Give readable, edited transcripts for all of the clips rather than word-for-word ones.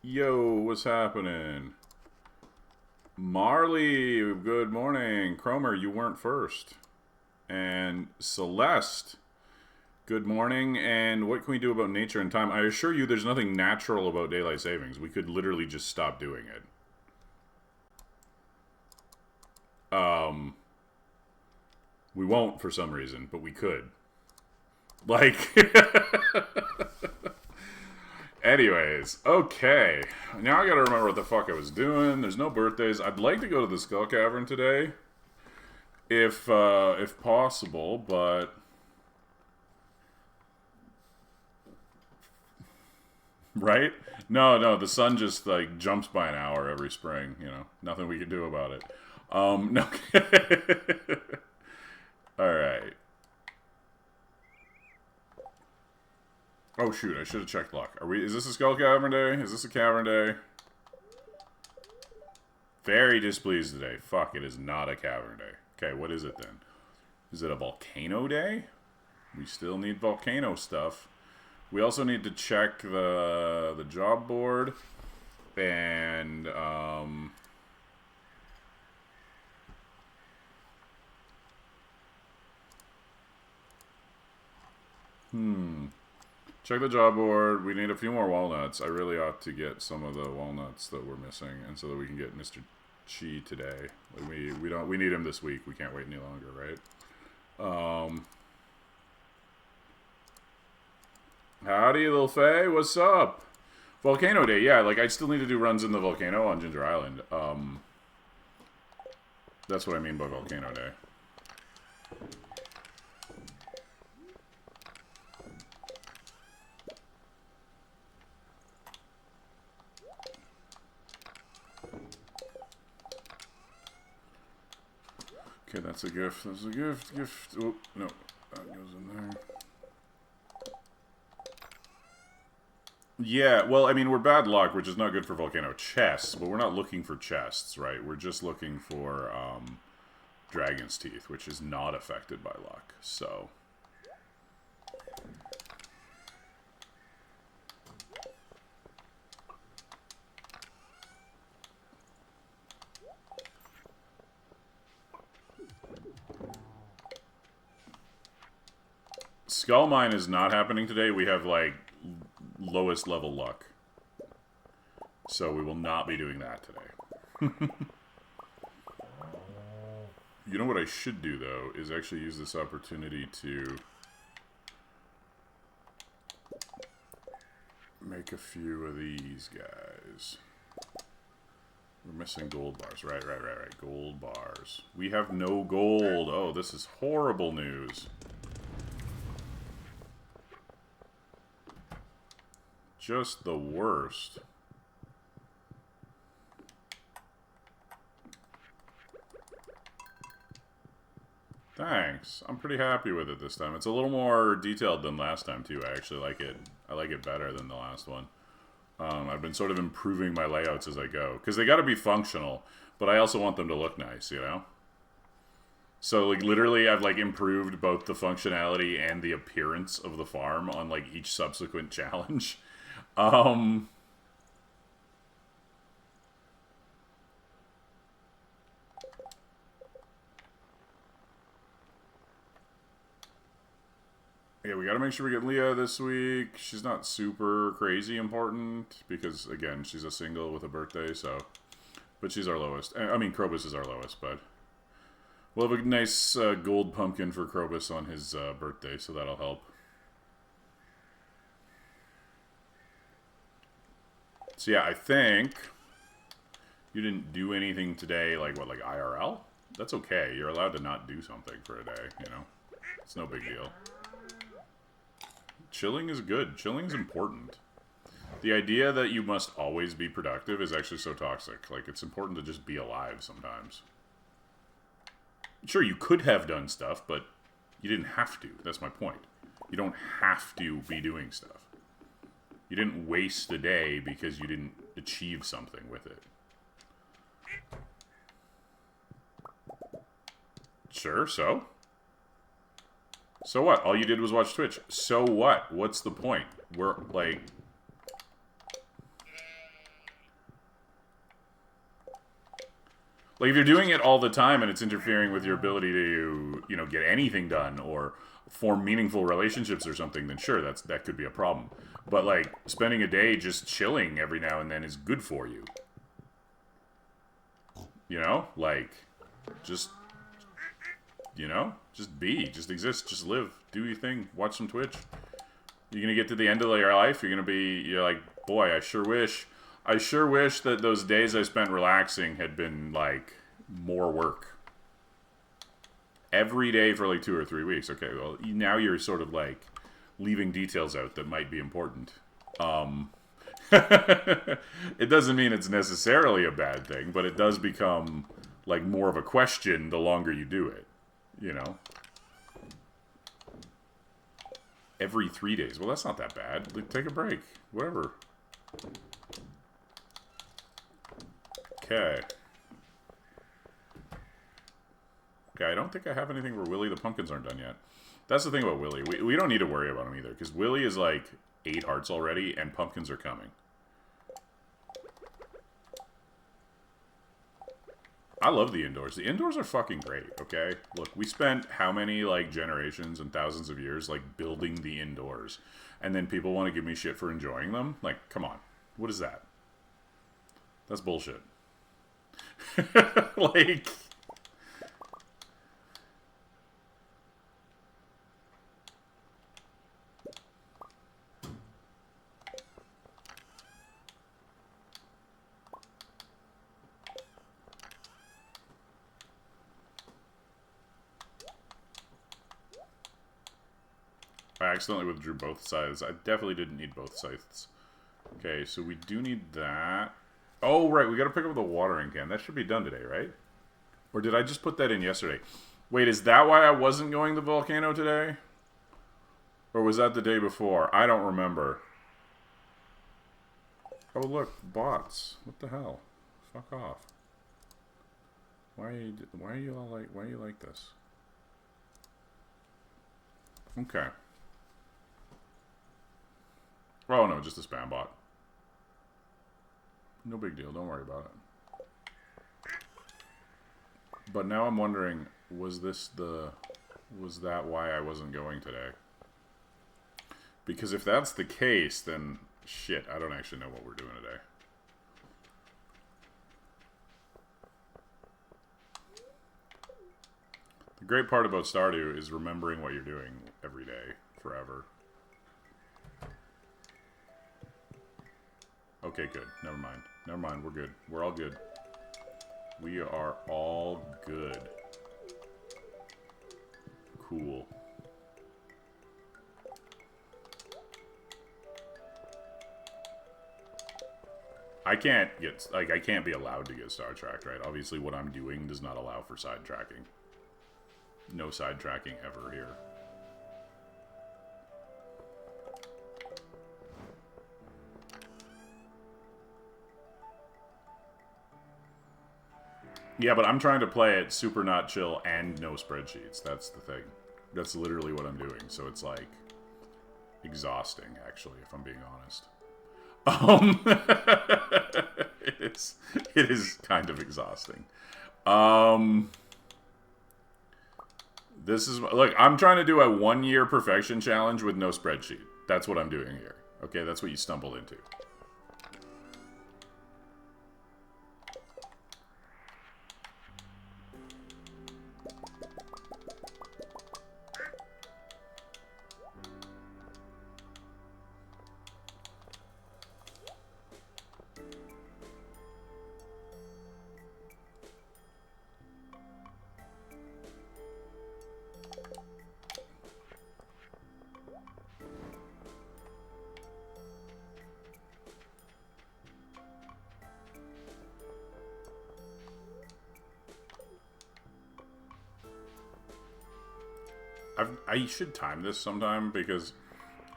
Yo, what's happening? Marley, good morning. Cromer, you weren't first. And Celeste, good morning. And what can we do about nature and time? I assure you there's nothing natural about daylight savings. We could literally just stop doing it. We won't for some reason, but we could. Like... Anyways, okay. Now I gotta remember what the fuck I was doing. There's no birthdays. I'd like to go to the Skull Cavern today, if possible, but right? No, the sun just like jumps by an hour every spring. You know, nothing we can do about it. No. All right. Oh shoot! I should have checked luck. Are we? Is this a Skull Cavern day? Is this a Cavern day? Very displeased today. Fuck! It is not a Cavern day. Okay, what is it then? Is it a volcano day? We still need volcano stuff. We also need to check the job board and check the job board. We need a few more walnuts. I really ought to get some of the walnuts that we're missing, and so that we can get Mr. Chi today. Like we need him this week. We can't wait any longer, right? Howdy, Lil Faye. What's up? Volcano Day. Yeah, like I still need to do runs in the volcano on Ginger Island. That's what I mean by Volcano Day. Okay, that's a gift. That's a gift. Gift. Oh, no. That goes in there. Yeah, well, I mean, we're bad luck, which is not good for volcano chests, but we're not looking for chests, right? We're just looking for Dragon's Teeth, which is not affected by luck, so... Skull Mine is not happening today. We have, like, lowest level luck. So we will not be doing that today. You know what I should do, though, is actually use this opportunity to make a few of these guys. We're missing gold bars. Right. Gold bars. We have no gold. Oh, this is horrible news. Just the worst. Thanks. I'm pretty happy with it this time. It's a little more detailed than last time, too. I actually like it. I like it better than the last one. I've been sort of improving my layouts as I go. Because they gotta be functional, but I also want them to look nice, you know? So, like, literally, I've, like, improved both the functionality and the appearance of the farm on, like, each subsequent challenge. Yeah, we gotta make sure we get Leah this week. She's not super crazy important, because, again, she's a single with a birthday, so... But she's our lowest. I mean, Krobus is our lowest, but... We'll have a nice gold pumpkin for Krobus on his birthday, so that'll help. So yeah, I think you didn't do anything today, like what, like IRL? That's okay. You're allowed to not do something for a day, you know? It's no big deal. Chilling is good. Chilling is important. The idea that you must always be productive is actually so toxic. Like, it's important to just be alive sometimes. Sure, you could have done stuff, but you didn't have to. That's my point. You don't have to be doing stuff. You didn't waste a day because you didn't achieve something with it. Sure, so? So what? All you did was watch Twitch. So what? What's the point? We're, like... Like, if you're doing it all the time and it's interfering with your ability to, you know, get anything done or form meaningful relationships or something, then sure, that could be a problem. But, like, spending a day just chilling every now and then is good for you. You know? Like, just, you know? Just be. Just exist. Just live. Do your thing. Watch some Twitch. You're gonna get to the end of your life, you're like, boy, I sure wish that those days I spent relaxing had been, like, more work. Every day for, like, 2 or 3 weeks. Okay, well, now you're sort of, like, leaving details out that might be important. It doesn't mean it's necessarily a bad thing, but it does become, like, more of a question the longer you do it. You know? Every 3 days. Well, that's not that bad. Like, take a break. Whatever. Okay. Okay, I don't think I have anything where Willy the pumpkins aren't done yet. That's the thing about Willy. We don't need to worry about him either, because Willy is like 8 hearts already, and pumpkins are coming. I love the indoors. The indoors are fucking great, okay? Look, we spent how many, like, generations and thousands of years, like, building the indoors. And then people want to give me shit for enjoying them? Like, come on. What is that? That's bullshit. Like... I accidentally withdrew both scythes. I definitely didn't need both scythes. Okay, so we do need that. Oh, right, we gotta pick up the watering can. That should be done today, right? Or did I just put that in yesterday? Wait, is that why I wasn't going to the volcano today? Or was that the day before? I don't remember. Oh, look, bots. What the hell? Fuck off. Why are you like this? Okay. Oh, no, just a spam bot. No big deal, don't worry about it. But now I'm wondering, was that why I wasn't going today? Because if that's the case, then shit, I don't actually know what we're doing today. The great part about Stardew is remembering what you're doing every day, forever. Okay, good. Never mind. Never mind, we're good. We're all good. We are all good. Cool. I can't be allowed to get sidetracked, right? Obviously what I'm doing does not allow for sidetracking. No sidetracking ever here. Yeah, but I'm trying to play it super not chill and no spreadsheets. That's the thing. That's literally what I'm doing. So it's like exhausting, actually, if I'm being honest. It is kind of exhausting. This is, look, I'm trying to do a 1-year perfection challenge with no spreadsheet. That's what I'm doing here. Okay, that's what you stumbled into. I should time this sometime because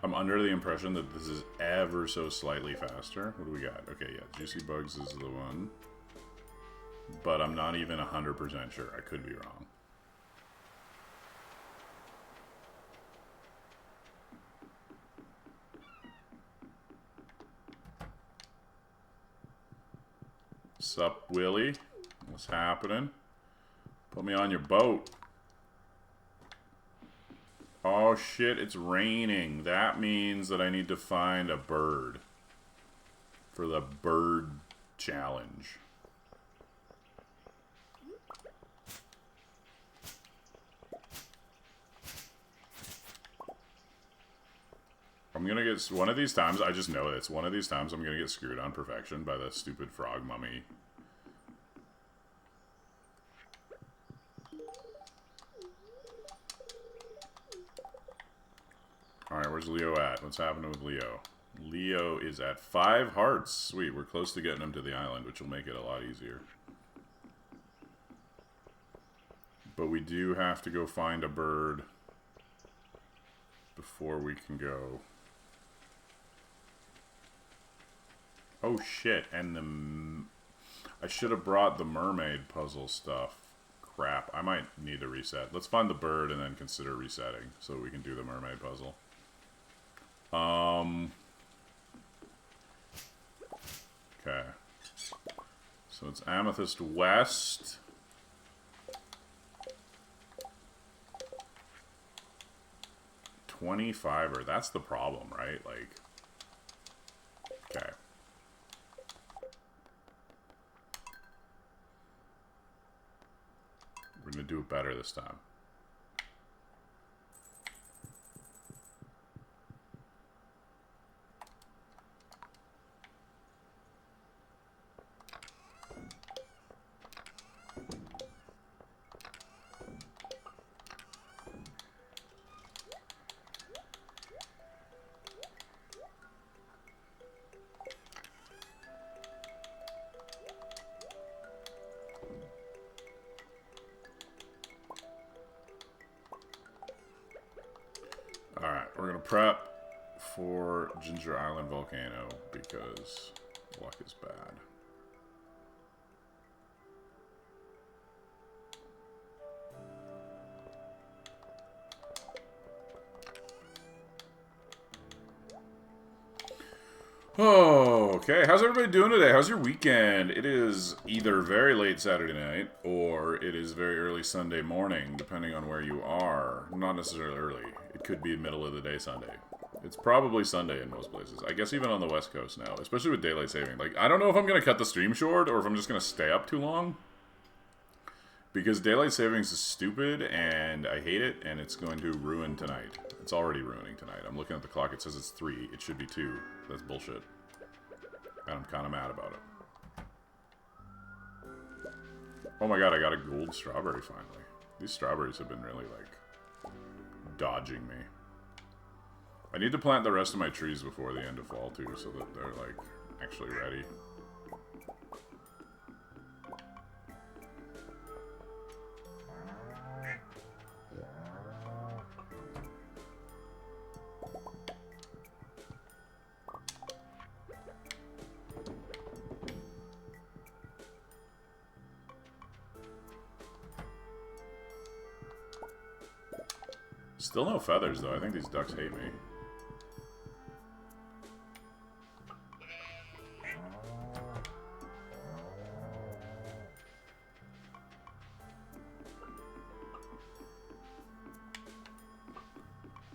I'm under the impression that this is ever so slightly faster. What do we got? Okay, yeah, Juicy Bugs is the one. But I'm not even 100% sure. I could be wrong. Sup, Willy? What's happening? Put me on your boat. Oh shit, it's raining. That means that I need to find a bird for the bird challenge. I'm gonna get, one of these times, I just know it's one of these times I'm gonna get screwed on perfection by the stupid frog mummy. Alright, where's Leo at? What's happening with Leo? Leo is at 5 hearts. Sweet, we're close to getting him to the island, which will make it a lot easier. But we do have to go find a bird before we can go. Oh shit, and I should have brought the mermaid puzzle stuff. Crap, I might need to reset. Let's find the bird and then consider resetting so we can do the mermaid puzzle. Okay. So it's Amethyst West. $25er. That's the problem, right? Like, okay. We're gonna do it better this time. Alright, we're gonna prep for Ginger Island Volcano because luck is bad. Oh, okay. How's everybody doing today? How's your weekend? It is either very late Saturday night or it is very early Sunday morning, depending on where you are. Not necessarily early. It could be middle of the day Sunday. It's probably Sunday in most places. I guess even on the West Coast now, especially with daylight saving. Like, I don't know if I'm going to cut the stream short or if I'm just going to stay up too long. Because daylight savings is stupid and I hate it and it's going to ruin tonight. It's already ruining tonight. I'm looking at the clock. It says it's 3. It should be 2. That's bullshit. And I'm kind of mad about it. Oh my god, I got a gold strawberry finally. These strawberries have been really, like, dodging me. I need to plant the rest of my trees before the end of fall, too, so that they're, like, actually ready. Still no feathers, though. I think these ducks hate me.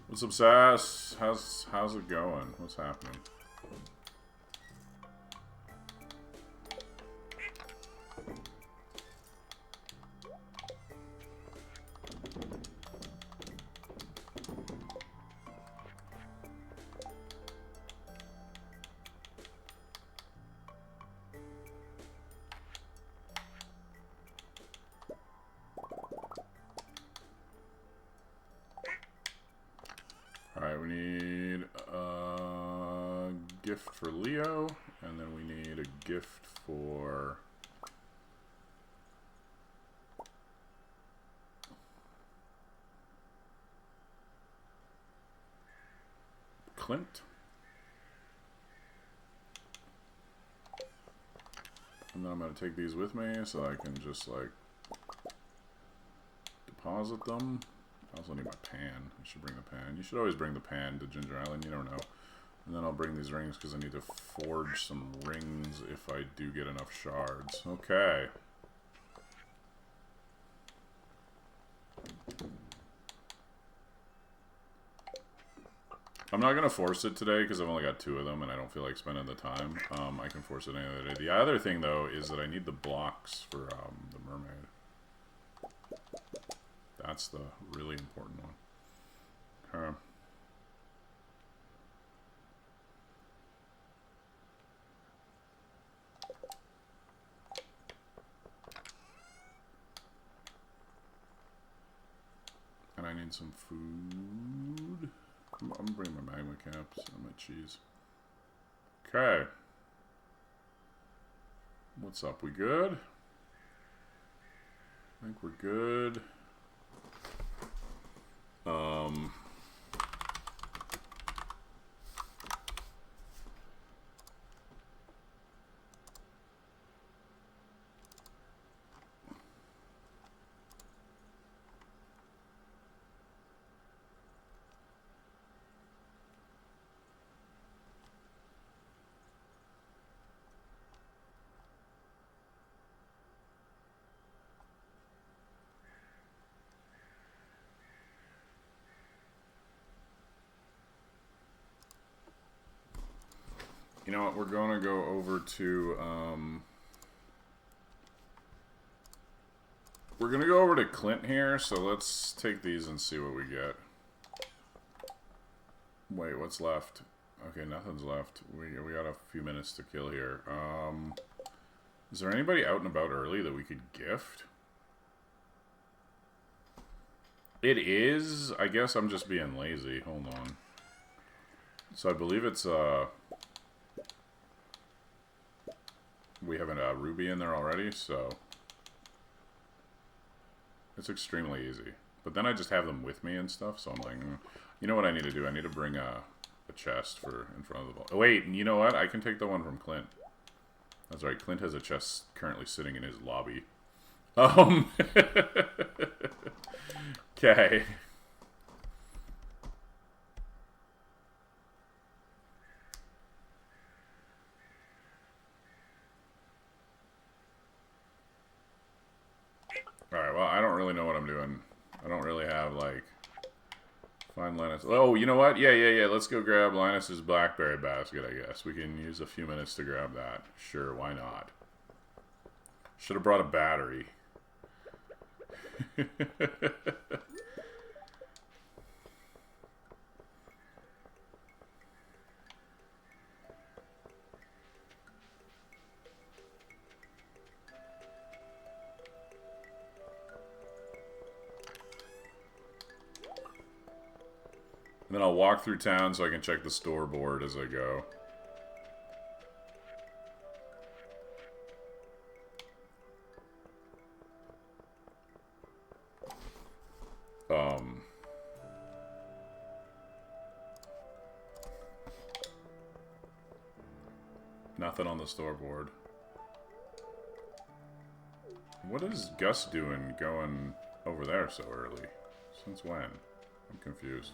What's up, Sass? How's it going? What's happening? Alright, we need a gift for Leo, and then we need a gift for Clint. And then I'm going to take these with me so I can just, like, deposit them. I also need my pan. I should bring the pan. You should always bring the pan to Ginger Island. You never know. And then I'll bring these rings because I need to forge some rings if I do get enough shards. Okay. I'm not gonna force it today because I've only got 2 of them and I don't feel like spending the time. I can force it any other day. The other thing though is that I need the blocks for the mermaid. That's the really important one. Okay. And I need some food. I'm gonna bring my magma caps and my cheese. Okay. What's up? We good? I think we're good. You know what? We're going to go over to, we're going to go over to Clint here, so let's take these and see what we get. Wait, what's left? Okay, nothing's left. We got a few minutes to kill here. Is there anybody out and about early that we could gift? It is. I guess I'm just being lazy. Hold on. So I believe it's, we have a ruby in there already, so it's extremely easy. But then I just have them with me and stuff, so I'm like, you know what I need to do? I need to bring a chest for in front of the ball. Oh, wait, you know what? I can take the one from Clint. That's right, Clint has a chest currently sitting in his lobby. Okay. Alright, well, I don't really know what I'm doing. I don't really have, like, find Linus. Oh, you know what? Yeah. Let's go grab Linus's blackberry basket, I guess. We can use a few minutes to grab that. Sure, why not? Should have brought a battery. And then I'll walk through town so I can check the store board as I go. Nothing on the store board. What is Gus doing going over there so early? Since when? I'm confused.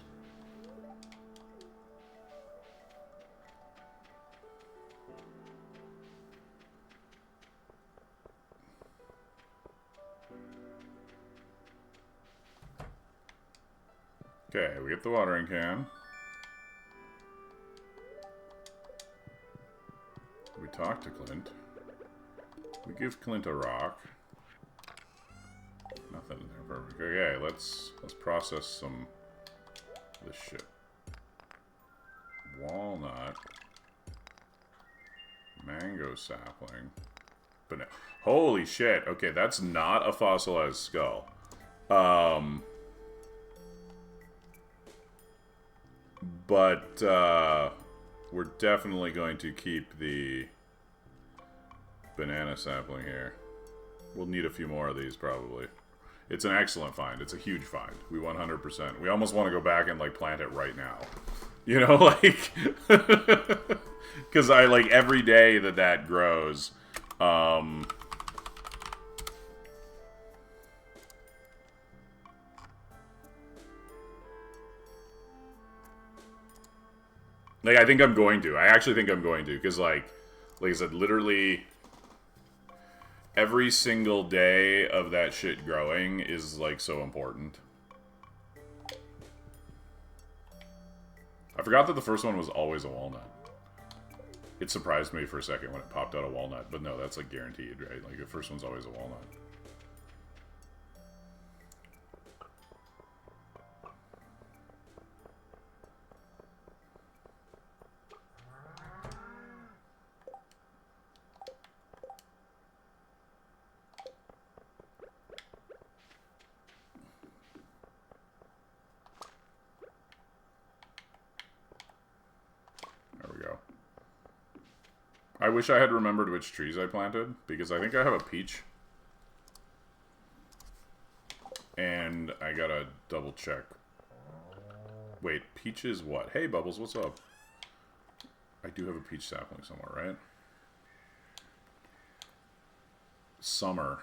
Okay, we get the watering can. We talk to Clint. We give Clint a rock. Nothing in there, perfect. Okay, let's process some of this shit. Walnut. Mango sapling. But holy shit. Okay, that's not a fossilized skull. But we're definitely going to keep the banana sapling here. We'll need a few more of these probably. It's an excellent find. It's a huge find. We 100%. We almost want to go back and like plant it right now. You know, like because I like every day that grows. Like, I think I'm going to. I actually think I'm going to. Because, like I said, literally every single day of that shit growing is, like, so important. I forgot that the first one was always a walnut. It surprised me for a second when it popped out a walnut, but no, that's like guaranteed, right? Like the first one's always a walnut. I wish I had remembered which trees I planted, because I think I have a peach. And I gotta double check. Wait, peach is what? Hey, Bubbles, what's up? I do have a peach sapling somewhere, right? Summer.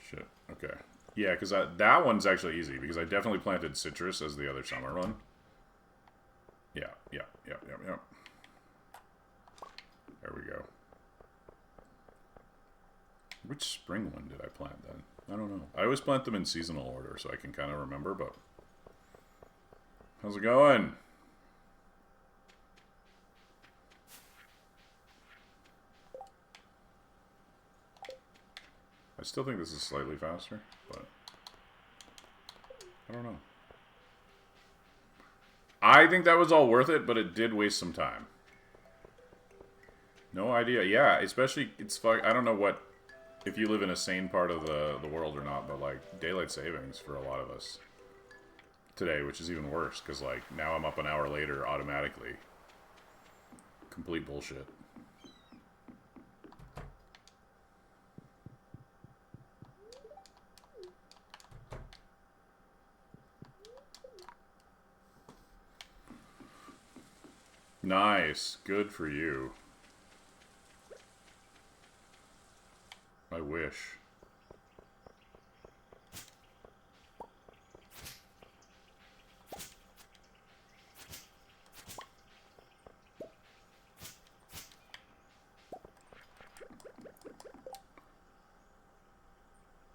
Shit, okay. Yeah, because that one's actually easy, because I definitely planted citrus as the other summer one. Yeah. There we go. Which spring one did I plant then? I don't know. I always plant them in seasonal order so I can kind of remember, but... How's it going? I still think this is slightly faster, but... I don't know. I think that was all worth it, but it did waste some time. No idea. Yeah, especially, I don't know what, if you live in a sane part of the world or not, but, like, daylight savings for a lot of us today, which is even worse, because, like, now I'm up an hour later automatically. Complete bullshit. Nice. Good for you. I wish.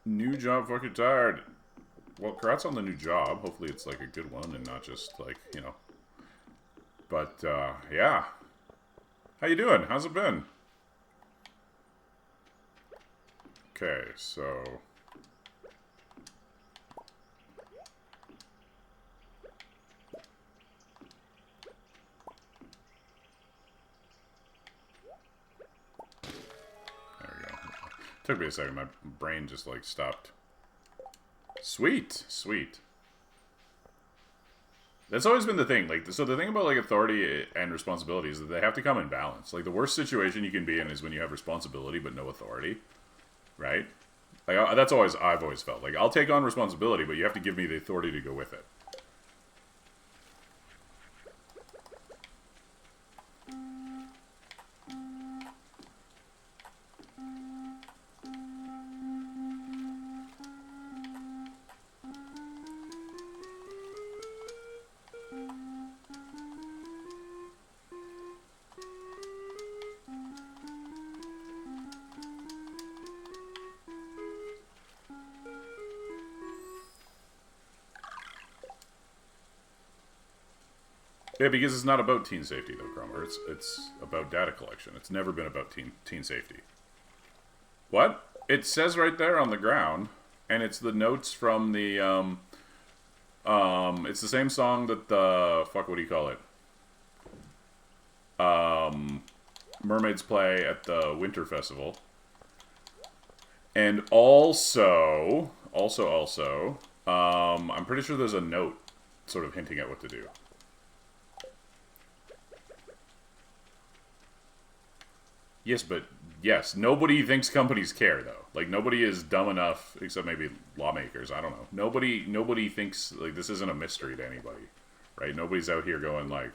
New job, fucking tired. Well, congrats on the new job. Hopefully it's like a good one and not just like, you know. But, yeah. How you doing? How's it been? Okay, so... There we go. Took me a second. My brain just, like, stopped. Sweet! Sweet. That's always been the thing. Like, so the thing about, like, authority and responsibility is that they have to come in balance. Like, the worst situation you can be in is when you have responsibility but no authority. Right? Like, that's always, I've always felt. Like, I'll take on responsibility, but you have to give me the authority to go with it. Yeah, because it's not about teen safety, though, Cromer. It's about data collection. It's never been about teen safety. What? It says right there on the ground, and it's the notes from the, it's the same song that the, fuck, what do you call it? Mermaids play at the Winter Festival. And also, I'm pretty sure there's a note sort of hinting at what to do. Yes, but yes, nobody thinks companies care, though. Like, nobody is dumb enough, except maybe lawmakers, I don't know. Nobody thinks, like, this isn't a mystery to anybody, right? Nobody's out here going, like...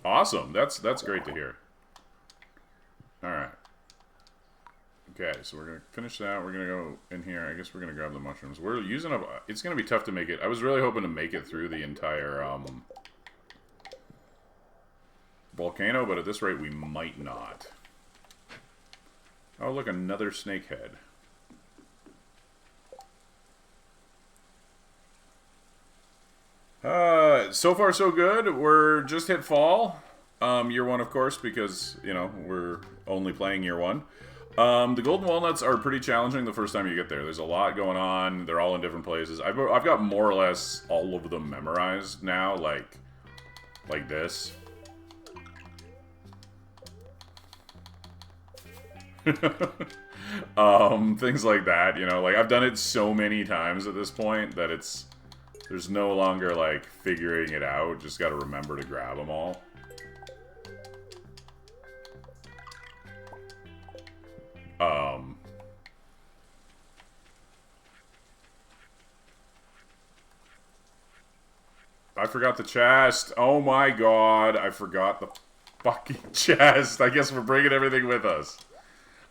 Awesome. That's great to hear. Alright. Okay, so we're gonna finish that. We're gonna go in here. I guess we're gonna grab the mushrooms. We're using up. It's gonna be tough to make it. I was really hoping to make it through the entire volcano, but at this rate, we might not. Oh, look, another snakehead. So far so good. We're just hit fall. Year 1, of course, because, you know, we're only playing year 1. The Golden Walnuts are pretty challenging the first time you get there. There's a lot going on. They're all in different places. I've got more or less all of them memorized now, like this. Things like that, you know, like I've done it so many times at this point that there's no longer like figuring it out, just gotta remember to grab them all. I forgot the chest. Oh my god, I forgot the fucking chest. I guess we're bringing everything with us.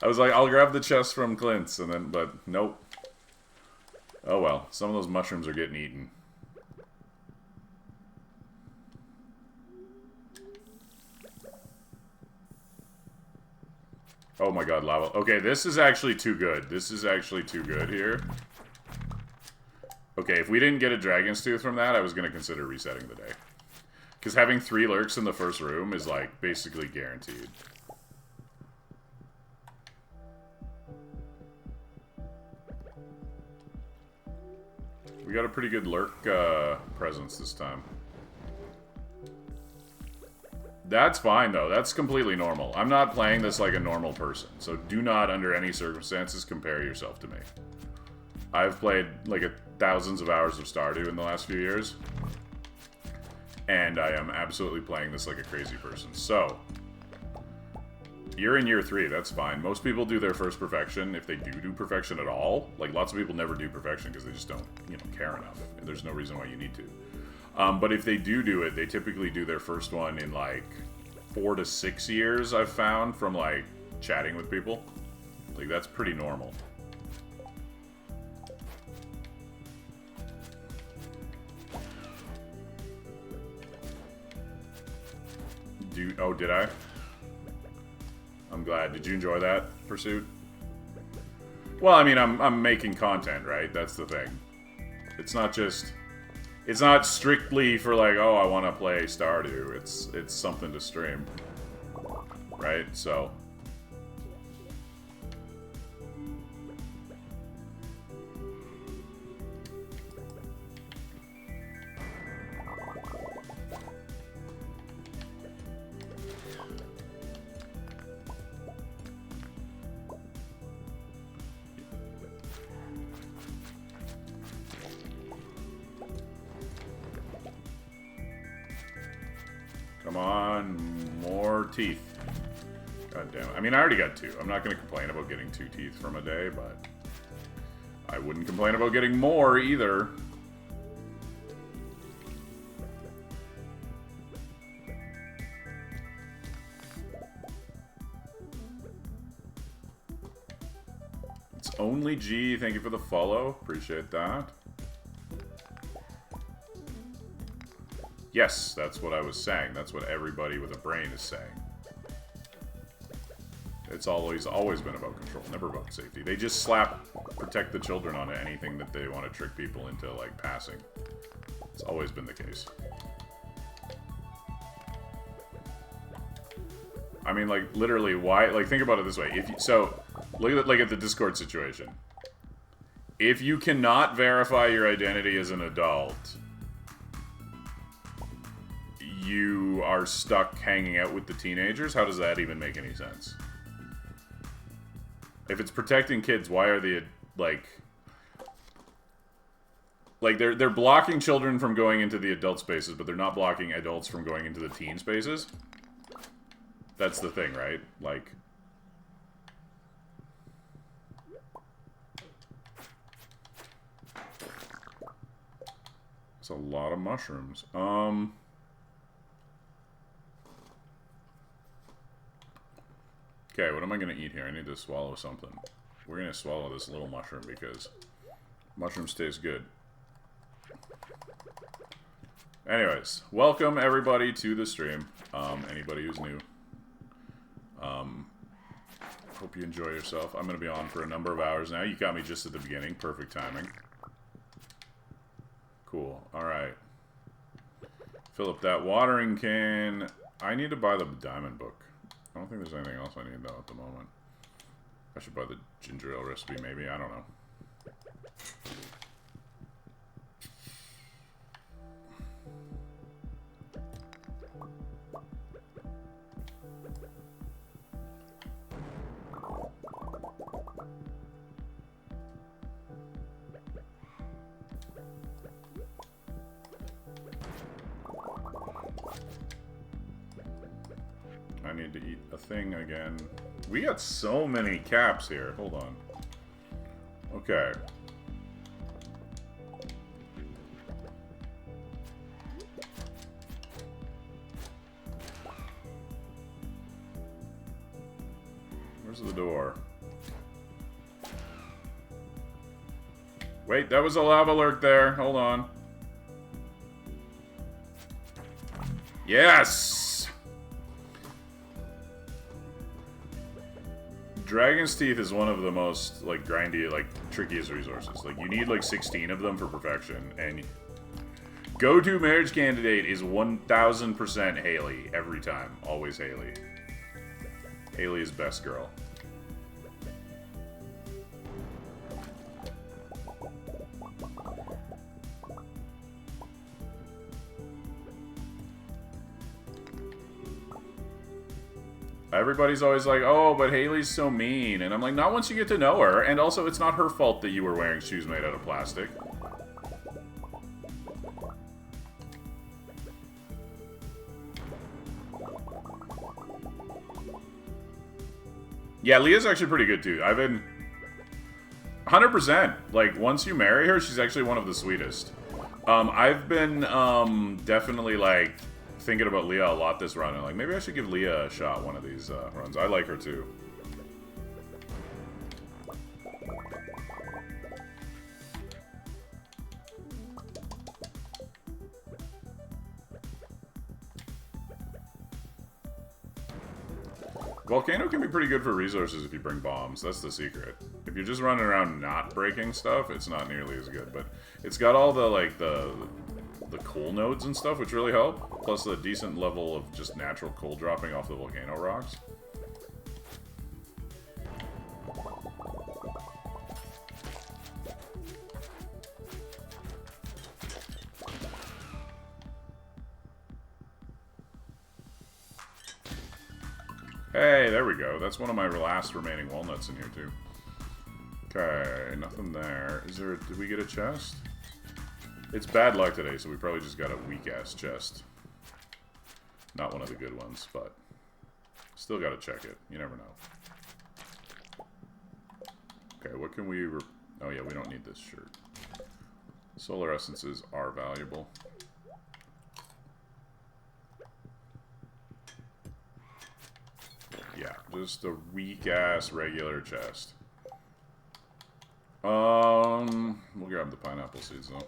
I was like, I'll grab the chest from Clint's, and then, but nope. Oh well, some of those mushrooms are getting eaten. Oh my god, lava. Okay, this is actually too good. This is actually too good here. Okay, if we didn't get a Dragon's Tooth from that, I was going to consider resetting the day. Because having 3 lurks in the first room is, like, basically guaranteed. We got a pretty good lurk presence this time. That's fine, though. That's completely normal. I'm not playing this like a normal person, so do not, under any circumstances, compare yourself to me. I've played, like, thousands of hours of Stardew in the last few years, and I am absolutely playing this like a crazy person. So, you're in year 3, that's fine. Most people do their first perfection, if they do perfection at all. Like, lots of people never do perfection because they just don't, you know, care enough, and there's no reason why you need to. But if they do it, they typically do their first one in, like, 4 to 6 years, I've found, from, like, chatting with people. Like, that's pretty normal. Oh, did I? I'm glad. Did you enjoy that pursuit? Well, I mean, I'm making content, right? That's the thing. It's not just... It's not strictly for, like, oh, I want to play Stardew. It's something to stream. Right? So... Come on, more teeth. God damn it. I mean, I already got 2. I'm not going to complain about getting 2 teeth from a day, but I wouldn't complain about getting more either. It's only G. Thank you for the follow. Appreciate that. Yes, that's what I was saying. That's what everybody with a brain is saying. It's always been about control, never about safety. They just slap protect the children onto anything that they want to trick people into, like, passing. It's always been the case. I mean, like, literally, why? Like, think about it this way. If you, so, look at, like, at the Discord situation. If you cannot verify your identity as an adult... you are stuck hanging out with the teenagers? How does that even make any sense? If it's protecting kids, why are they, like they're blocking children from going into the adult spaces, but they're not blocking adults from going into the teen spaces? That's the thing, right? Like... It's a lot of mushrooms. Okay, what am I going to eat here? I need to swallow something. we're gonna swallow this little mushroom because mushrooms taste good. Anyways, welcome everybody to the stream. Anybody who's new. Hope you enjoy yourself. I'm gonna be on for a number of hours now. You got me just at the beginning. Perfect timing. Cool. Alright. Fill up that watering can. I need to buy the diamond book. I don't think there's anything else I need though at the moment. I should buy the ginger ale recipe maybe. I don't know. I need to eat a thing again. We got so many caps here. Hold on. Okay. Where's the door? Wait, that was a lava lurk there. Hold on. Yes! Dragon's Teeth is one of the most, like, grindy, like, trickiest resources. Like, you need, like, 16 of them for perfection, and go-to marriage candidate is 1000% Haley, every time. Always Haley. Haley is best girl. Everybody's always like, oh, but Haley's so mean. And I'm like, not once you get to know her. And also, it's not her fault that you were wearing shoes made out of plastic. Yeah, Leah's actually pretty good, too. I've been... 100%. Like, once you marry her, she's actually one of the sweetest. I've been, definitely, like... thinking about Leah a lot this run, and like, maybe I should give Leah a shot one of these runs. I like her too. Volcano can be pretty good for resources if you bring bombs. That's the secret. If you're just running around not breaking stuff, it's not nearly as good. But it's got all the, like, the coal nodes and stuff, which really help. Plus the decent level of just natural coal dropping off the volcano rocks. Hey, there we go. That's one of my last remaining walnuts in here, too. Okay, nothing there. Is there... did we get a chest? It's bad luck today, so we probably just got a weak-ass chest. Not one of the good ones, but... still gotta check it. You never know. Okay, what can we... oh yeah, we don't need this shirt. Solar essences are valuable. Yeah, just a weak-ass regular chest. We'll grab the pineapple seeds, though.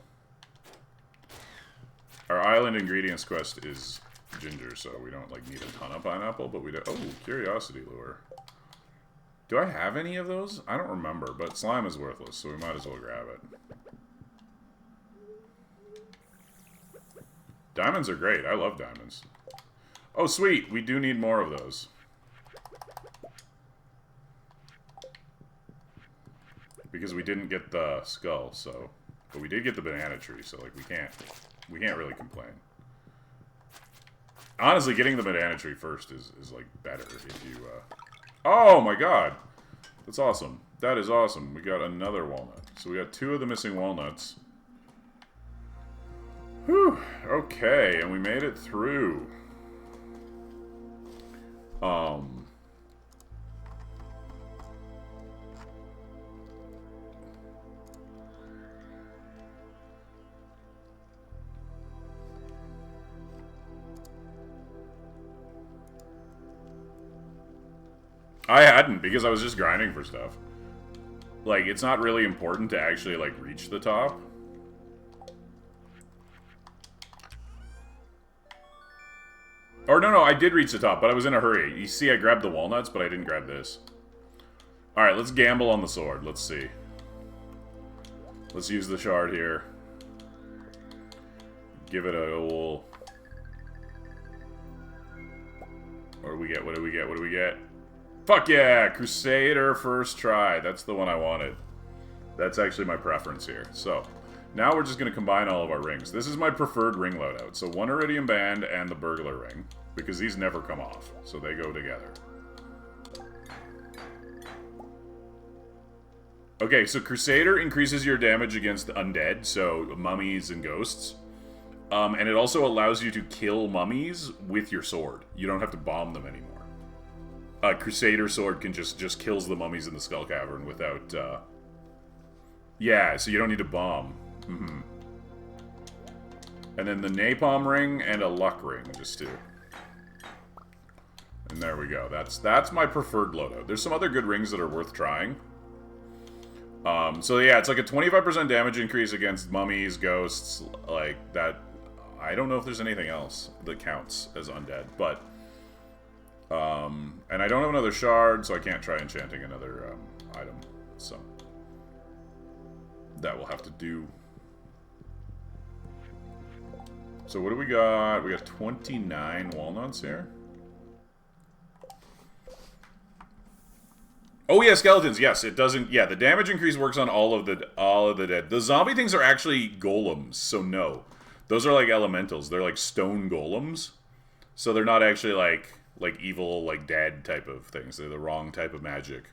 Our island ingredients quest is ginger, so we don't, like, need a ton of pineapple, but we do... oh, curiosity lure. Do I have any of those? I don't remember, but slime is worthless, so we might as well grab it. Diamonds are great. I love diamonds. Oh, sweet! We do need more of those. Because we didn't get the skull, so... but we did get the banana tree, so, like, we can't really complain. Honestly, getting the banana tree first is like, better if you, oh my god! That's awesome. That is awesome. We got another walnut. So we got 2 of the missing walnuts. Whew! Okay, and we made it through. I hadn't, because I was just grinding for stuff. Like, it's not really important to actually, like, reach the top. Or, no, I did reach the top, but I was in a hurry. You see, I grabbed the walnuts, but I didn't grab this. Alright, let's gamble on the sword. Let's see. Let's use the shard here. Give it a old... What do we get? What do we get? What do we get? Fuck yeah! Crusader first try. That's the one I wanted. That's actually my preference here. So, now we're just going to combine all of our rings. This is my preferred ring loadout. So, one Iridium Band and the Burglar Ring. Because these never come off. So, they go together. Okay, so Crusader increases your damage against undead. So, mummies and ghosts. And it also allows you to kill mummies with your sword. You don't have to bomb them anymore. Crusader sword can just kills the mummies in the Skull Cavern without, yeah, so you don't need to bomb. Mm-hmm. And then the Napalm Ring and a Luck Ring, just two. And there we go. That's my preferred loadout. There's some other good rings that are worth trying. So yeah, it's like a 25% damage increase against mummies, ghosts, like that. I don't know if there's anything else that counts as undead, but... and I don't have another shard, so I can't try enchanting another item. So that will have to do. So what do we got? We got 29 walnuts here. Oh yeah, skeletons. Yes, it doesn't. Yeah, the damage increase works on all of the dead. The zombie things are actually golems, so no, those are like elementals. They're like stone golems, so they're not actually like evil, like dead type of things. They're the wrong type of magic.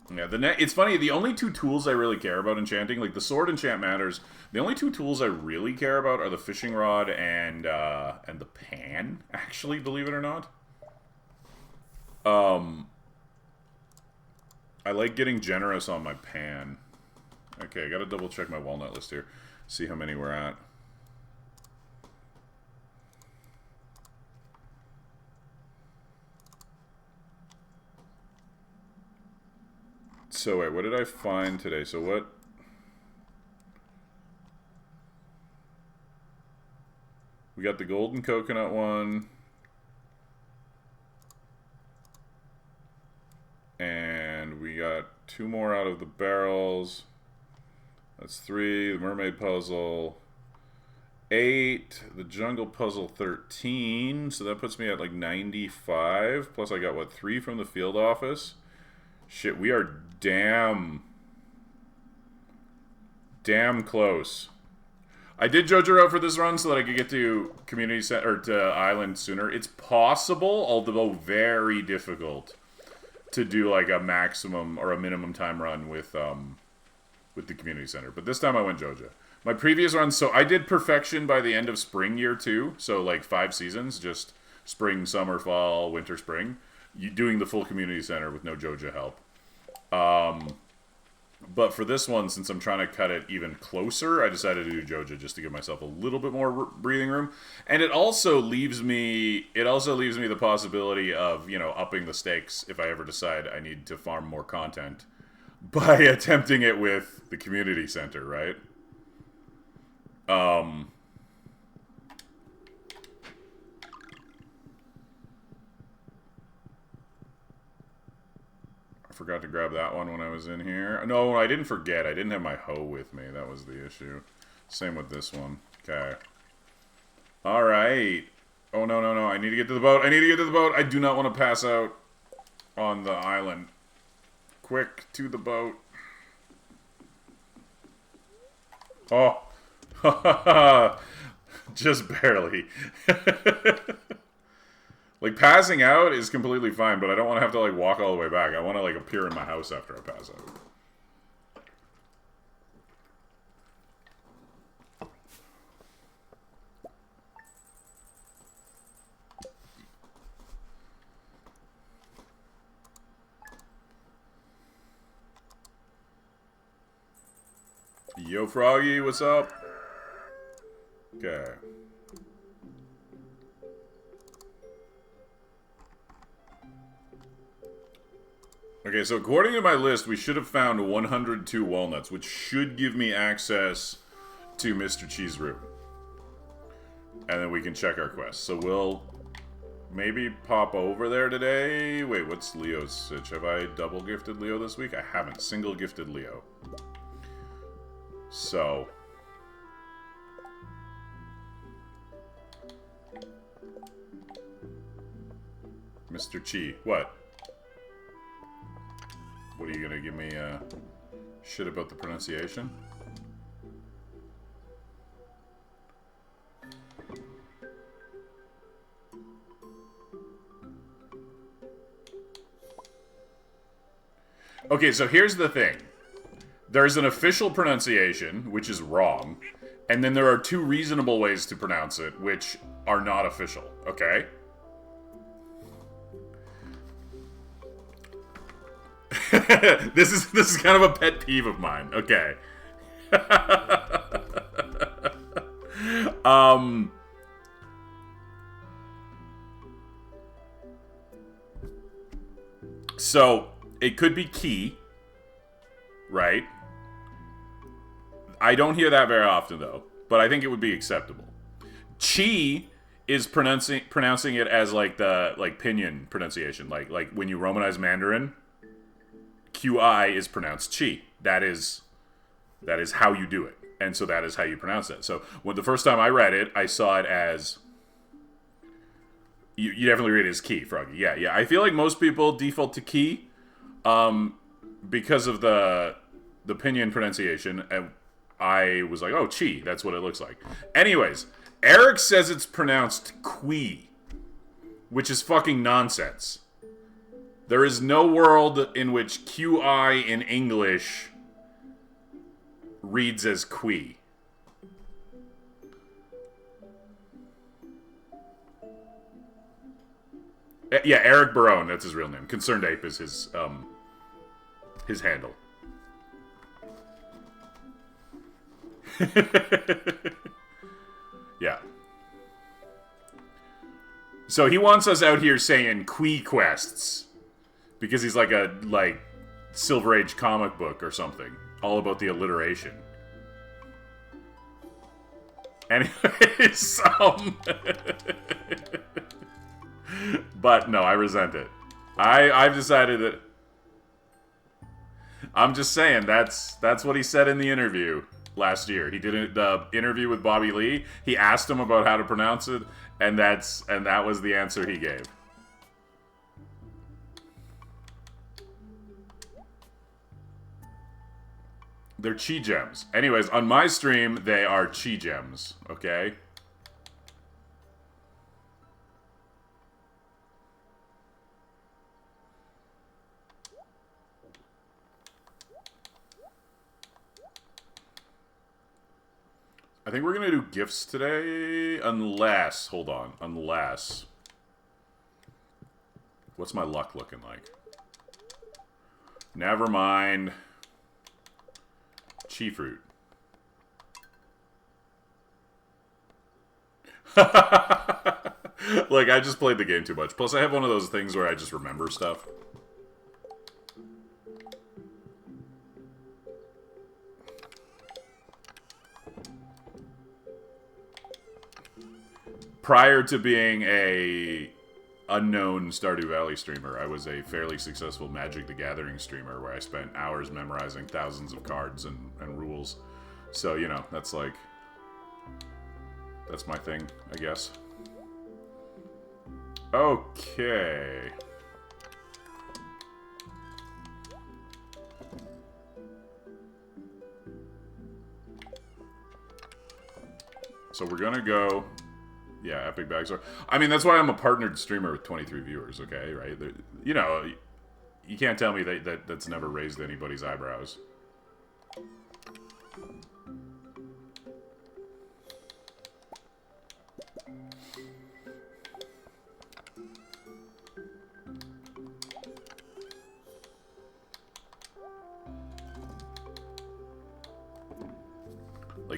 Yeah, it's funny, the only two tools I really care about enchanting, like the sword enchant matters, the only two tools I really care about are the fishing rod and the pan, actually, believe it or not. I like getting generous on my pan. Okay, I gotta double check my walnut list here, see how many we're at. So wait, what did I find today? So what? We got the golden coconut one. And we got 2 more out of the barrels. That's 3. The mermaid puzzle. 8. The jungle puzzle 13. So that puts me at like 95. Plus I got, what, 3 from the field office? Shit, we are damn close. I did Jojo route for this run so that I could get to community center or to island sooner. It's possible, although very difficult, to do like a maximum or a minimum time run with the community center. But this time I went Jojo. My previous runs, so I did perfection by the end of spring year 2, so like 5 seasons, just spring, summer, fall, winter, spring. You doing the full community center with no Jojo help. But for this one, since I'm trying to cut it even closer, I decided to do Jojo just to give myself a little bit more breathing room. And it also leaves me the possibility of, you know, upping the stakes if I ever decide I need to farm more content by attempting it with the community center, right? I forgot to grab that one when I was in here. No, I didn't forget. I didn't have my hoe with me. That was the issue. Same with this one. Okay. Alright. Oh, no. I need to get to the boat. I do not want to pass out on the island. Quick, to the boat. Oh. Just barely. Like, passing out is completely fine, but I don't want to have to, like, walk all the way back. I want to, like, appear in my house after I pass out. Yo, Froggy, what's up? Okay. Okay, so according to my list, we should have found 102 walnuts, which should give me access to Mr. Cheese Room. And then we can check our quest. So we'll maybe pop over there today. Wait, what's Leo's sitch? Have I double gifted Leo this week? I haven't. Single gifted Leo. So... Mr. Chi, what? What are you gonna give me shit about the pronunciation? Okay, so here's the thing. There's an official pronunciation, which is wrong, and then there are two reasonable ways to pronounce it, which are not official, okay? This is kind of a pet peeve of mine. Okay. So it could be key, right? I don't hear that very often though, but I think it would be acceptable. Chi is pronouncing it as like the pinyin pronunciation, like when you Romanize Mandarin. QI is pronounced chi. That is how you do it. And so that is how you pronounce it. So when the first time I read it, I saw it as... You definitely read it as key, Froggy. Yeah. I feel like most people default to key because of the pinyin pronunciation. And I was like, oh, chi. That's what it looks like. Anyways, Eric says it's pronounced qui, which is fucking nonsense. There is no world in which QI in English reads as qui. Yeah, Eric Barone, that's his real name. Concerned Ape is his handle. Yeah. So he wants us out here saying qui quests. Because he's like a, Silver Age comic book or something. All about the alliteration. Anyways, but no, I resent it. I've decided that... I'm just saying, that's what he said in the interview last year. He did the interview with Bobby Lee. He asked him about how to pronounce it, and that was the answer he gave. They're Chi Gems. Anyways, on my stream, they are Chi Gems, okay? I think we're gonna do gifts today, unless... Hold on. Unless... What's my luck looking like? Never mind... Chi fruit. Like, I just played the game too much. Plus, I have one of those things where I just remember stuff. Prior to being a unknown Stardew Valley streamer, I was a fairly successful Magic the Gathering streamer where I spent hours memorizing thousands of cards and rules. So, you know, that's my thing, I guess. Okay. So we're gonna go... Yeah, Epic Bags are... I mean, that's why I'm a partnered streamer with 23 viewers, okay? Right? You know, you can't tell me that's never raised anybody's eyebrows.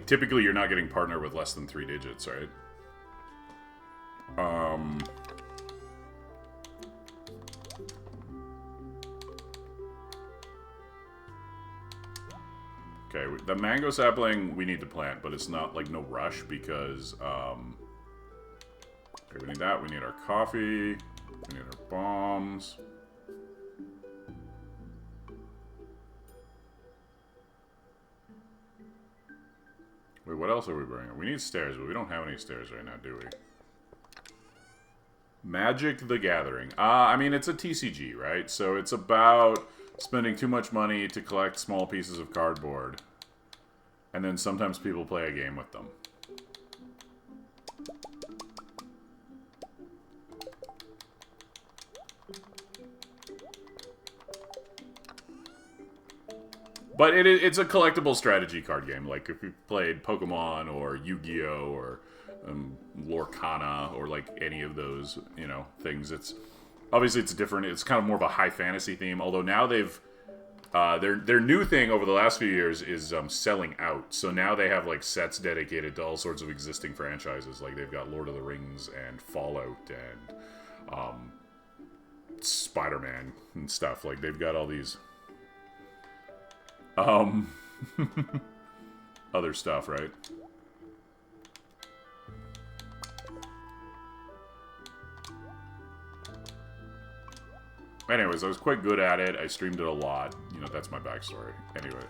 typically you're not getting partner with less than 3 digits, right? Okay, the mango sapling we need to plant, but it's not, like, no rush because, okay, we need that. We need our coffee. We need our bombs. Wait, what else are we bringing? We need stairs, but we don't have any stairs right now, do we? Magic the Gathering. I mean, it's a TCG, right? So it's about spending too much money to collect small pieces of cardboard. And then sometimes people play a game with them. But it's a collectible strategy card game. Like if you played Pokemon or Yu-Gi-Oh! Or Lorcana or like any of those, you know, things. It's obviously it's different. It's kind of more of a high fantasy theme. Although now they've their new thing over the last few years is selling out. So now they have like sets dedicated to all sorts of existing franchises. Like they've got Lord of the Rings and Fallout and Spider-Man and stuff. Like they've got all these other stuff, right? Anyways, I was quite good at it. I streamed it a lot. You know, that's my backstory. Anyway.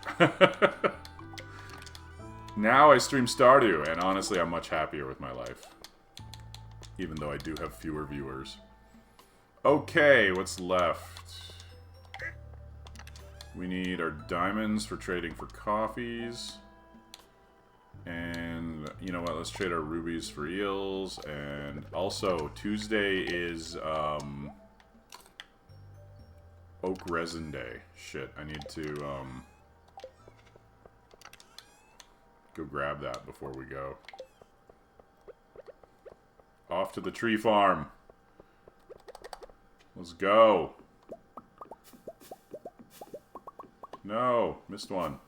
Now I stream Stardew, and honestly, I'm much happier with my life. Even though I do have fewer viewers. Okay, what's left? We need our diamonds for trading for coffees. And, you know what, let's trade our rubies for eels. And also, Tuesday is, Oak Resin Day. Shit, I need to, go grab that before we go. Off to the tree farm. Let's go. No, missed one.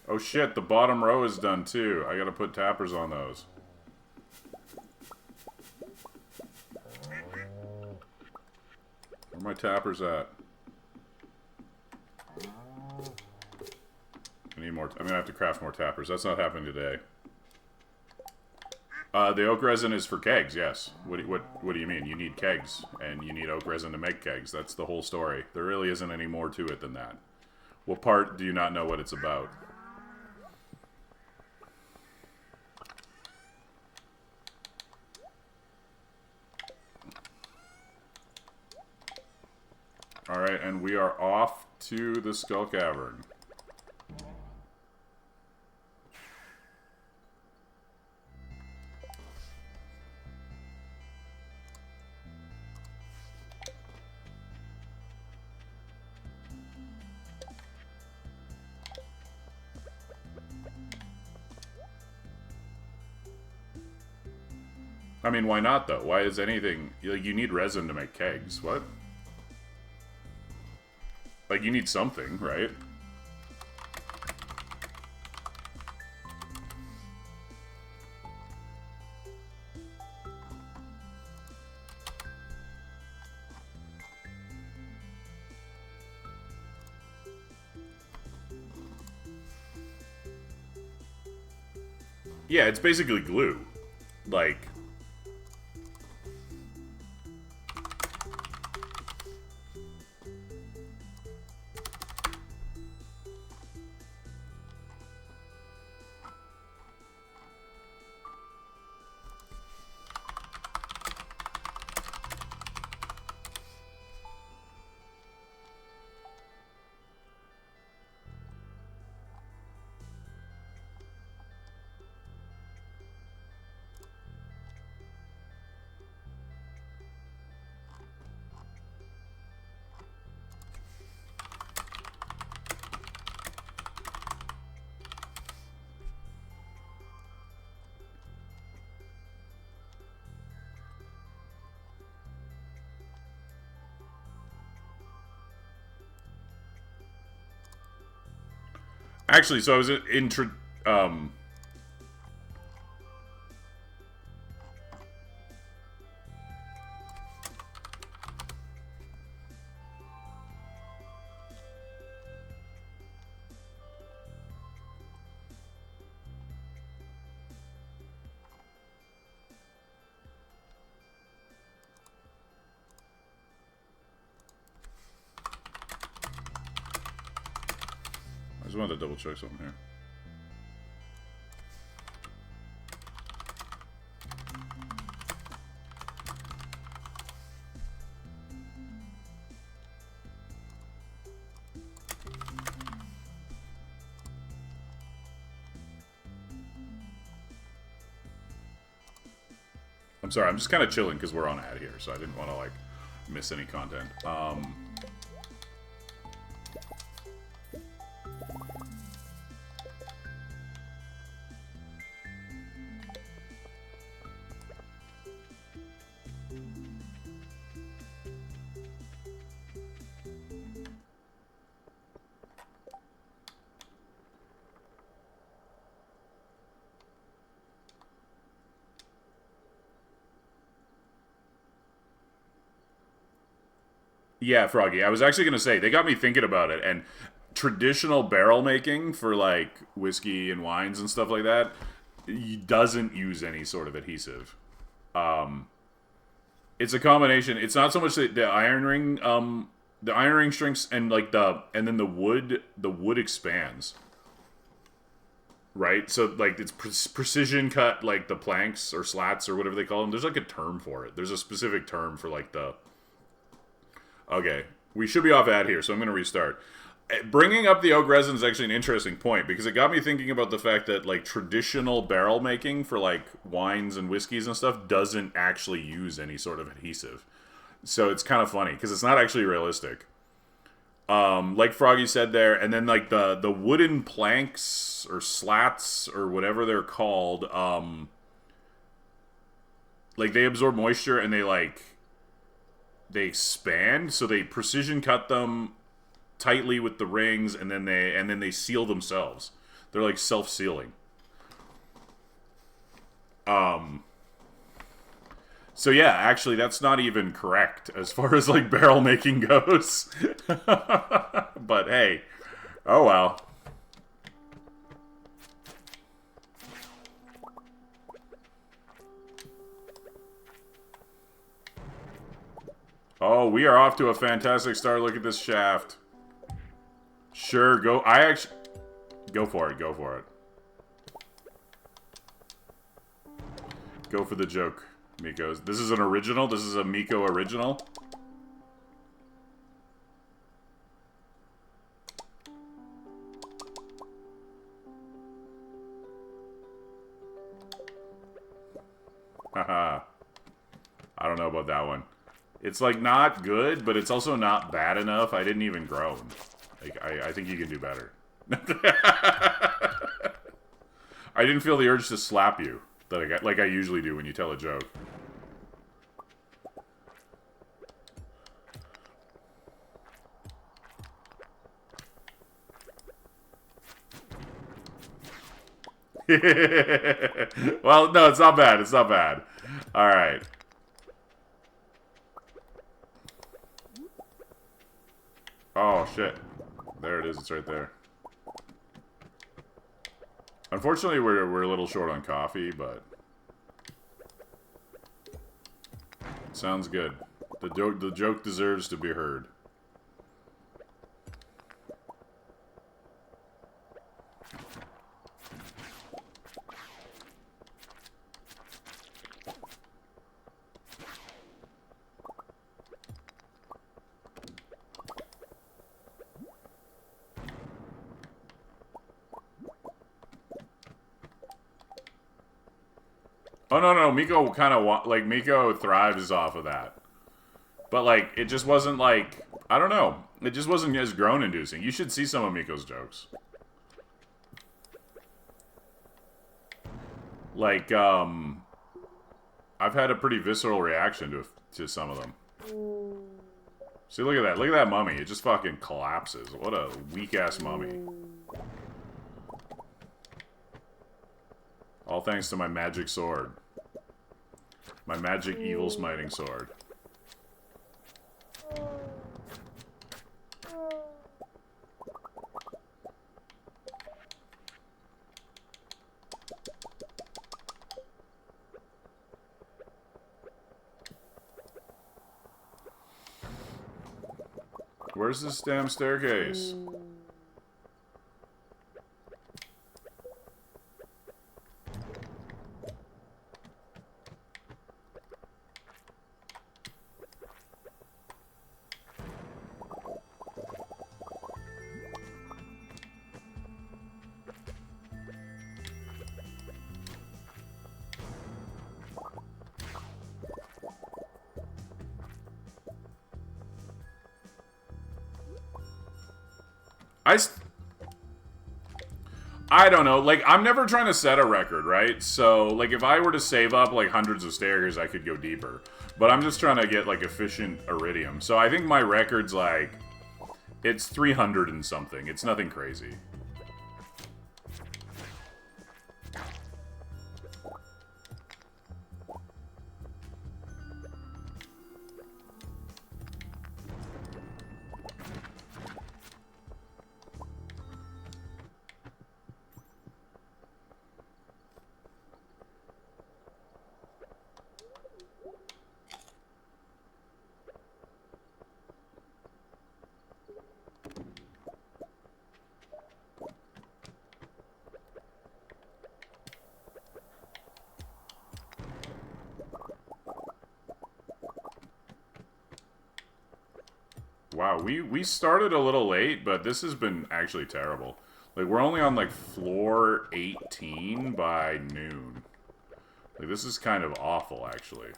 Oh shit, the bottom row is done too. I gotta put tappers on those. Where are my tappers at? I need more. I'm gonna have to craft more tappers. That's not happening today. The oak resin is for kegs, yes. What do you mean? You need kegs, and you need oak resin to make kegs. That's the whole story. There really isn't any more to it than that. What part do you not know what it's about? Alright, and we are off to the Skull Cavern. I mean, why not, though? Why is anything... Like, you need resin to make kegs. What? Like, you need something, right? Yeah, it's basically glue. Like... actually, so I was in... I just wanted to double check something here. I'm sorry, I'm just kind of chilling because we're on ad here, so I didn't want to, like, miss any content. Yeah, Froggy. I was actually going to say, they got me thinking about it, and traditional barrel making for, like, whiskey and wines and stuff like that doesn't use any sort of adhesive. It's a combination. It's not so much the iron ring shrinks and, like, and then the wood expands. Right? So, like, it's precision cut, like, the planks or slats or whatever they call them. There's, like, a term for it. There's a specific term for, like, the... Okay, we should be off ad here, so I'm going to restart. Bringing up the oak resin is actually an interesting point, because it got me thinking about the fact that, like, traditional barrel making for, like, wines and whiskeys and stuff doesn't actually use any sort of adhesive. So it's kind of funny, because it's not actually realistic. Like Froggy said there, and then, like, the wooden planks or slats or whatever they're called, like, they absorb moisture and they expand, so they precision cut them tightly with the rings, and then they seal themselves. They're like self-sealing. So yeah, actually that's not even correct as far as like barrel making goes. But hey, oh well. Oh, we are off to a fantastic start. Look at this shaft. Sure, go. Go for it. Go for it. Go for the joke, Mikos. This is an original? This is a Miko original? Haha. I don't know about that one. It's, like, not good, but it's also not bad enough. I didn't even groan. Like, I think you can do better. I didn't feel the urge to slap you, like I usually do when you tell a joke. Well, no, it's not bad. It's not bad. All right. Oh, shit. There it is. It's right there. Unfortunately, we're a little short on coffee, but... Sounds good. The joke deserves to be heard. Oh, no, Miko kind of, like, Miko thrives off of that. But, like, it just wasn't, like, I don't know. It just wasn't as groan-inducing. You should see some of Miko's jokes. Like, I've had a pretty visceral reaction to some of them. See, look at that. Look at that mummy. It just fucking collapses. What a weak-ass mummy. All thanks to my magic sword. My magic evil smiting sword. Where's this damn staircase? I don't know. Like, I'm never trying to set a record, right? So, like, if I were to save up, like, hundreds of stairs, I could go deeper. But I'm just trying to get, like, efficient iridium. So I think my record's, like, it's 300 and something. It's nothing crazy. Wow, we started a little late, but this has been actually terrible. Like, we're only on, like, floor 18 by noon. Like, this is kind of awful, actually.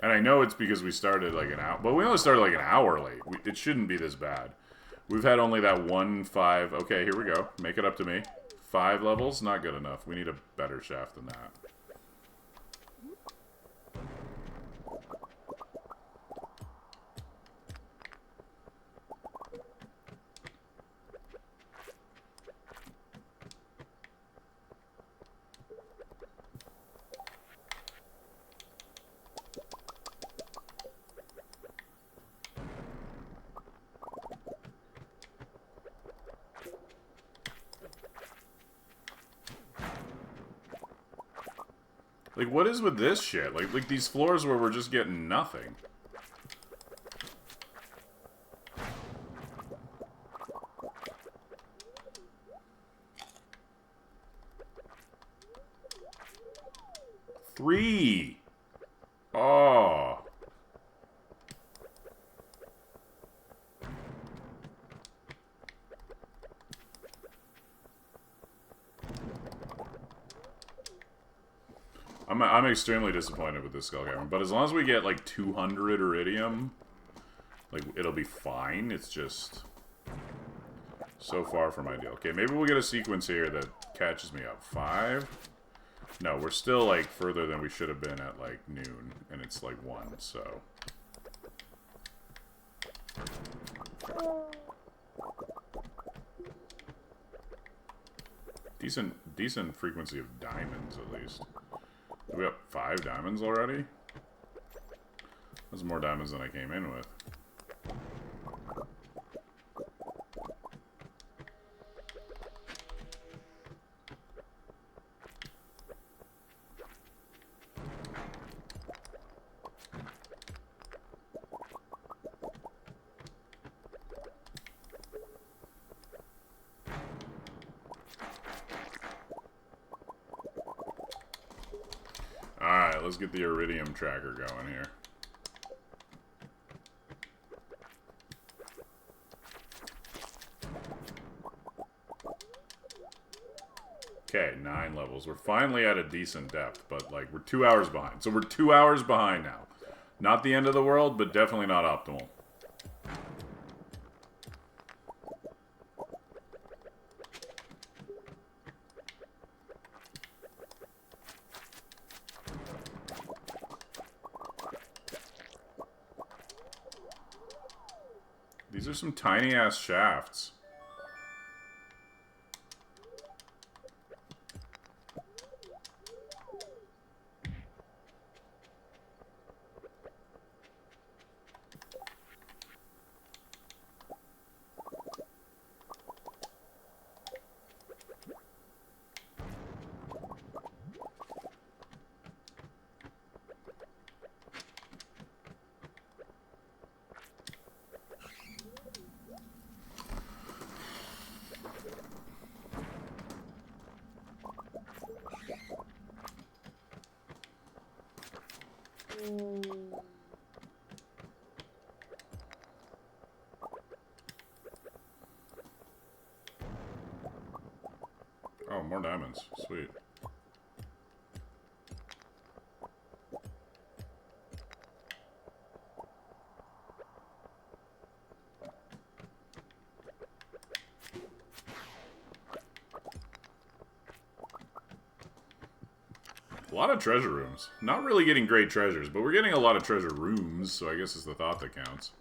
And I know it's because we started, like, an hour... But we only started, like, an hour late. It shouldn't be this bad. We've had only that 1-5... Okay, here we go. Make it up to me. 5 levels? Not good enough. We need a better shaft than that. Like, what is with this shit? Like these floors where we're just getting nothing. Three! Oh. I'm extremely disappointed with this Skull Cavern, but as long as we get like 200 iridium, like, it'll be fine. It's just so far from ideal. Okay, maybe we'll get a sequence here that catches me up. 5? No, we're still like further than we should have been at like noon, and it's like 1, so. Decent frequency of diamonds, at least. We got 5 diamonds already? That's more diamonds than I came in with. Alright, let's get the iridium tracker going here. Okay, 9 levels. We're finally at a decent depth, but, like, we're 2 hours behind. So we're 2 hours behind now. Not the end of the world, but definitely not optimal. These are some tiny-ass shafts. more diamonds. Sweet. A lot of treasure rooms. Not really getting great treasures, but we're getting a lot of treasure rooms, so I guess it's the thought that counts.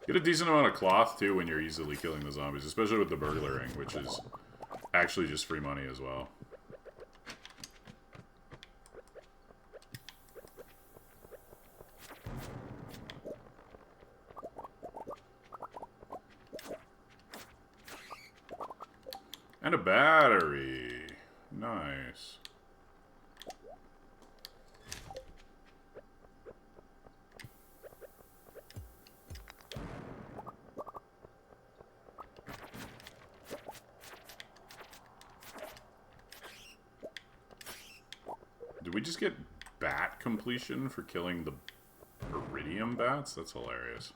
Get a decent amount of cloth, too, when you're easily killing the zombies, especially with the burglaring, which is actually just free money as well. And a battery. Nice. Did we just get bat completion for killing the iridium bats? That's hilarious.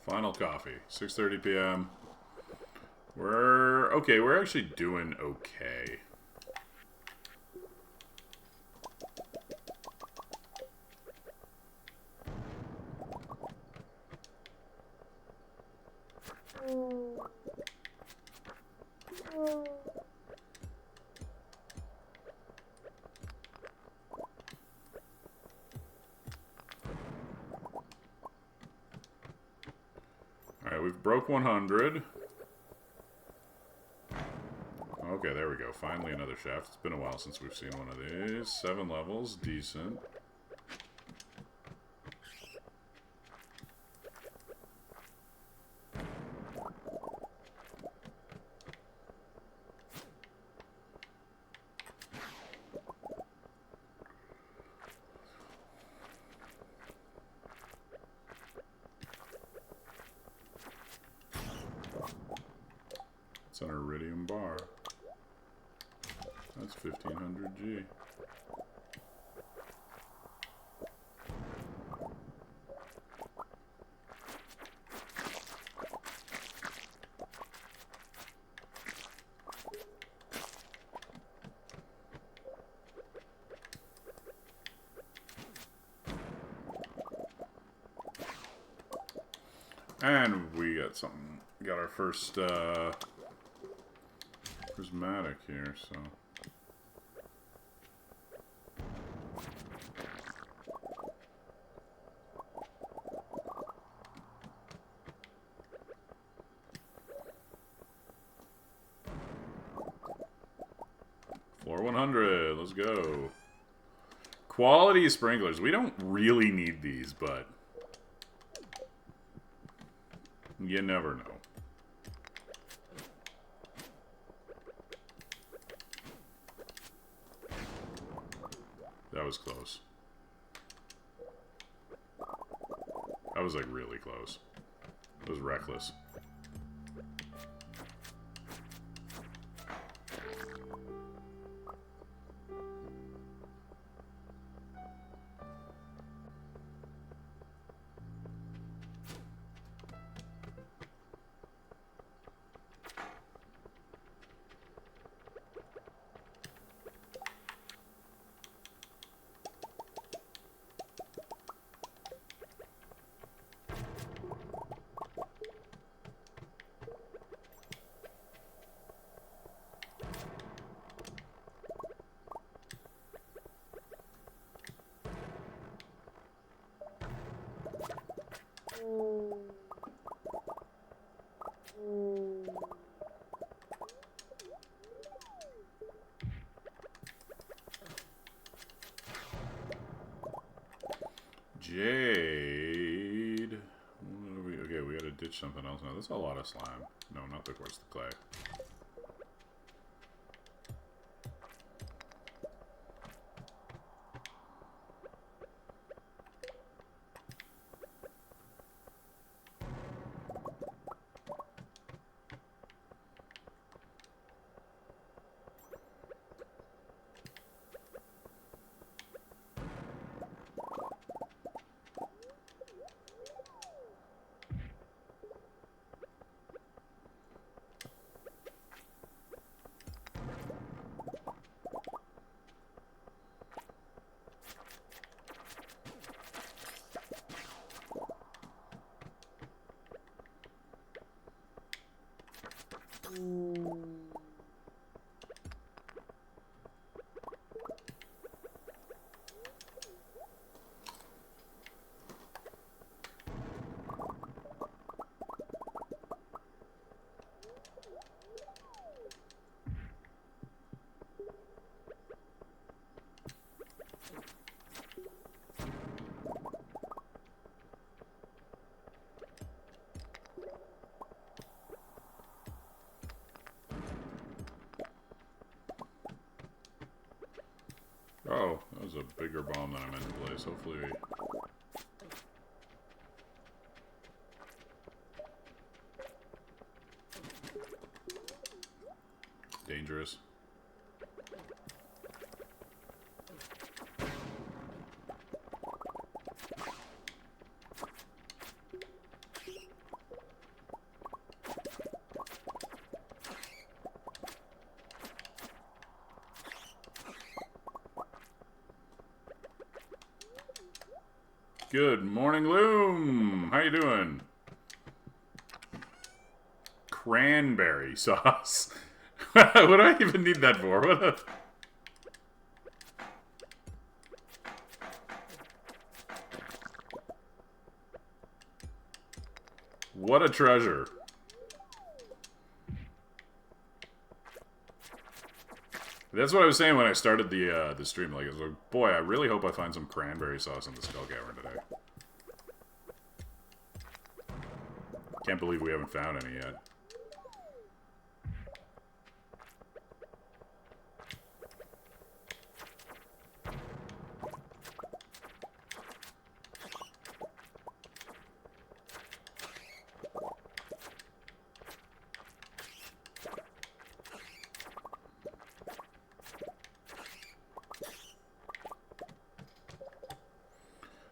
Final coffee, 6:30 p.m. We're actually doing okay. Alright, we've broke 100. Okay, there we go. Finally another shaft. It's been a while since we've seen one of these. 7 levels. Decent. It's an iridium bar. That's 1500 G. And we got something. We got our first prismatic here, so. Floor 100, let's go. Quality sprinklers. We don't really need these, but you never know. That was close. That was like really close. It was reckless. Jade. Okay, we gotta ditch something else now. That's a lot of slime. No, not the quartz, the clay. Oh, that was a bigger bomb than I meant to place. Hopefully dangerous. Good morning, Loom. How you doing? Cranberry sauce. What do I even need that for? What a treasure. That's what I was saying when I started the stream. Like, I was like, boy, I really hope I find some cranberry sauce in the Skull Cavern today. Can't believe we haven't found any yet.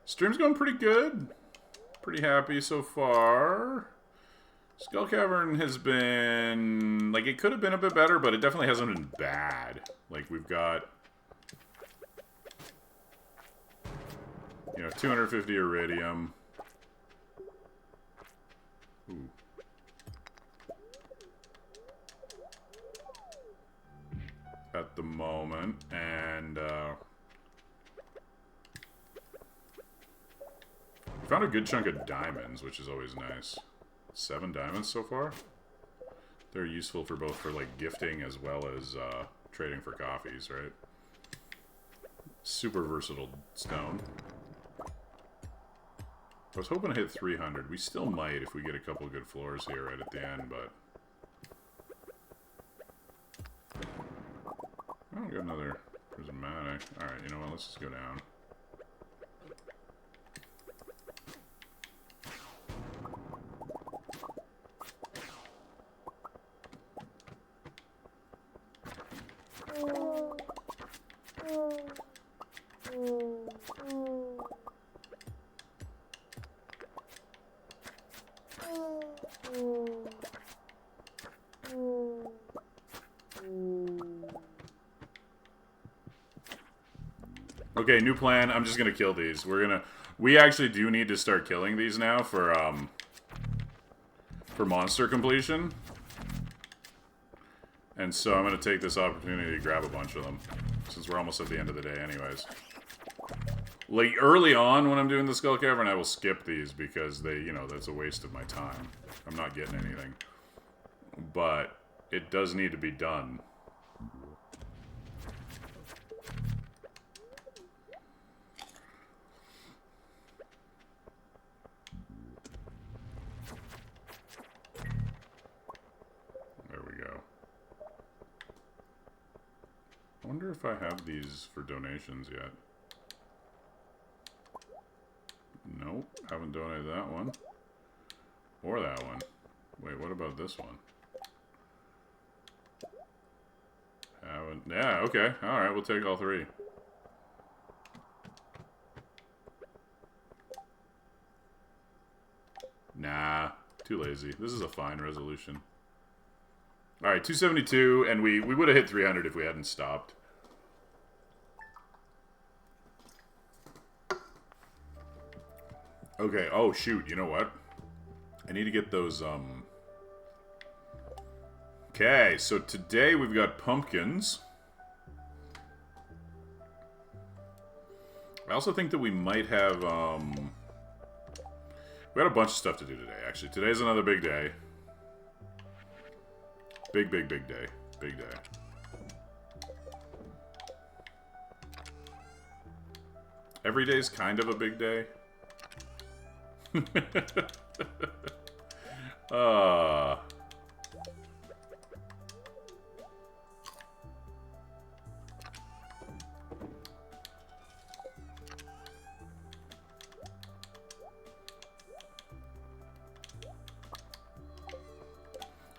Stream's going pretty good. Pretty happy so far. Skull Cavern has been... like, it could have been a bit better, but it definitely hasn't been bad. Like, we've got... you know, 250 iridium. Found a good chunk of diamonds, which is always nice. 7 diamonds so far. They're useful for both for like gifting as well as trading for coffees, right? Super versatile stone. I was hoping to hit 300. We still might if we get a couple good floors here right at the end, but... Oh, we got another prismatic. Alright, you know what? Let's just go down. Okay, new plan. I'm just gonna kill these. We actually do need to start killing these now for monster completion. And so I'm gonna take this opportunity to grab a bunch of them, since we're almost at the end of the day anyways. Like, early on when I'm doing the Skull Cavern, I will skip these because they, you know, that's a waste of my time. I'm not getting anything. But it does need to be done. There we go. I wonder if I have these for donations yet. Nope, haven't donated that one. Or that one. Wait, what about this one? Haven't... Yeah, okay. Alright, we'll take all 3. Nah, too lazy. This is a fine resolution. Alright, 272, and we would have hit 300 if we hadn't stopped. Okay, oh shoot, you know what? I need to get those, Okay, so today we've got pumpkins. I also think that we might have, we got a bunch of stuff to do today, actually. Today's another big day. Big day. Big day. Every day's kind of a big day.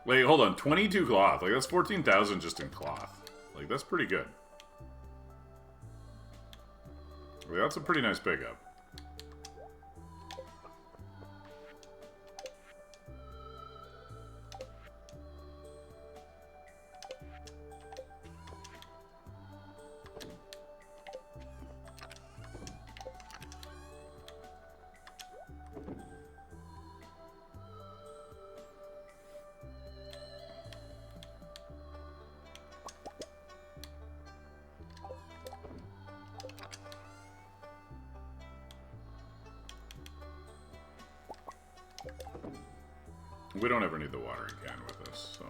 Wait, hold on. 22 cloth. Like, that's 14,000 just in cloth. Like, that's pretty good. Like, that's a pretty nice pickup. We don't ever need the watering can with us, so...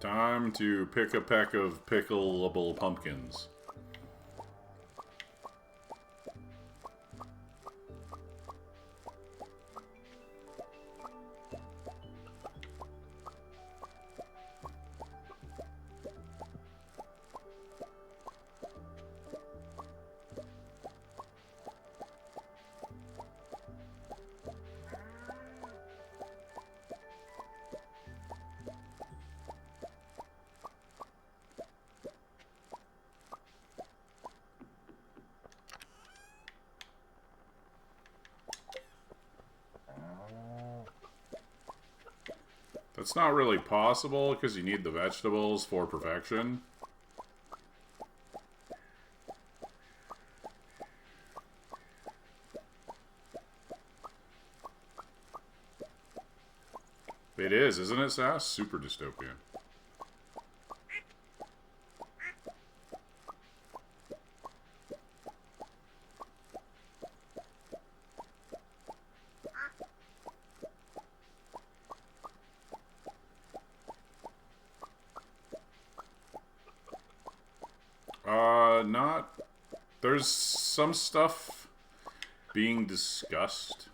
Time to pick a peck of pickleable pumpkins. That's not really possible because you need the vegetables for perfection. It is, isn't it, Sass? Super dystopian. Not... There's some stuff being discussed,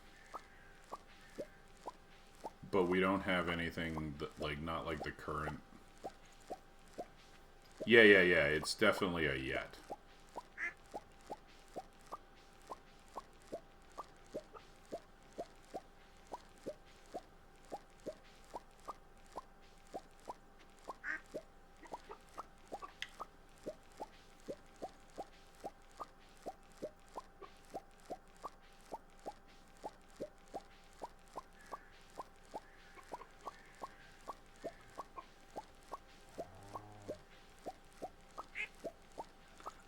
but we don't have anything that, like, not like the current... Yeah, it's definitely a yet.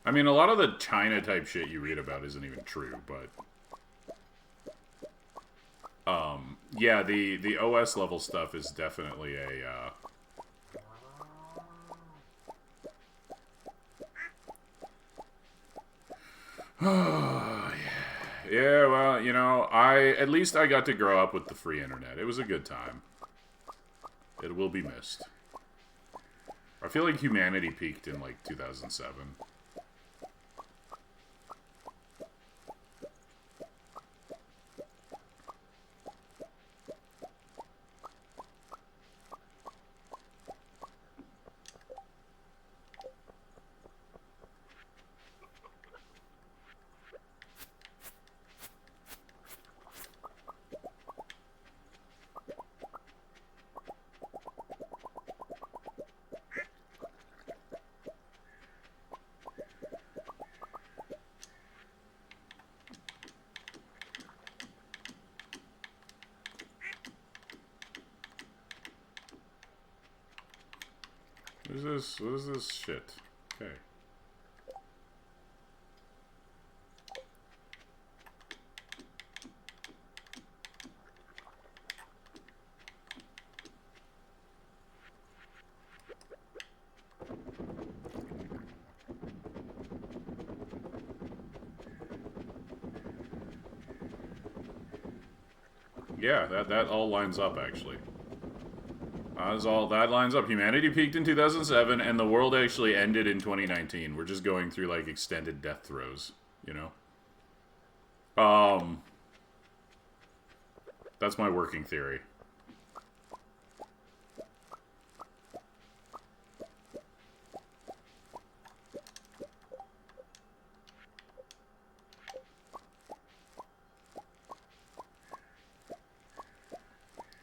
I mean, a lot of the China-type shit you read about isn't even true, but... yeah, the OS level stuff is definitely a, Yeah, well, you know, at least I got to grow up with the free internet. It was a good time. It will be missed. I feel like humanity peaked in, like, 2007. What is this shit? Okay. Yeah, that all lines up, actually. That lines up. Humanity peaked in 2007, and the world actually ended in 2019. We're just going through, like, extended death throes, you know? That's my working theory.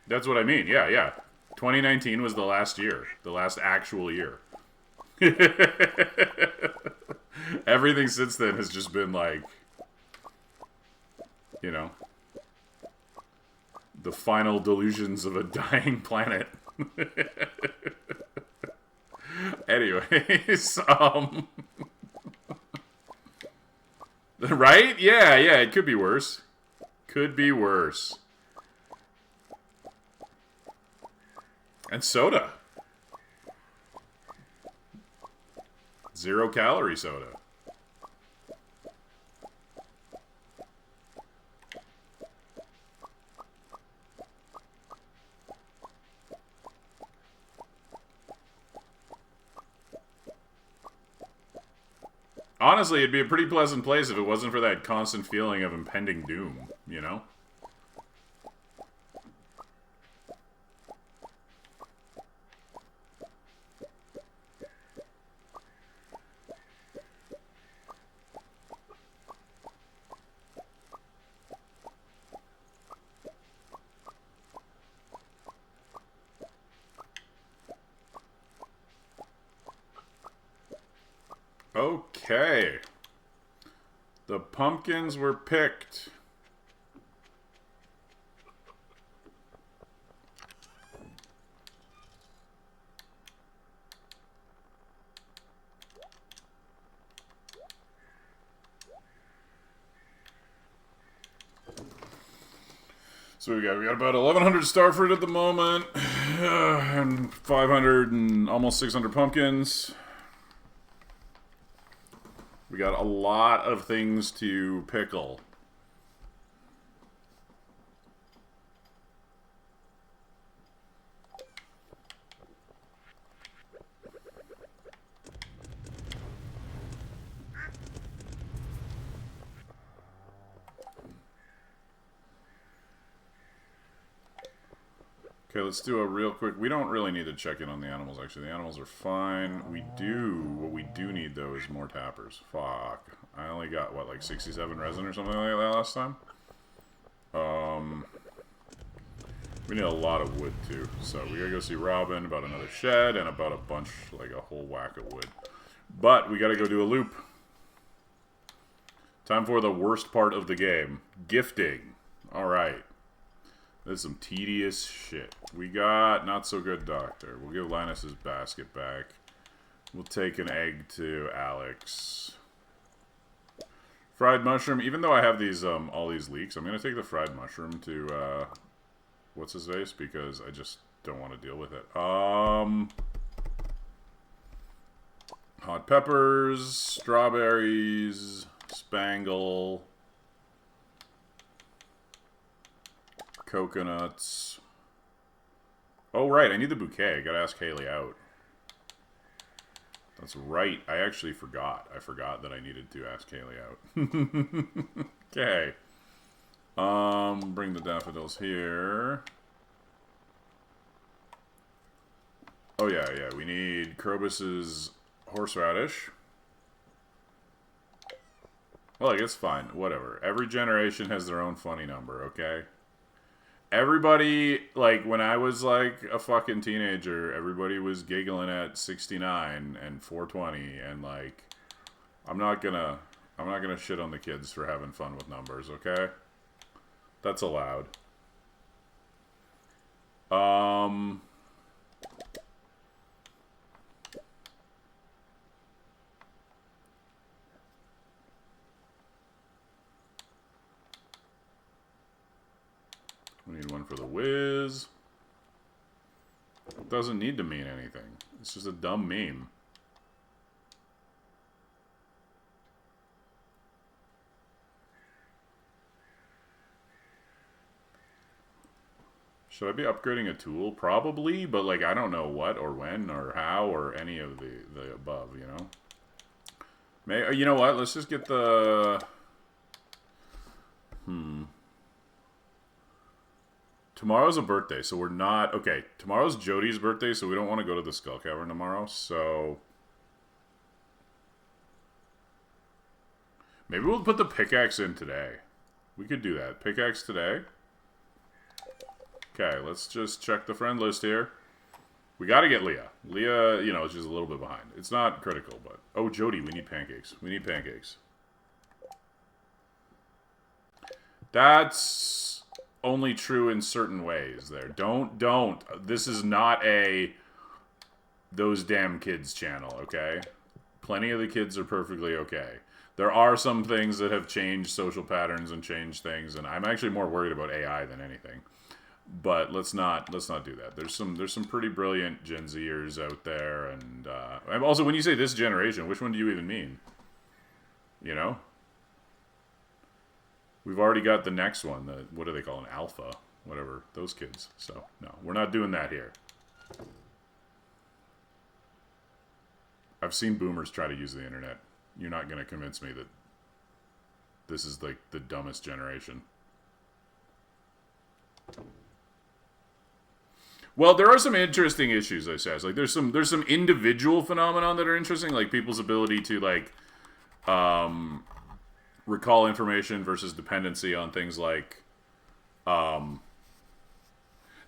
That's what I mean. Yeah. 2019 was the last year. The last actual year. Everything since then has just been like, you know, the final delusions of a dying planet. Anyways, right? Yeah, it could be worse. Could be worse. And soda. 0-calorie soda. Honestly, it'd be a pretty pleasant place if it wasn't for that constant feeling of impending doom, you know? Okay. The pumpkins were picked. So we got about 1,100 starfruit at the moment, and 500 and almost 600 pumpkins. We got a lot of things to pickle. Okay, let's do a real quick... We don't really need to check in on the animals, actually. The animals are fine. What we do need, though, is more tappers. Fuck. I only got, what, like 67 resin or something like that last time? We need a lot of wood, too. So we gotta go see Robin about another shed and about a bunch, like a whole whack of wood. But we gotta go do a loop. Time for the worst part of the game. Gifting. Alright. This is some tedious shit. We got not so good doctor. We'll give Linus his basket back. We'll take an egg to Alex. Fried mushroom. Even though I have these all these leeks, I'm gonna take the fried mushroom to what's his face, because I just don't want to deal with it. Hot peppers, strawberries, spangle. Coconuts. Oh, right. I need the bouquet. I gotta ask Haley out. That's right. I actually forgot. I forgot that I needed to ask Haley out. Okay. Bring the daffodils here. Oh, yeah, yeah. We need Krobus's horseradish. Well, like, it's fine. Whatever. Every generation has their own funny number, okay? Everybody, like, when I was, like, a fucking teenager, everybody was giggling at 69 and 420, and, like, I'm not gonna shit on the kids for having fun with numbers, okay? That's allowed. We need one for the whiz. It doesn't need to mean anything. It's just a dumb meme. Should I be upgrading a tool? Probably, but like I don't know what or when or how or any of the above, you know? You know what? Let's just get the... Tomorrow's a birthday, so we're not... Okay, tomorrow's Jody's birthday, so we don't want to go to the Skull Cavern tomorrow, so... Maybe we'll put the pickaxe in today. We could do that. Pickaxe today. Okay, let's just check the friend list here. We gotta get Leah. Leah, you know, she's a little bit behind. It's not critical, but... Oh, Jody, we need pancakes. We need pancakes. That's... only true in certain ways there. Don't. This is not a those damn kids channel, okay? Plenty of the kids are perfectly okay. There are some things that have changed social patterns and changed things, and I'm actually more worried about AI than anything. But let's not do that. There's some pretty brilliant Gen Zers out there, and also when you say this generation, which one do you even mean? You know? We've already got the next one. What do they call an alpha? Whatever. Those kids. So, no. We're not doing that here. I've seen boomers try to use the internet. You're not going to convince me that this is, like, the dumbest generation. Well, there are some interesting issues, I say. Like, there's some individual phenomenon that are interesting. Like, people's ability to, like, recall information versus dependency on things like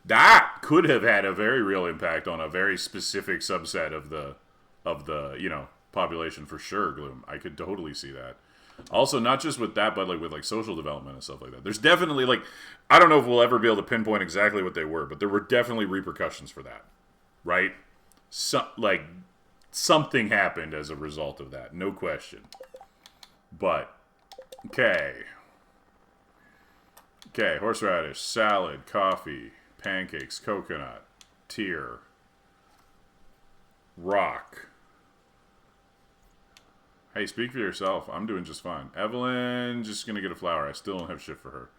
that could have had a very real impact on a very specific subset of the you know, population for sure. Gloom, I could totally see that. Also, not just with that, but like with like social development and stuff like that. There's definitely, like, I don't know if we'll ever be able to pinpoint exactly what they were, but there were definitely repercussions for that, right? Like something happened as a result of that, no question. But okay, Okay, horseradish, salad, coffee, pancakes, coconut, tear, rock. Hey, speak for yourself. I'm doing just fine. Evelyn, just gonna get a flower. I still don't have shit for her.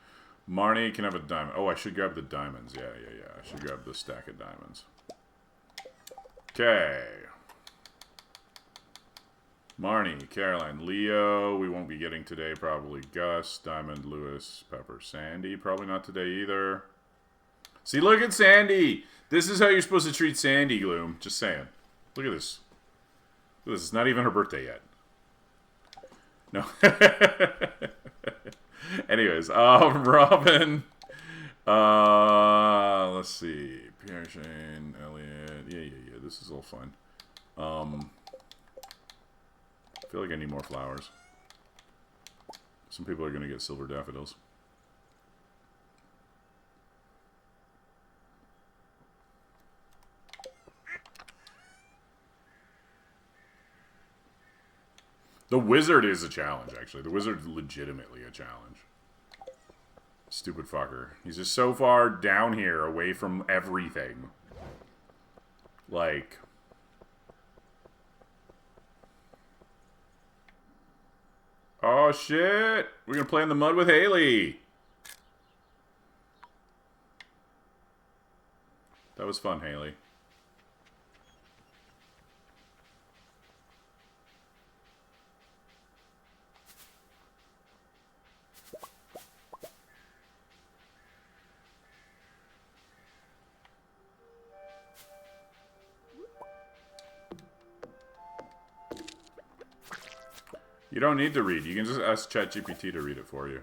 Marnie can have a diamond. Oh, I should grab the diamonds. Yeah. I should grab the stack of diamonds. Okay. Marnie, Caroline, Leo, we won't be getting today, probably. Gus, Diamond, Lewis, Pepper, Sandy, probably not today either. See, look at Sandy! This is how you're supposed to treat Sandy, Gloom. Just saying. Look at this. Look at this. It's not even her birthday yet. No. Anyways, Robin. Let's see. Pierre, Shane, Elliot. Yeah. This is all fun. I feel like I need more flowers. Some people are going to get silver daffodils. The wizard is a challenge, actually. The wizard's legitimately a challenge. Stupid fucker. He's just so far down here, away from everything. Like... Oh, shit! We're gonna play in the mud with Haley! That was fun, Haley. You don't need to read. You can just ask ChatGPT to read it for you.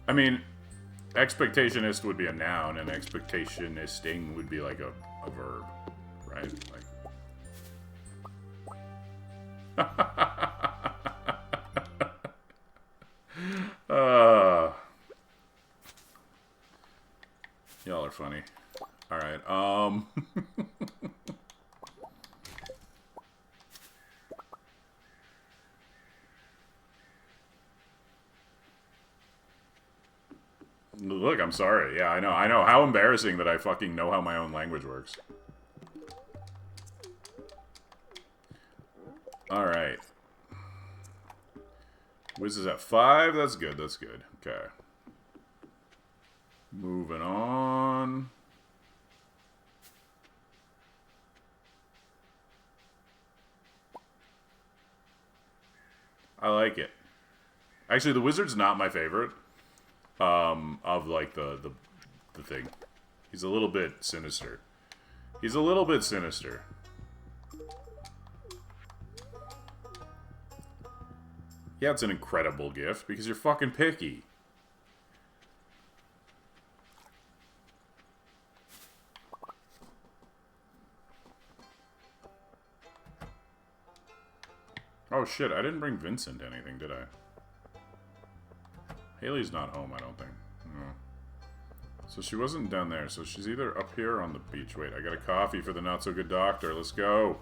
I mean, expectationist would be a noun, and expectationisting would be like a verb, right? Like, y'all are funny. All right. Look, I'm sorry. Yeah, I know. How embarrassing that I fucking know how my own language works. Alright. Wiz is at 5. That's good. Okay. Moving on. I like it. Actually, the wizard's not my favorite. Of like the thing. He's a little bit sinister. Yeah, it's an incredible gift because you're fucking picky. Oh shit, I didn't bring Vincent anything, did I? Haley's not home, I don't think. No. So she wasn't down there, so she's either up here or on the beach. Wait, I got a coffee for the not-so-good doctor. Let's go.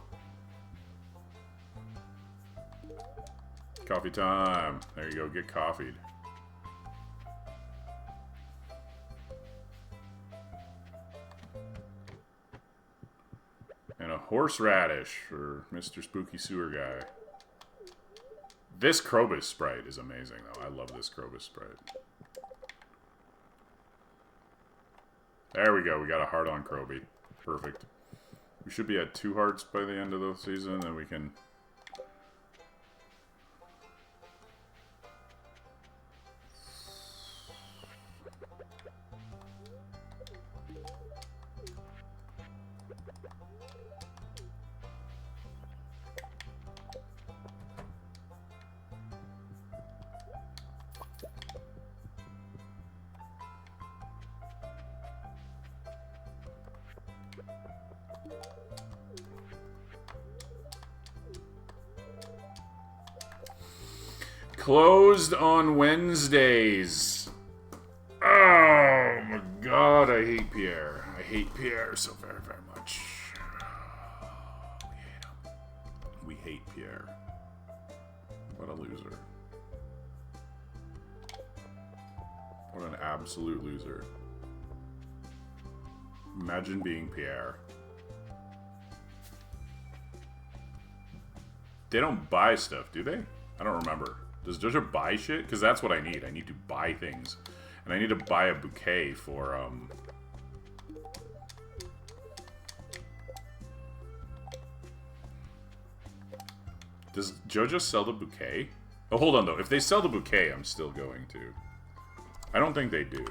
Coffee time. There you go, get coffeed. And a horseradish for Mr. Spooky Sewer Guy. This Krobus Sprite is amazing, though. I love this Krobus Sprite. There we go. We got a heart on Kroby. Perfect. We should be at 2 hearts by the end of the season, and we can... Closed on Wednesdays. Oh my god, I hate Pierre. I hate Pierre so very, very much. We hate him. We hate Pierre. What a loser. What an absolute loser. Imagine being Pierre. They don't buy stuff, do they? I don't remember. Does Jojo buy shit? Because that's what I need. I need to buy things. And I need to buy a bouquet for, Does Jojo sell the bouquet? Oh, hold on, though. If they sell the bouquet, I'm still going to. I don't think they do.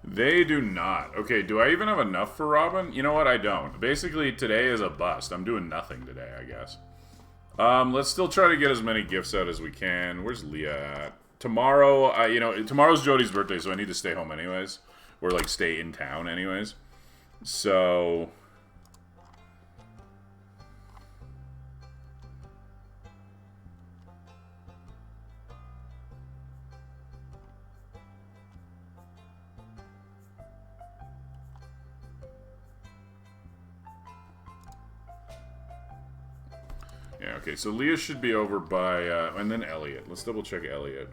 They do not. Okay, do I even have enough for Robin? You know what? I don't. Basically, today is a bust. I'm doing nothing today, I guess. Let's still try to get as many gifts out as we can. Where's Leah at? Tomorrow, you know, tomorrow's Jody's birthday, so I need to stay home anyways. Or, like, stay in town anyways. So... yeah, okay, so Leah should be over by, and then Elliot. Let's double check Elliot.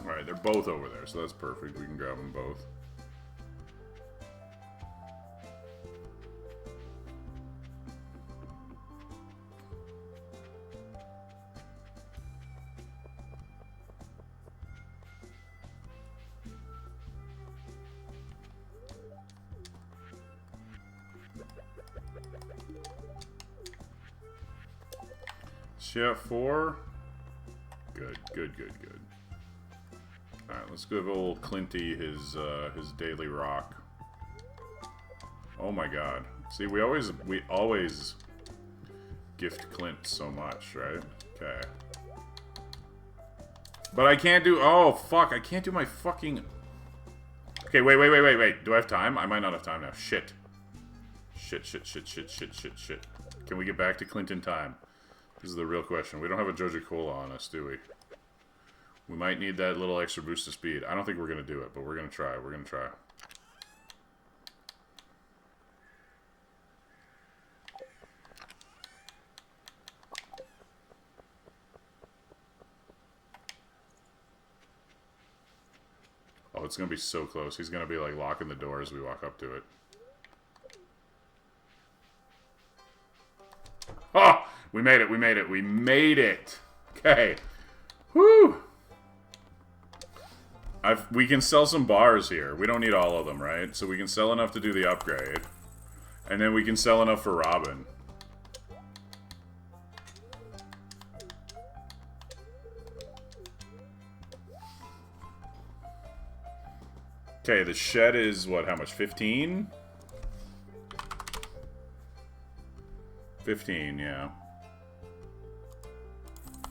Alright, they're both over there, so that's perfect. We can grab them both. Chef 4. Good, good, good, good. Alright, let's give old Clinty his daily rock. Oh my god. See, we always gift Clint so much, right? Okay. But I can't do... oh, fuck. I can't do my fucking... okay, wait. Do I have time? I might not have time now. Shit. Shit. Can we get back to Clint in time? This is the real question. We don't have a Jojo Cola on us, do we? We might need that little extra boost of speed. I don't think we're going to do it, but we're going to try. We're going to try. Oh, it's going to be so close. He's going to be, like, locking the door as we walk up to it. Oh! We made it, we made it, we made it! Okay. Whew! We can sell some bars here. We don't need all of them, right? So we can sell enough to do the upgrade. And then we can sell enough for Robin. Okay, the shed is, what, how much? 15? 15, yeah.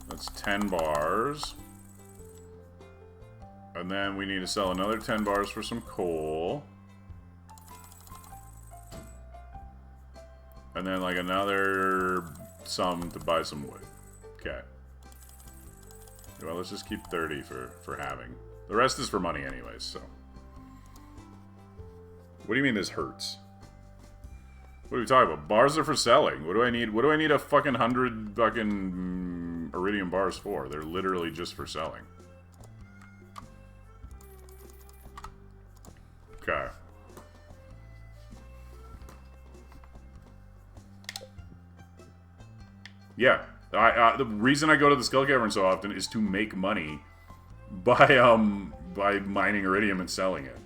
That's 10 bars. And then we need to sell another 10 bars for some coal. And then, like, another sum to buy some wood. Okay. Well, let's just keep 30 for having. The rest is for money anyways, so... what do you mean this hurts? What What are we talking about? Bars are for selling. What do I need? What do I need a fucking 100 fucking iridium bars for? They're literally just for selling. Okay. Yeah. The reason I go to the Skull Cavern so often is to make money by mining iridium and selling it.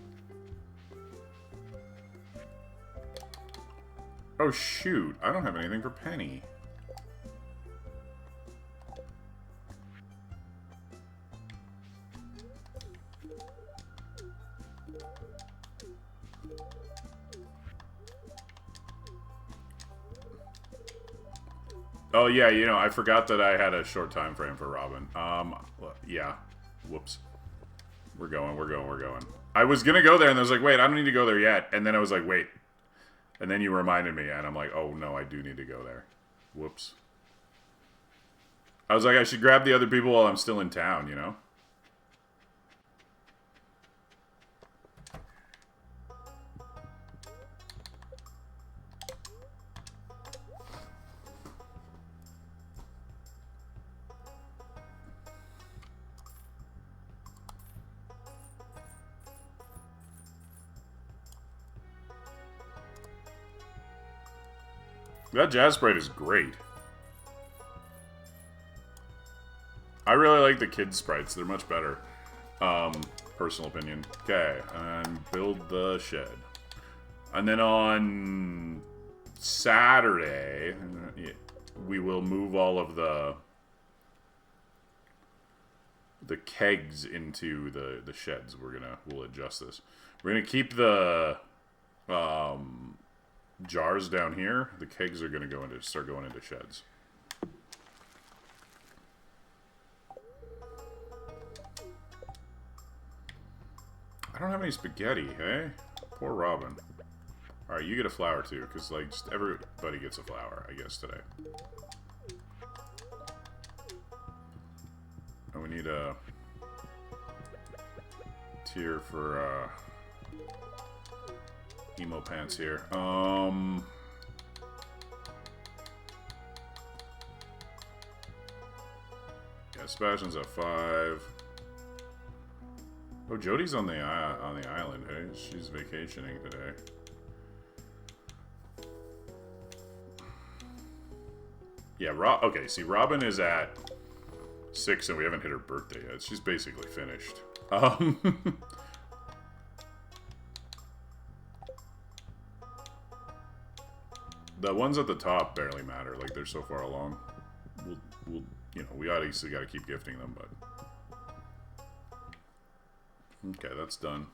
Oh shoot, I don't have anything for Penny. Oh yeah, you know, I forgot that I had a short time frame for Robin. Yeah. Whoops. We're going. I was gonna go there and I was like, wait, I don't need to go there yet. And then I was like, wait. And then you reminded me, and I'm like, oh, no, I do need to go there. Whoops. I was like, I should grab the other people while I'm still in town, you know? That jazz sprite is great. I really like the kids sprites. They're much better. Personal opinion. Okay, and build the shed. And then on Saturday, we will move all of the kegs into the sheds. We'll adjust this. We're gonna keep the jars down here. The kegs are gonna start going into sheds. I don't have any spaghetti, hey? Poor Robin. Alright, you get a flower too, because like just everybody gets a flower, I guess, today. And we need a tier for emo pants here. Yeah, Sebastian's at 5. Oh, Jody's on the island. Hey, she's vacationing today. Yeah, okay, see, Robin is at 6, and we haven't hit her birthday yet. She's basically finished. The ones at the top barely matter. Like, they're so far along. We'll you know, we obviously got to keep gifting them, but... Okay, that's done.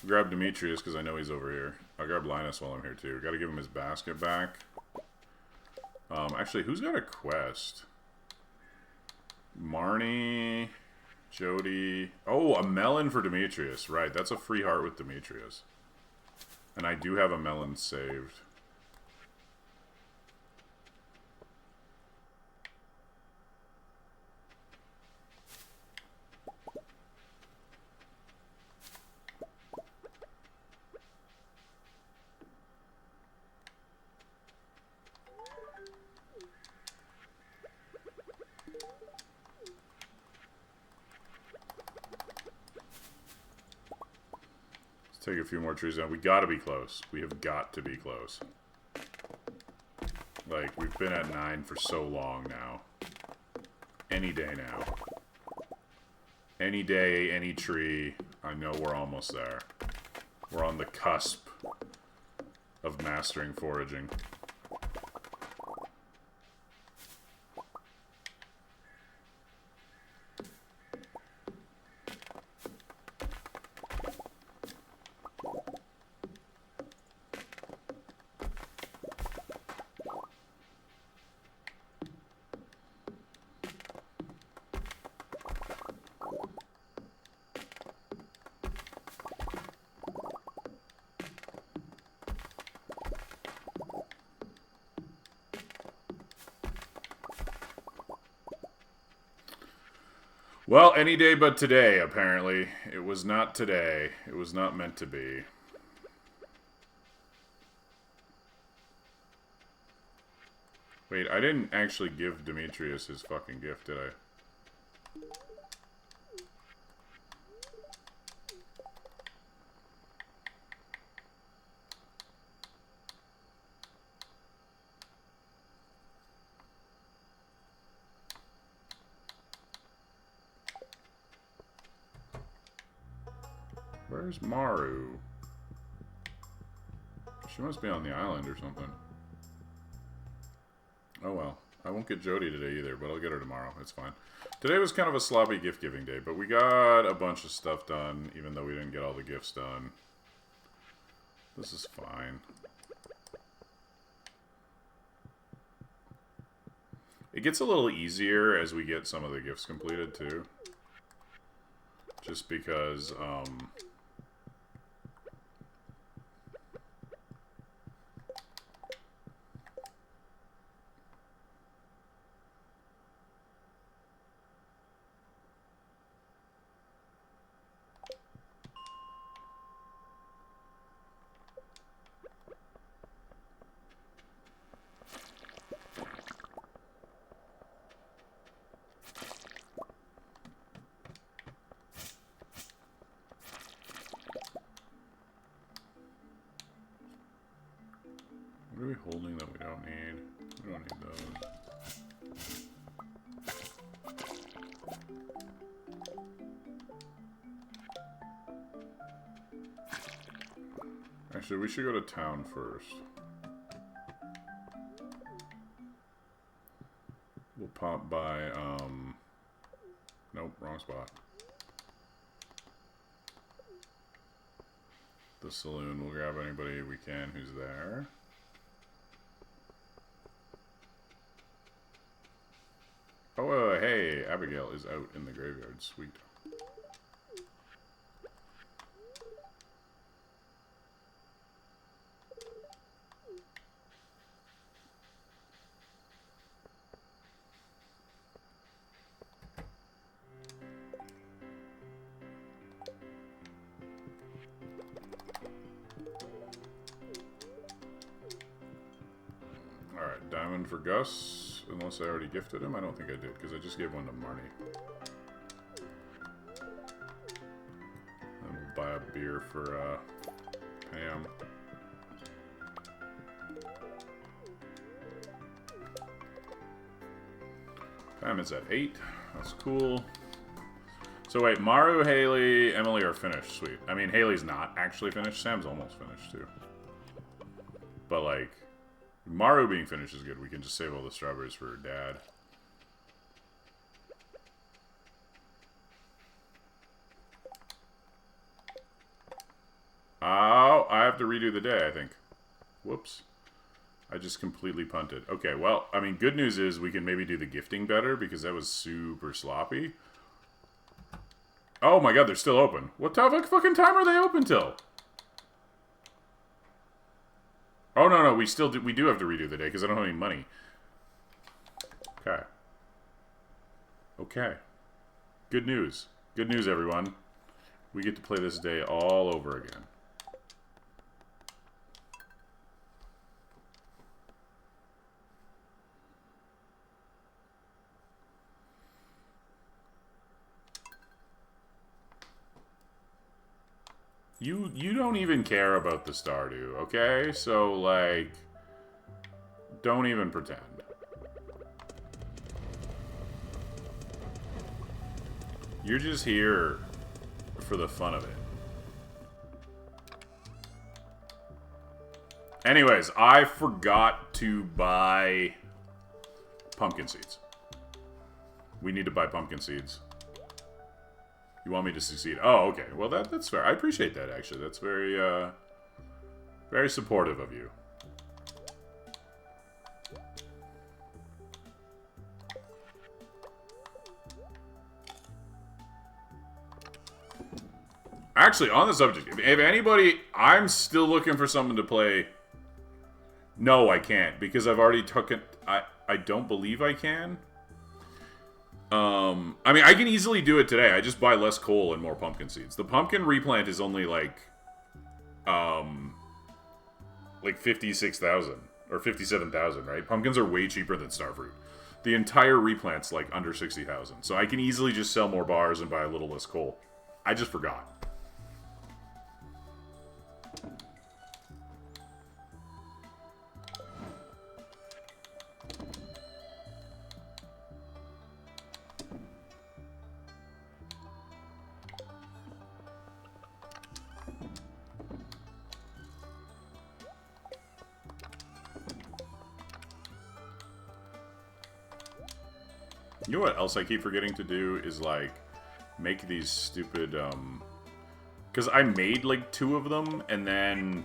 Grab Demetrius, because I know he's over here. I'll grab Linus while I'm here, too. Got to give him his basket back. Actually, who's got a quest? Marnie, Jody. Oh, a melon for Demetrius. Right, that's a free heart with Demetrius. And I do have a melon saved. Take a few more trees down. We gotta be close. We have got to be close. Like, we've been at 9 for so long now. Any day now. Any day, any tree. I know we're almost there. We're on the cusp of mastering foraging. Well, any day but today, apparently. It was not today. It was not meant to be. Wait, I didn't actually give Demetrius his fucking gift, did I? Where's Maru? She must be on the island or something. Oh well. I won't get Jody today either, but I'll get her tomorrow. It's fine. Today was kind of a sloppy gift-giving day, but we got a bunch of stuff done, even though we didn't get all the gifts done. This is fine. It gets a little easier as we get some of the gifts completed, too. Just because, what are we holding that we don't need? We don't need those. Actually, we should go to town first. We'll pop by, nope, wrong spot. The saloon. We'll grab anybody we can who's there. Oh, hey, Abigail is out in the graveyard. Sweet. Alright, diamond for Gus. Unless I already gifted him. I don't think I did, because I just gave one to Marnie. And we'll buy a beer for, Pam. Pam is at 8. That's cool. So wait, Maru, Haley, Emily are finished. Sweet. I mean, Haley's not actually finished. Sam's almost finished, too. But, like, Maru being finished is good. We can just save all the strawberries for her dad. Oh, I have to redo the day, I think. Whoops. I just completely punted. Okay, well, I mean, good news is we can maybe do the gifting better because that was super sloppy. Oh my god, they're still open. What the fucking time are they open till? Oh, no, we still do, we do have to redo the day, because I don't have any money. Okay. Okay. Good news. Good news, everyone. We get to play this day all over again. You don't even care about the Stardew, okay? So, like, don't even pretend. You're just here for the fun of it. Anyways, I forgot to buy pumpkin seeds. We need to buy pumpkin seeds. You want me to succeed? Oh, okay. Well, that's fair. I appreciate that, actually. That's very, very supportive of you. Actually, on the subject, if anybody... I'm still looking for someone to play... No, I can't, because I've already took it... I don't believe I can. I mean, I can easily do it today. I just buy less coal and more pumpkin seeds. The pumpkin replant is only like 56,000. Or 57,000, right? Pumpkins are way cheaper than starfruit. The entire replant's like under 60,000. So I can easily just sell more bars and buy a little less coal. I just forgot. You know what else I keep forgetting to do is, like, make these stupid, because I made, like, 2 of them, and then,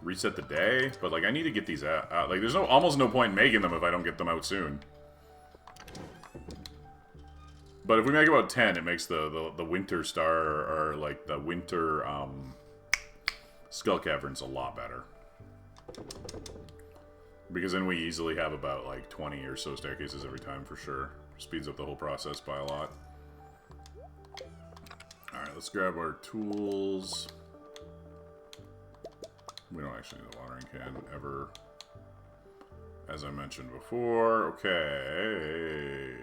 reset the day, but, like, I need to get these out. Like, there's almost no point in making them if I don't get them out soon. But if we make about 10, it makes the winter star, or, like, the winter, skull caverns a lot better. Because then we easily have about, like, 20 or so staircases every time, for sure. Speeds up the whole process by a lot. Alright, let's grab our tools. We don't actually need the watering can, ever. As I mentioned before. Okay.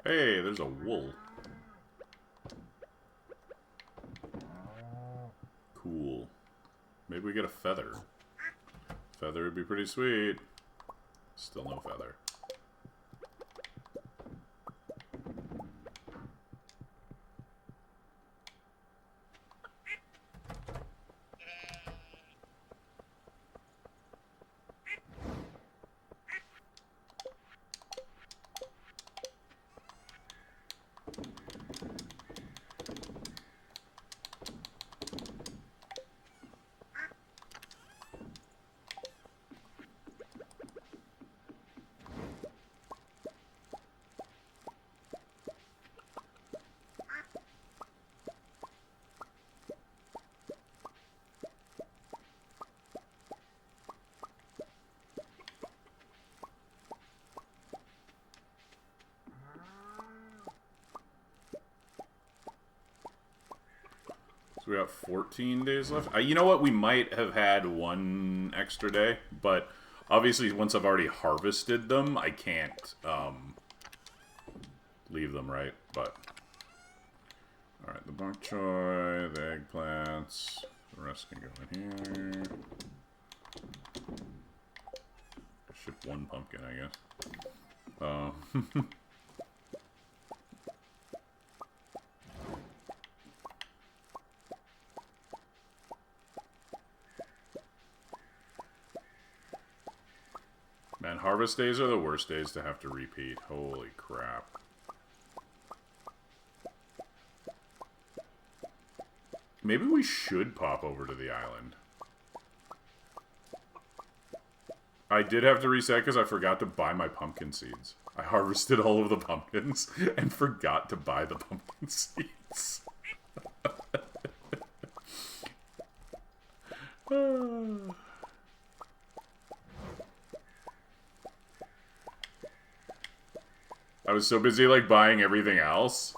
Hey, there's a wool. Cool. Maybe we get a feather. Feather would be pretty sweet. Still no feather. We got 14 days left. You know what? We might have had 1 extra day, but obviously once I've already harvested them, I can't leave them, right? But alright, the bok choy, the eggplants, the rest can go in here. Ship 1 pumpkin, I guess. Man, harvest days are the worst days to have to repeat. Holy crap. Maybe we should pop over to the island. I did have to reset because I forgot to buy my pumpkin seeds. I harvested all of the pumpkins and forgot to buy the pumpkin seeds. I was so busy, like, buying everything else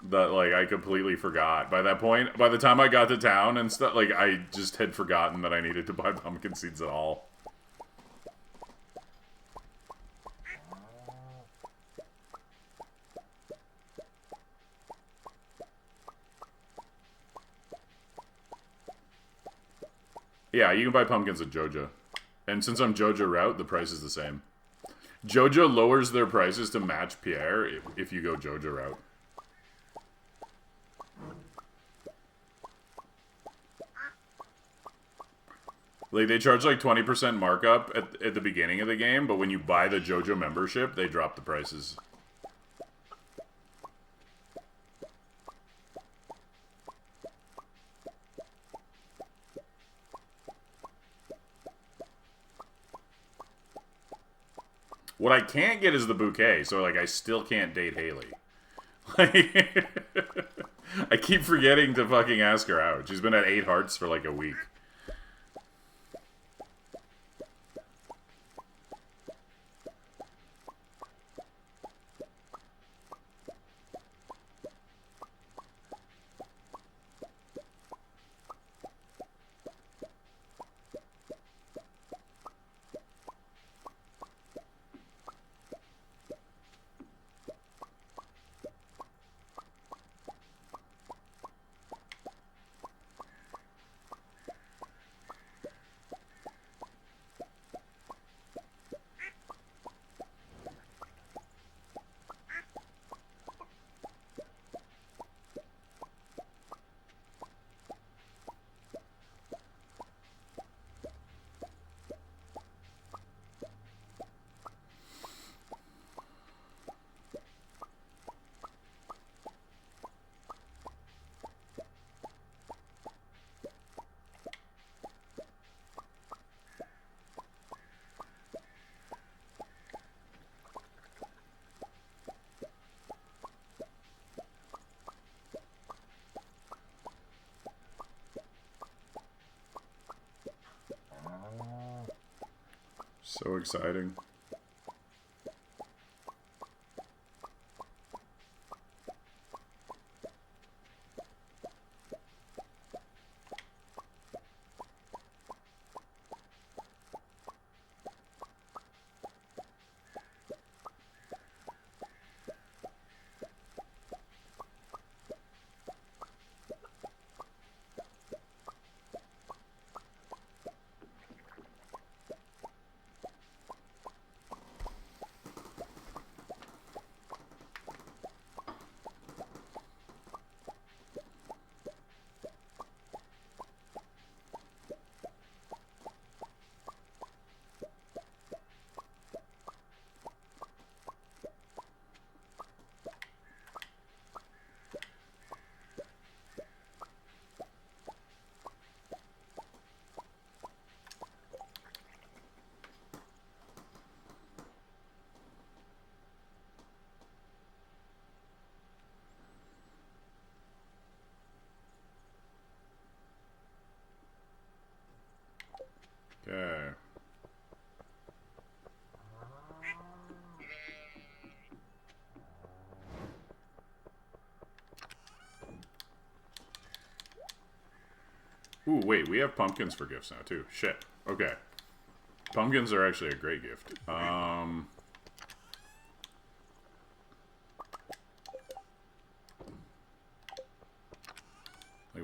that, like, I completely forgot. By that point, by the time I got to town and stuff, like, I just had forgotten that I needed to buy pumpkin seeds at all. Yeah, you can buy pumpkins at Joja. And since I'm Joja route, the price is the same. JoJo lowers their prices to match Pierre if you go JoJo route. Like, they charge like 20% markup at the beginning of the game, but when you buy the JoJo membership, they drop the prices. What I can't get is the bouquet, so, like, I still can't date Haley. Like, I keep forgetting to fucking ask her out. She's been at 8 hearts for, like, a week. So exciting. Okay. Ooh, wait, we have pumpkins for gifts now, too. Shit. Okay. Pumpkins are actually a great gift. Like,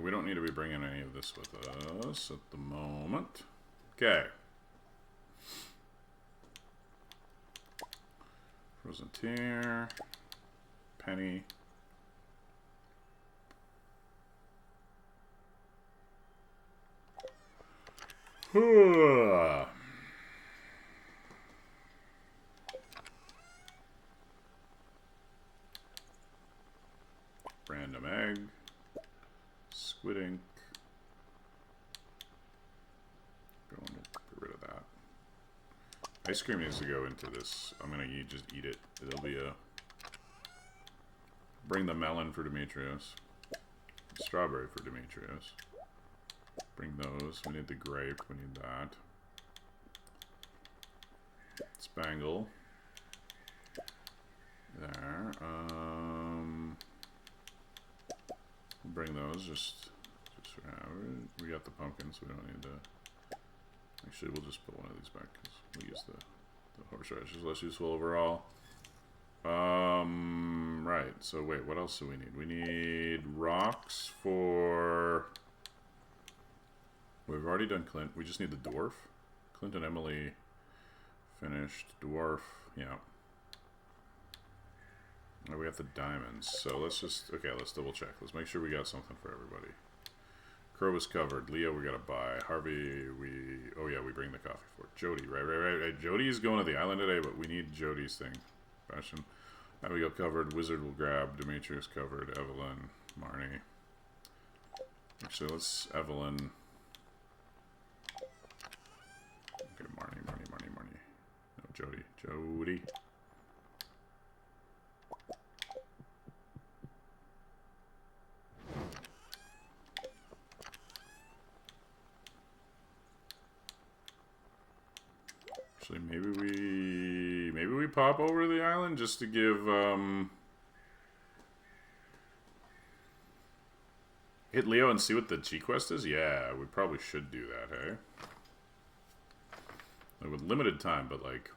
we don't need to be bringing any of this with us at the moment. Okay. Frozen Tear. Penny. Random egg. Squid ink. Going to get rid of that. Ice cream needs to go into this. I'm gonna just eat it. It'll be a... Bring the melon for Demetrius. Strawberry for Demetrius. Bring those. We need the grape. We need that. Spangle. There. Bring those. Just for now. We got the pumpkins. We don't need to. Actually, we'll just put one of these back because we use the horseradish is less useful overall. Right. So wait, what else do we need? We need rocks for. We've already done Clint. We just need the dwarf. Clint and Emily Finished. Dwarf. Yeah. Oh, we got the diamonds. So let's just... Okay, let's double check. Let's make sure we got something for everybody. Crow is covered. Leo, we gotta buy. Harvey, we... Oh, yeah, we bring the coffee for. Jody, right. Jody is going to the island today, but we need Jody's thing. Fashion. Abigail covered. Wizard will grab. Demetrius covered. Evelyn. Marnie. Actually, let's... Evelyn. Okay, Marnie. No, Jody. Actually, maybe we pop over to the island just to give hit Leo and see what the G quest is. Yeah, we probably should do that. Hey, like with limited time, but like.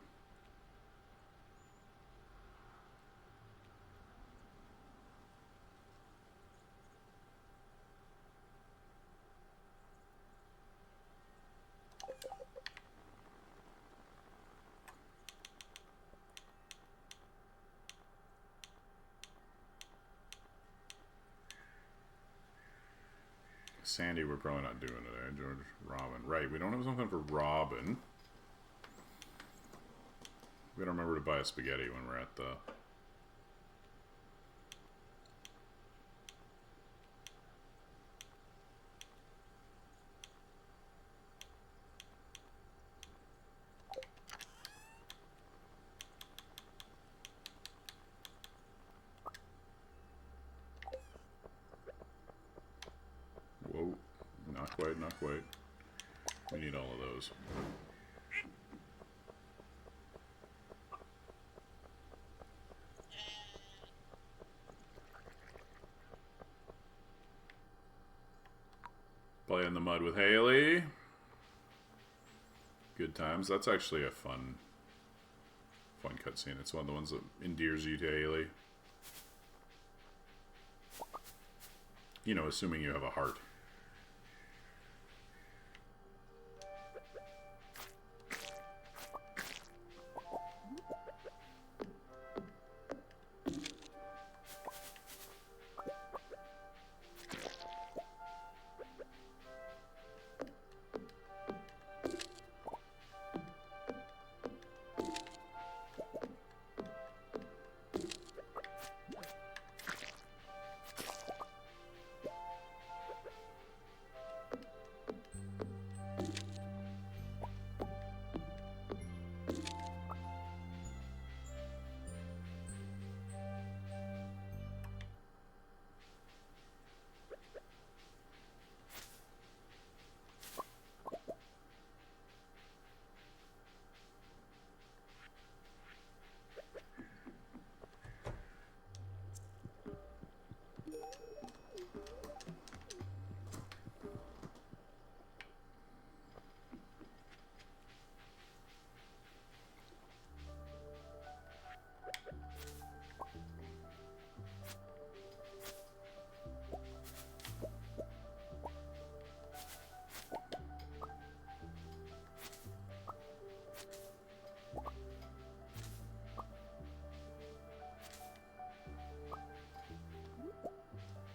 Sandy, we're probably not doing today. George, Robin. Right, we don't have something for Robin. We gotta remember to buy a spaghetti when we're at the... Whoa. Not quite. We need all of those. Play in the mud with Haley. Good times. That's actually a fun cutscene. It's one of the ones that endears you to Haley. You know, assuming you have a heart.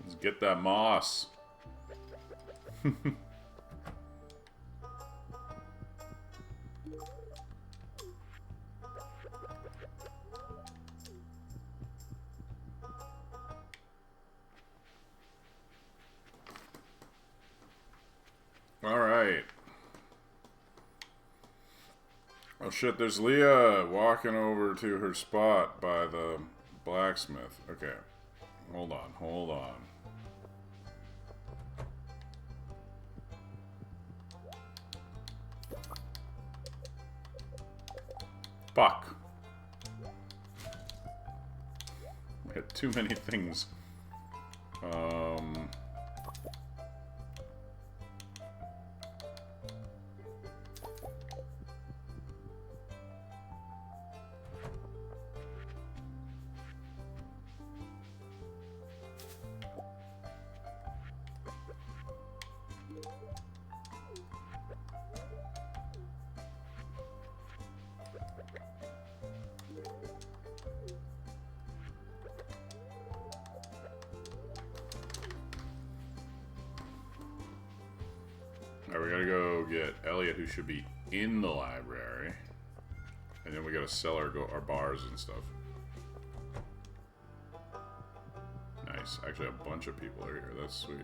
Let's get that moss. All right. Oh shit, there's Leah walking over to her spot by the blacksmith. Okay. Hold on. Fuck. I had too many things. get Elliot, who should be in the library. And then we gotta sell our bars and stuff. Nice. Actually, a bunch of people are here. That's sweet.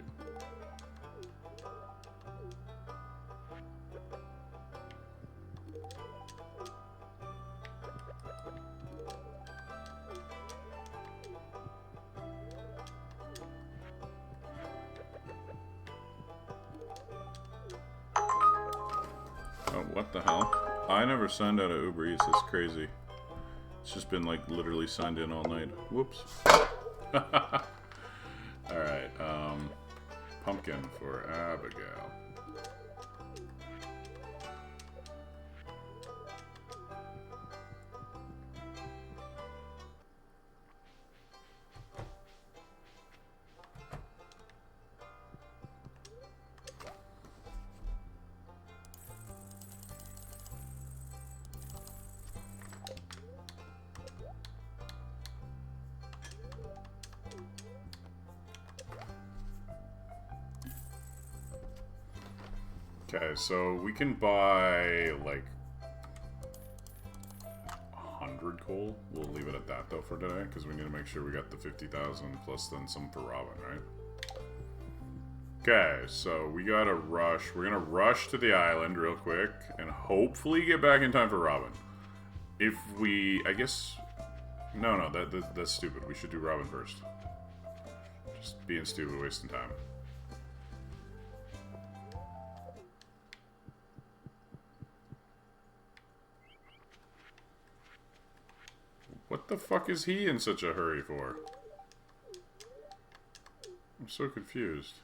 Oh, what the hell? I never signed out of Uber Eats. That's crazy. It's just been, like, literally signed in all night. Whoops. Alright, pumpkin for Abigail. Okay, so we can buy, like, 100 coal. We'll leave it at that, though, for today, because we need to make sure we got the 50,000 plus then some for Robin, right? Okay, so we gotta rush. We're gonna rush to the island real quick, and hopefully get back in time for Robin. If we... I guess... No, that's stupid. We should do Robin first. Just being stupid, wasting time. What the fuck is he in such a hurry for? I'm so confused.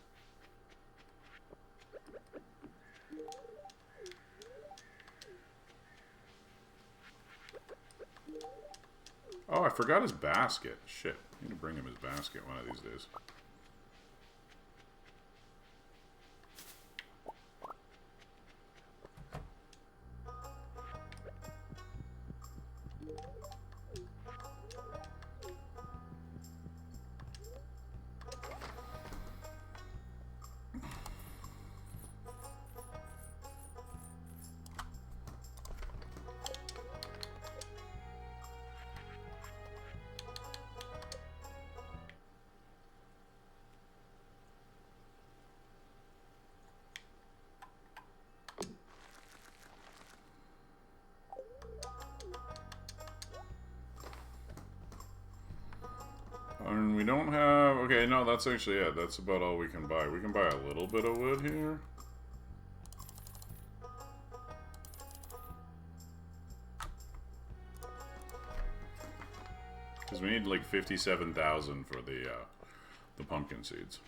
Oh, I forgot his basket. Shit. I need to bring him his basket one of these days. And we don't have... Okay, no, that's actually it. That's about all we can buy. We can buy a little bit of wood here. Because we need like 57,000 for the pumpkin seeds.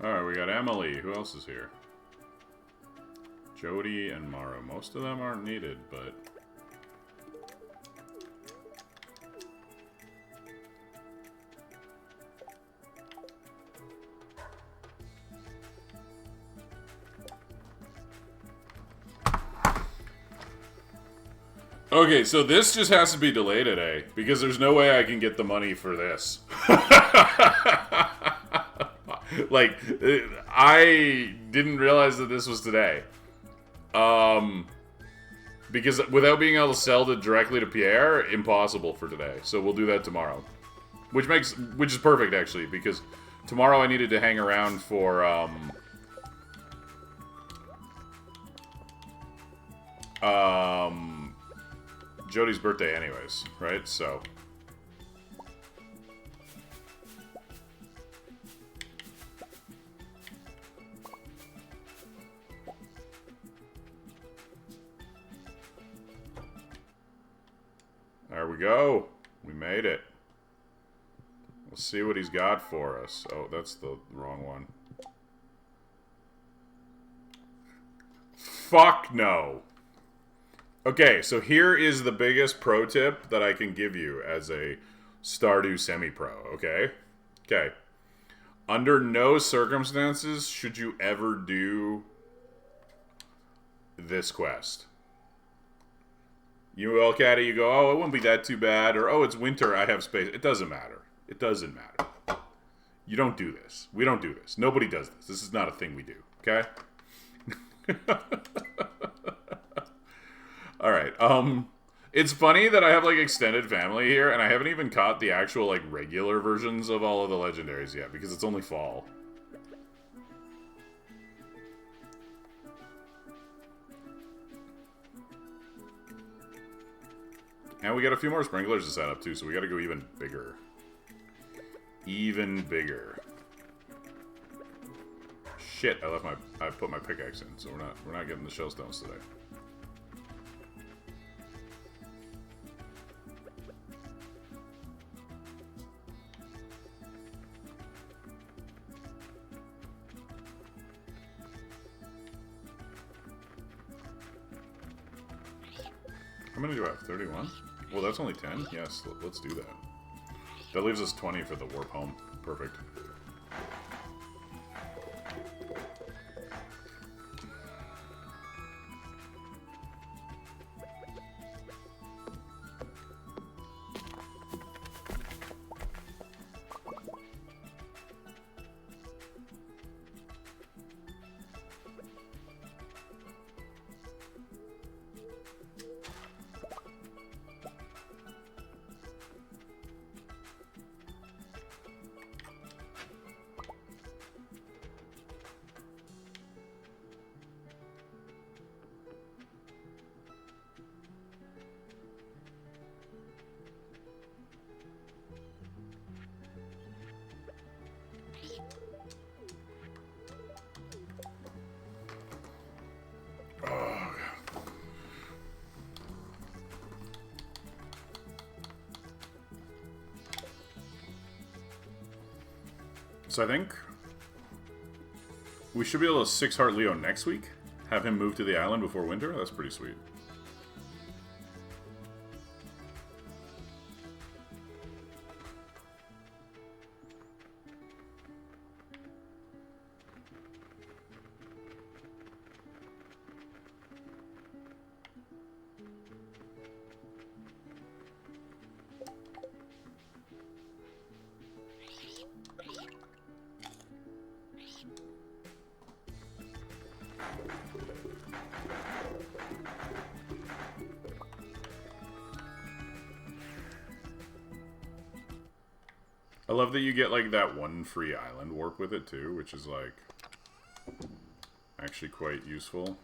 Alright, we got Emily. Who else is here? Jody and Mara. Most of them aren't needed, but... Okay, so this just has to be delayed today, because there's no way I can get the money for this. Like, I didn't realize that this was today. Because without being able to sell it directly to Pierre, impossible for today. So we'll do that tomorrow. Which is perfect, actually, because tomorrow I needed to hang around for, Jody's birthday anyways, right? So... There we go. We made it. Let's see what he's got for us. Oh, that's the wrong one. Fuck no. Okay, so here is the biggest pro tip that I can give you as a Stardew semi-pro, okay? Okay. Under no circumstances should you ever do this quest. You look at it, you go, oh, it wouldn't be that too bad, or oh, it's winter, I have space. It doesn't matter. It doesn't matter. You don't do this. We don't do this. Nobody does this. This is not a thing we do, okay? Alright, it's funny that I have, like, extended family here, and I haven't even caught the actual, like, regular versions of all of the legendaries yet, because it's only fall. And we got a few more sprinklers to set up, too, so we gotta go even bigger. Even bigger. Shit, I put my pickaxe in, so we're not getting the shellstones today. How many do I have? 31? Well, that's only 10? Yes, let's do that. That leaves us 20 for the warp home. Perfect. So I think we should be able to 6-heart Leo next week. Have him move to the island before winter. That's pretty sweet. I love that you get, like, that one free island warp with it, too, which is, like, actually quite useful.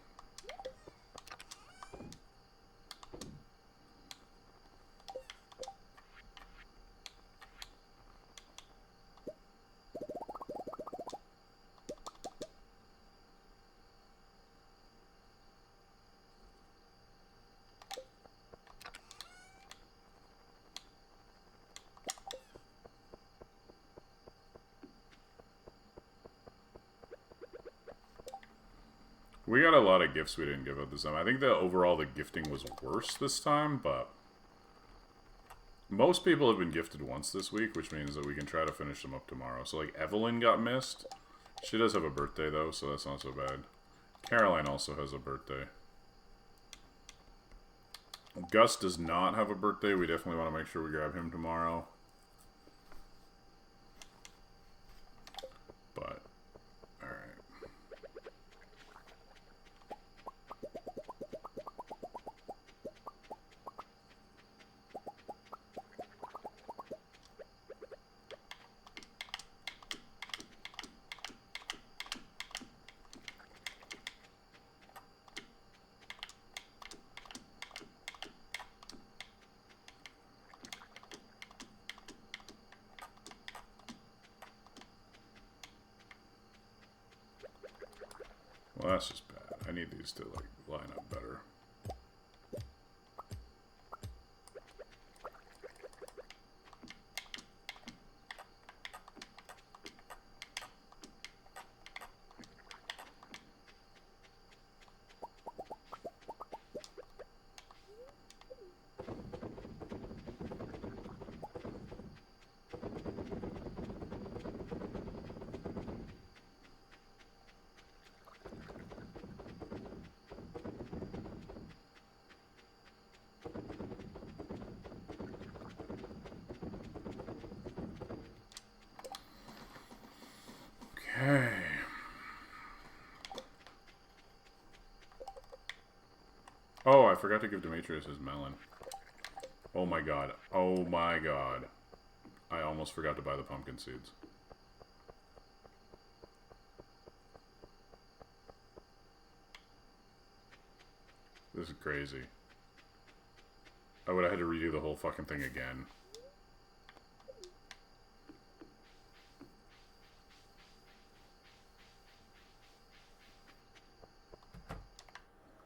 We got a lot of gifts we didn't give out this time. I think that overall the gifting was worse this time, but most people have been gifted once this week, which means that we can try to finish them up tomorrow. So, like, Evelyn got missed. She does have a birthday, though, so that's not so bad. Caroline also has a birthday. Gus does not have a birthday. We definitely want to make sure we grab him tomorrow. But, alright. Well, that's just bad. I need these to, like, line up better. Okay. Oh, I forgot to give Demetrius his melon. Oh my god. Oh my god. I almost forgot to buy the pumpkin seeds. This is crazy. I would have had to redo the whole fucking thing again.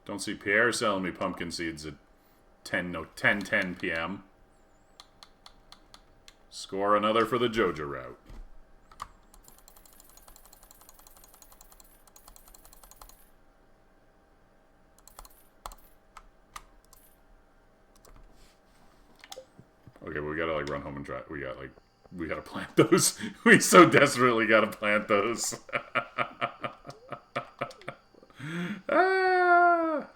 Don't see Pierre selling me pumpkin seeds at 10 p.m. Score another for the Jojo route. Okay, but we gotta like run home and try. We gotta plant those. We so desperately gotta plant those. Ah!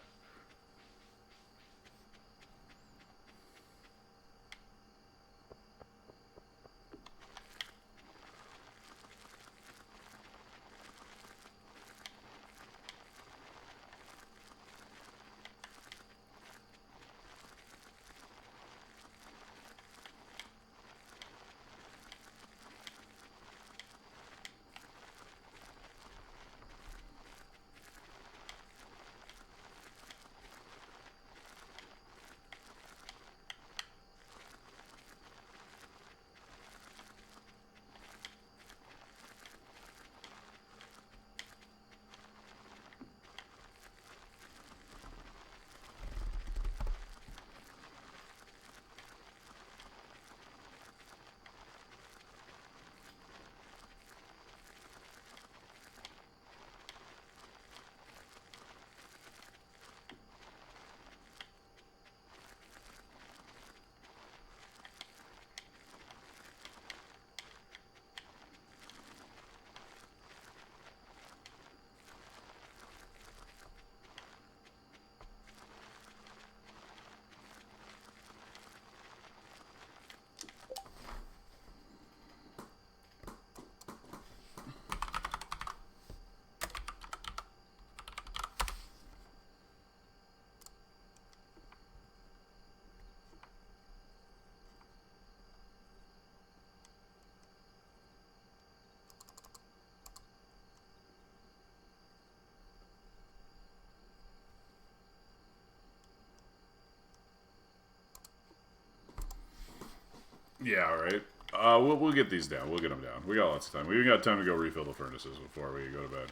Yeah, alright. We'll get these down. We'll get them down. We got lots of time. We even got time to go refill the furnaces before we go to bed.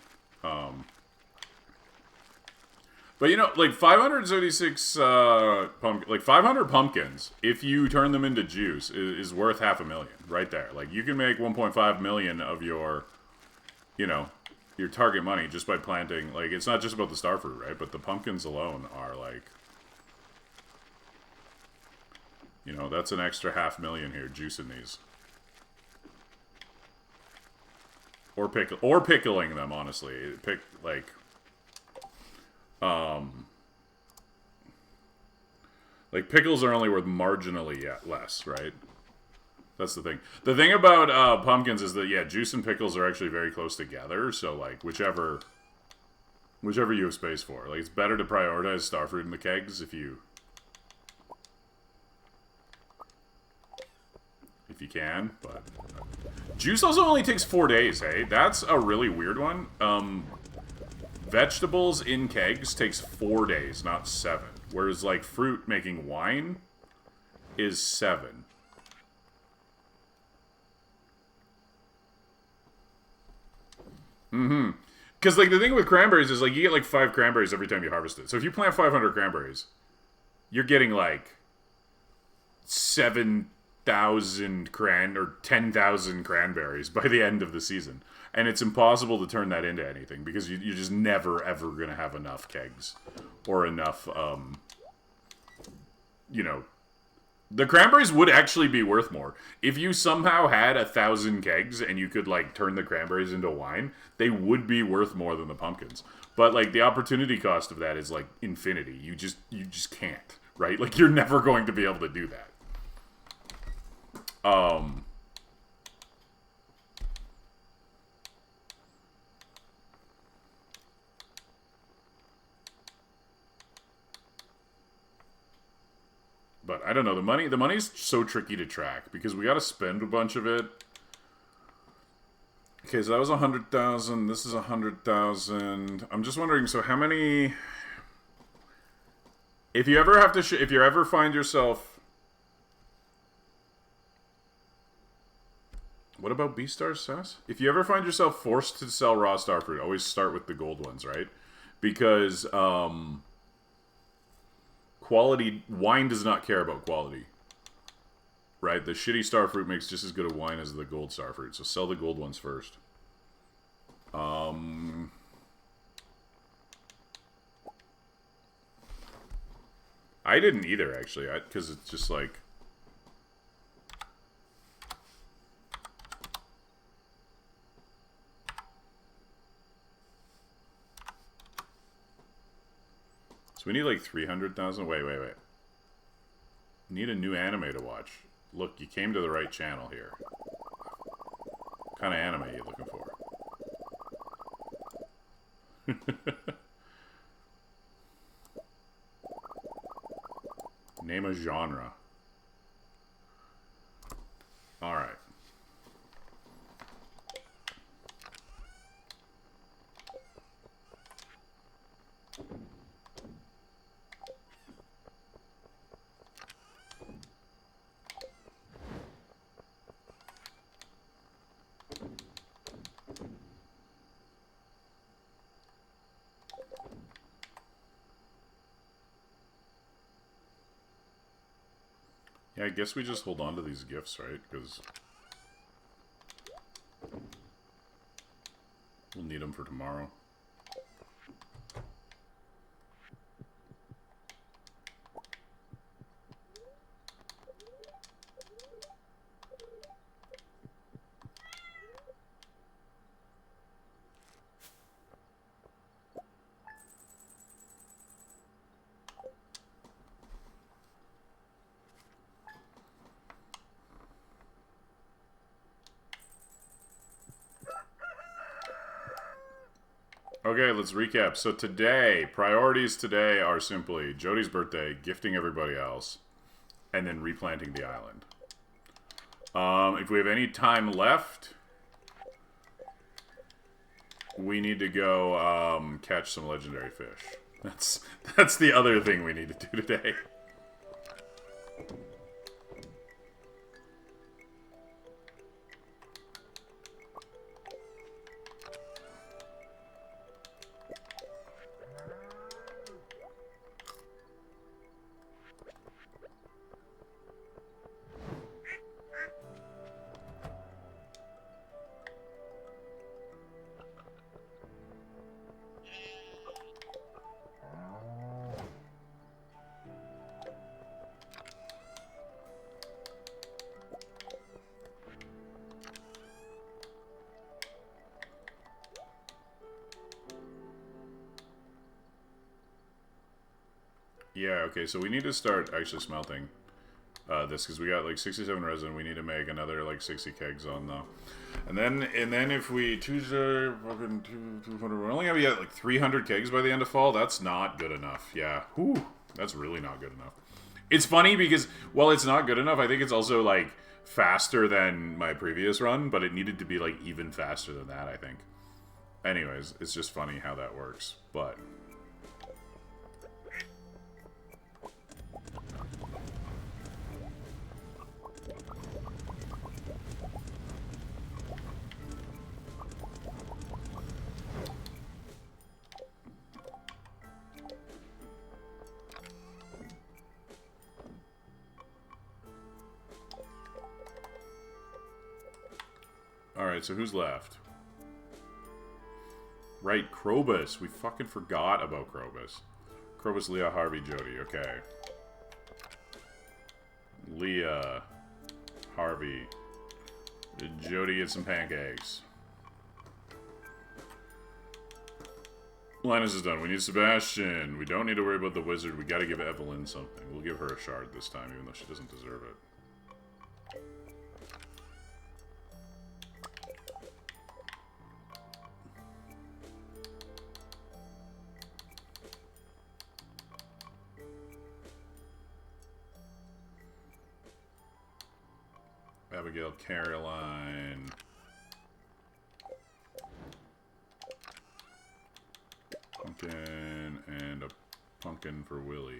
But you know, like 576 like 500 pumpkins, if you turn them into juice, is worth $500,000 right there. Like you can make 1.5 million of your, you know, your target money just by planting. Like it's not just about the starfruit, right? But the pumpkins alone are like, you know, that's an extra $500,000 here juicing these. Or pickling them, honestly. Like pickles are only worth marginally less, right? That's the thing. The thing about pumpkins is that, yeah, juice and pickles are actually very close together, so like whichever you have space for. Like it's better to prioritize starfruit in the kegs if you can, but juice also only takes 4 days, hey? That's a really weird one. Vegetables in kegs takes 4 days, not 7. Whereas, like, fruit making wine is 7. Because, like, the thing with cranberries is, like, you get, like, 5 cranberries every time you harvest it. So if you plant 500 cranberries, you're getting, like, 7,000 or 10,000 cranberries by the end of the season. And it's impossible to turn that into anything because you're just never, ever going to have enough kegs or enough, you know, the cranberries would actually be worth more. If you somehow had 1,000 kegs and you could, like, turn the cranberries into wine, they would be worth more than the pumpkins. But, like, the opportunity cost of that is, like, infinity. You just can't, right? Like, you're never going to be able to do that. But I don't know. The money's so tricky to track because we got to spend a bunch of it. Okay, so that was 100,000. This is 100,000. I'm just wondering. So how many? If you ever have to, if you ever find yourself, what about B-Star Sass? If you ever find yourself forced to sell raw starfruit, always start with the gold ones, right? Because quality wine does not care about quality, right? The shitty starfruit makes just as good a wine as the gold starfruit, so sell the gold ones first. I didn't either, actually, because it's just like... So we need like 300,000. Wait. Need a new anime to watch. Look, you came to the right channel here. What kind of anime are you looking for? Name a genre. Alright. Yeah, I guess we just hold on to these gifts, right? Because we'll need them for tomorrow. Okay, let's recap. So today, priorities today are simply Jody's birthday, gifting everybody else, and then replanting the island. If we have any time left, we need to go catch some legendary fish. That's the other thing we need to do today. Yeah, okay, so we need to start actually smelting this, because we got like 67 resin. We need to make another like 60 kegs on though. And then if we Tuesday fucking 200, we're only gonna be at like 300 kegs by the end of fall. That's not good enough. Yeah, whew, that's really not good enough. It's funny because while it's not good enough, I think it's also like faster than my previous run, but it needed to be like even faster than that, I think. Anyways, it's just funny how that works, but... Alright, so who's left? Right, Krobus. We fucking forgot about Krobus. Krobus, Leah, Harvey, Jody. Okay. Leah, Harvey. Jody get some pancakes. Linus is done. We need Sebastian. We don't need to worry about the wizard. We gotta give Evelyn something. We'll give her a shard this time, even though she doesn't deserve it. Abigail Caroline. Pumpkin and a pumpkin for Willie.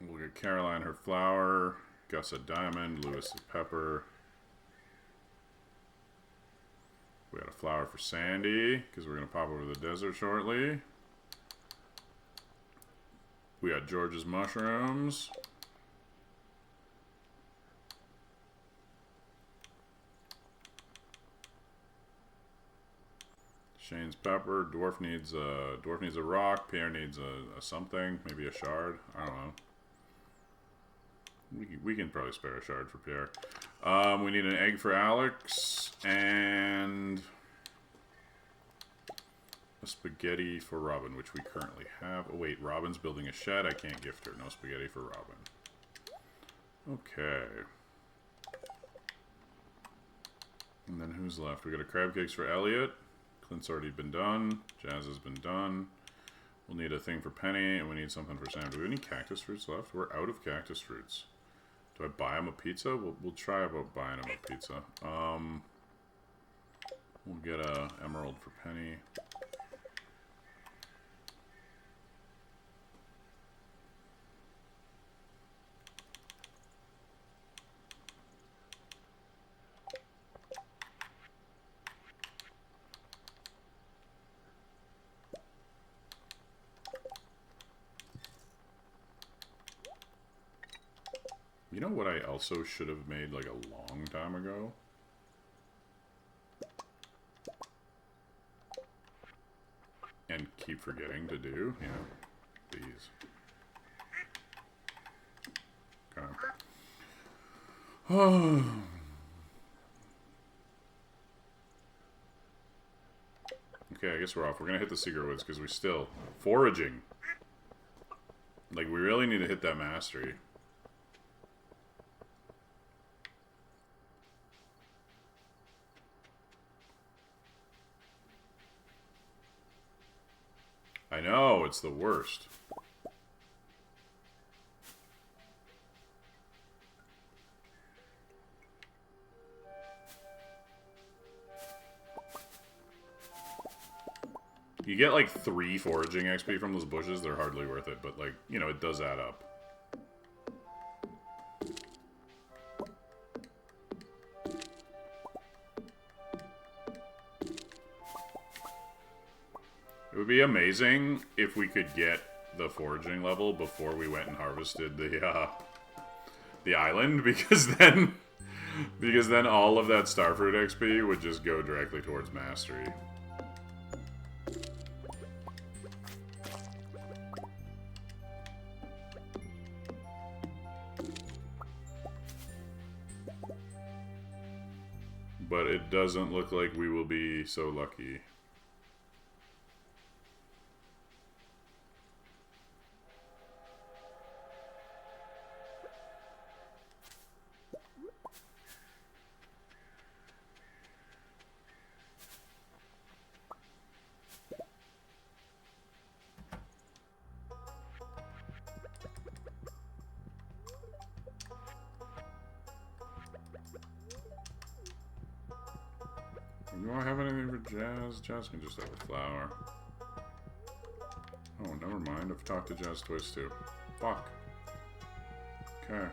We'll get Caroline her flower, Gus a diamond, Lewis a pepper. We got a flower for Sandy, because we're going to pop over the desert shortly. We got George's mushrooms. Shane's pepper. Dwarf needs a rock. Pierre needs a something, maybe a shard. I don't know. We can probably spare a shard for Pierre. We need an egg for Alex and a spaghetti for Robin, which we currently have. Oh wait, Robin's building a shed. I can't gift her. No spaghetti for Robin. Okay. And then who's left? We got a crab cakes for Elliot. Clint's already been done. Jazz has been done. We'll need a thing for Penny, and we need something for Sam. Do we have any cactus fruits left? We're out of cactus fruits. Do I buy him a pizza? We'll try about buying him a pizza. We'll get a emerald for Penny. You know what I also should have made like a long time ago? And keep forgetting to do? Yeah. These. Okay. Okay, I guess we're off. We're gonna hit the Secret Woods because we still... Foraging! Like, we really need to hit that mastery. I know, it's the worst. You get like 3 foraging XP from those bushes, they're hardly worth it, but like, you know, it does add up. It would be amazing if we could get the foraging level before we went and harvested the island, because then all of that starfruit XP would just go directly towards mastery. But it doesn't look like we will be so lucky. Do I have anything for Jazz? Jazz can just have a flower. Oh, never mind. I've talked to Jazz twice too. Fuck. Okay.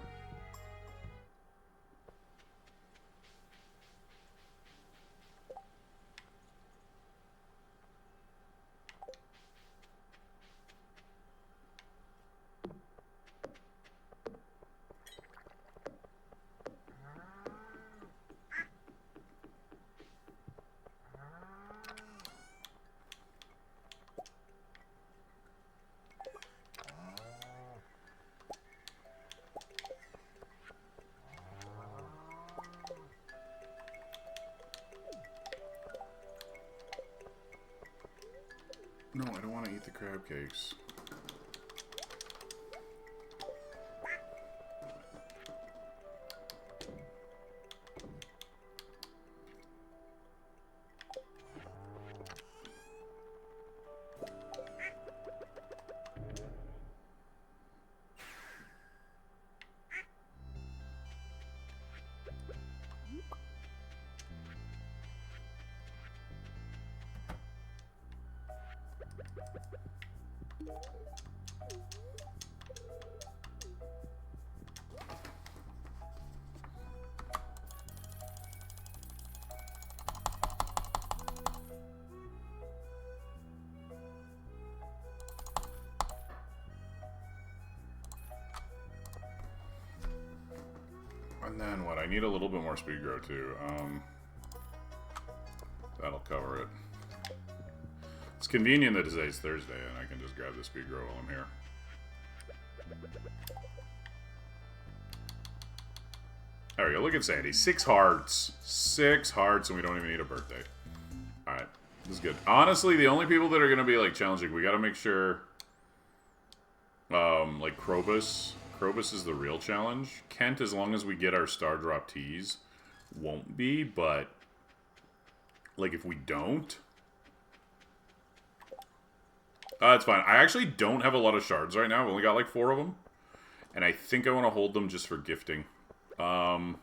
No, I don't want to eat the crab cakes. And then what? I need a little bit more speed grow too. That'll cover it. It's convenient that today's Thursday and I can just grab the speed grow while I'm here. There we go. Look at Sandy. 6 hearts. 6 hearts and we don't even need a birthday. Alright. This is good. Honestly, the only people that are going to be like challenging, we got to make sure like Krobus. Krobus is the real challenge. Kent, as long as we get our star drop teas, won't be, but like if we don't, it's fine. I actually don't have a lot of shards right now. I've only got like 4 of them, and I think I want to hold them just for gifting. God,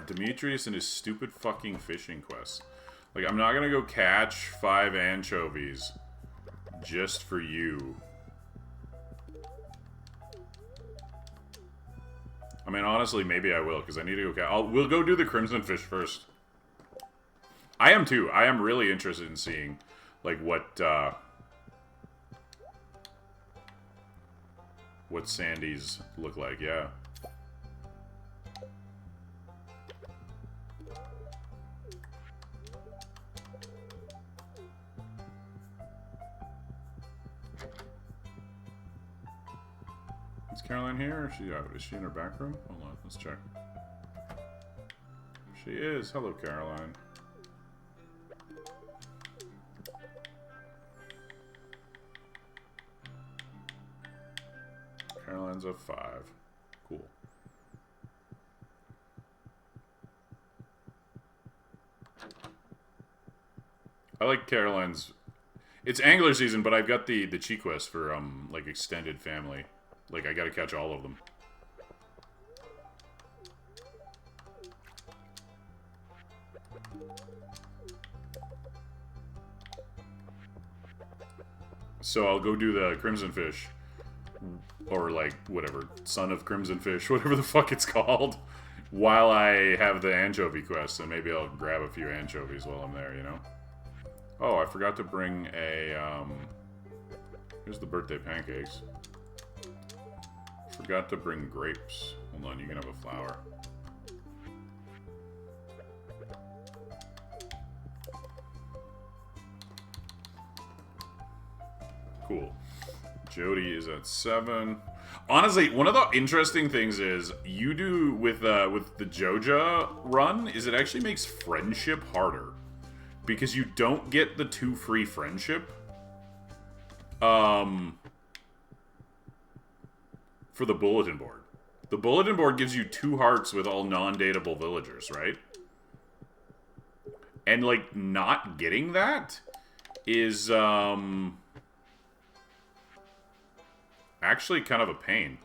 Demetrius and his stupid fucking fishing quests. Like, I'm not gonna go catch 5 anchovies just for you. I mean, honestly, maybe I will, because I need to go catch... We'll go do the crimson fish first. I am, too. I am really interested in seeing, like, what Sandy's look like, yeah. Is Caroline here, or is she out? Is she in her back room? Hold on, let's check. She is. Hello, Caroline. Caroline's a 5. Cool. I like Caroline's... It's angler season, but I've got the cheat quest for, like, extended family. Like, I gotta catch all of them. So I'll go do the crimson fish. Or, like, whatever. Son of Crimson Fish. Whatever the fuck it's called. While I have the anchovy quest. And maybe I'll grab a few anchovies while I'm there, you know? Oh, I forgot to bring a, here's the birthday pancakes. Forgot to bring grapes. Hold on, you can have a flower. Cool. Jody is at 7. Honestly, one of the interesting things is you do with the Joja run is it actually makes friendship harder because you don't get the 2 free friendship. For the bulletin board. The bulletin board gives you 2 hearts with all non-dateable villagers, right? And, like, not getting that is, actually kind of a pain.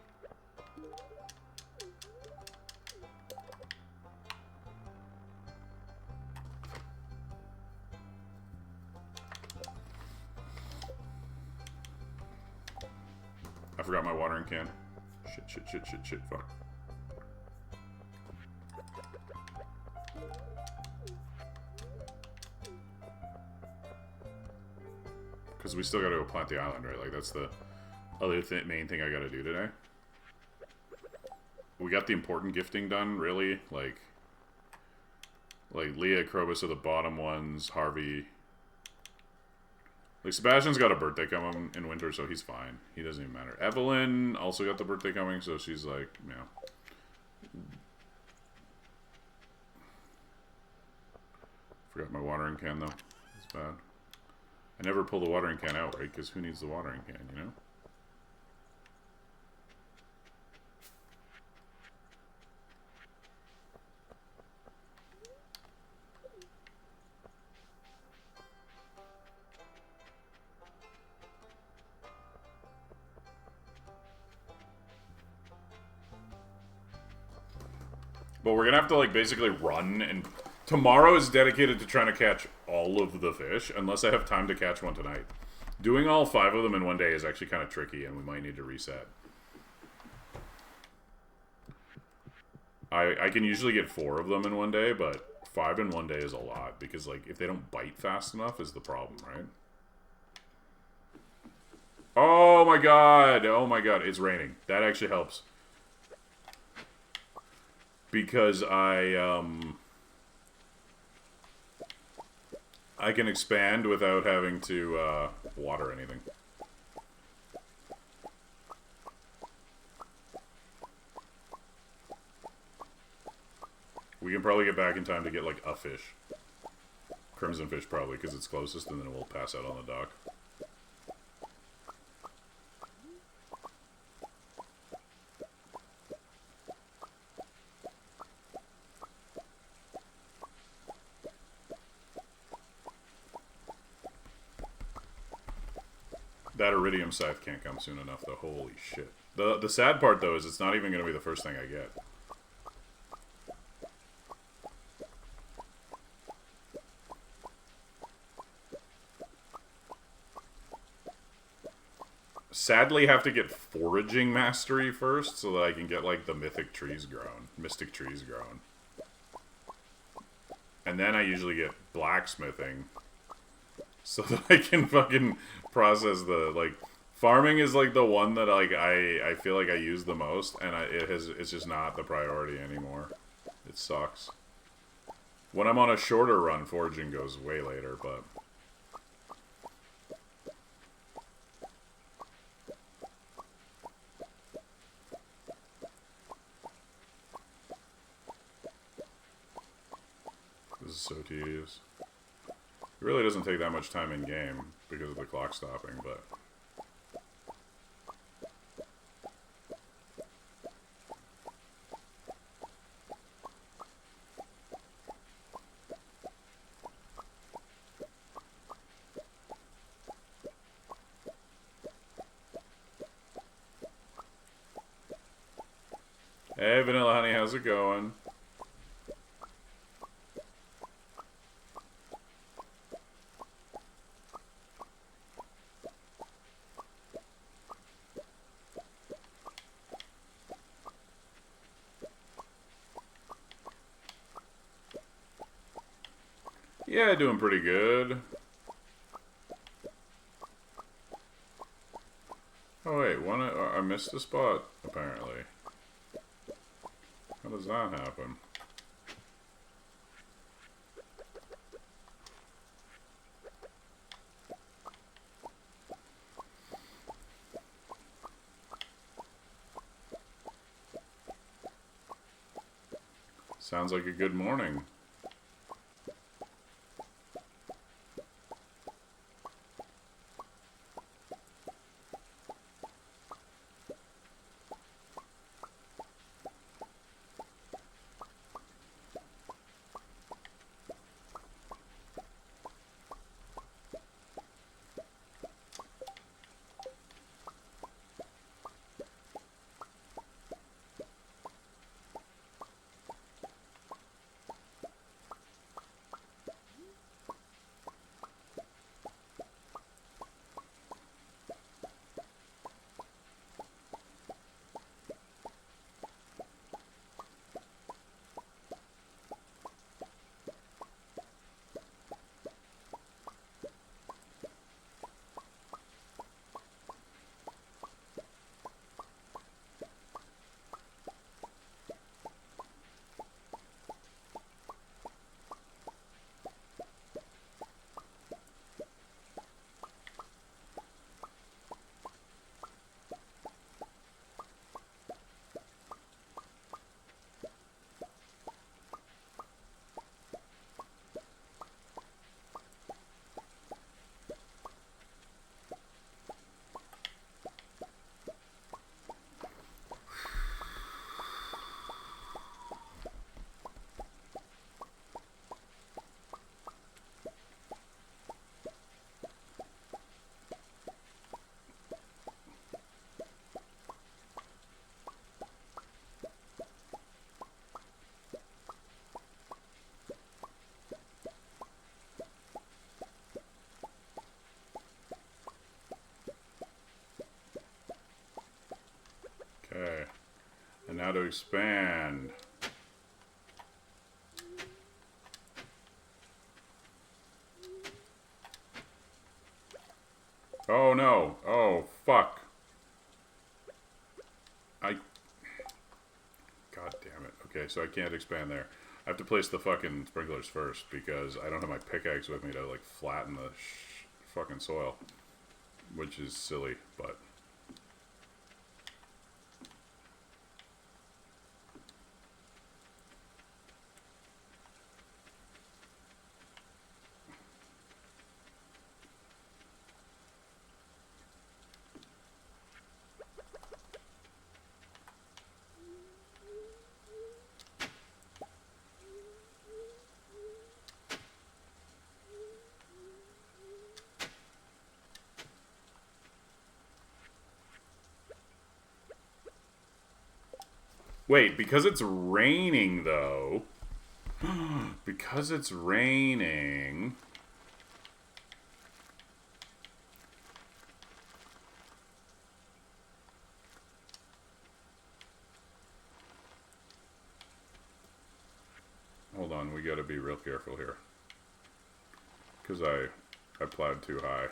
I forgot my watering can. Shit, fuck. Because we still gotta go plant the island, right? Like, that's the other main thing I gotta do today. We got the important gifting done, really. Like Leah, Krobus are the bottom ones, Harvey... Like, Sebastian's got a birthday coming in winter, so he's fine. He doesn't even matter. Evelyn also got the birthday coming, so she's like, you know. Forgot my watering can, though. It's bad. I never pull the watering can out, right? Because who needs the watering can, you know? But we're gonna have to, like, basically run and Tomorrow is dedicated to trying to catch all of the fish, unless I have time to catch one tonight. Doing all 5 of them in one day is actually kind of tricky, and we might need to reset. I can usually get 4 of them in one day, but 5 in one day is a lot, because like if they don't bite fast enough is the problem, right? Oh my god! Oh my god, it's raining. That actually helps. Because I can expand without having to water anything. We can probably get back in time to get like a fish. Crimson fish probably, because it's closest, and then we'll pass out on the dock. That iridium scythe can't come soon enough, though. Holy shit. The sad part, though, is it's not even going to be the first thing I get. Sadly, have to get foraging mastery first, so that I can get, like, the mystic trees grown. And then I usually get blacksmithing, so that I can fucking process the, like, farming is, like, the one that, like, I feel like I use the most, and it's just not the priority anymore. It sucks. When I'm on a shorter run, foraging goes way later, but... This is so tedious. It really doesn't take that much time in game because of the clock stopping, but... Hey, Vanilla Honey, how's it going? Yeah, doing pretty good. Oh wait, I missed a spot, apparently. How does that happen? Sounds like a good morning. how to expand. Oh no. Oh, fuck. God damn it. Okay, so I can't expand there. I have to place the fucking sprinklers first because I don't have my pickaxe with me to, like, flatten the fucking soil. Which is silly, but... Wait, because it's raining, though... because it's raining... Hold on, we gotta be real careful here. Because I plowed too high.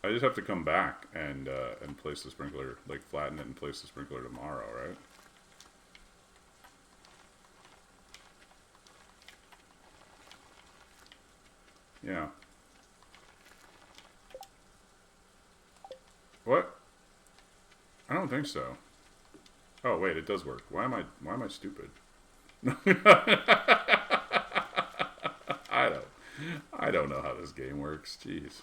I just have to come back and place the sprinkler, like flatten it and place the sprinkler tomorrow, right? Yeah. What? I don't think so. Oh wait, it does work. Why am I stupid? I don't know how this game works. Jeez.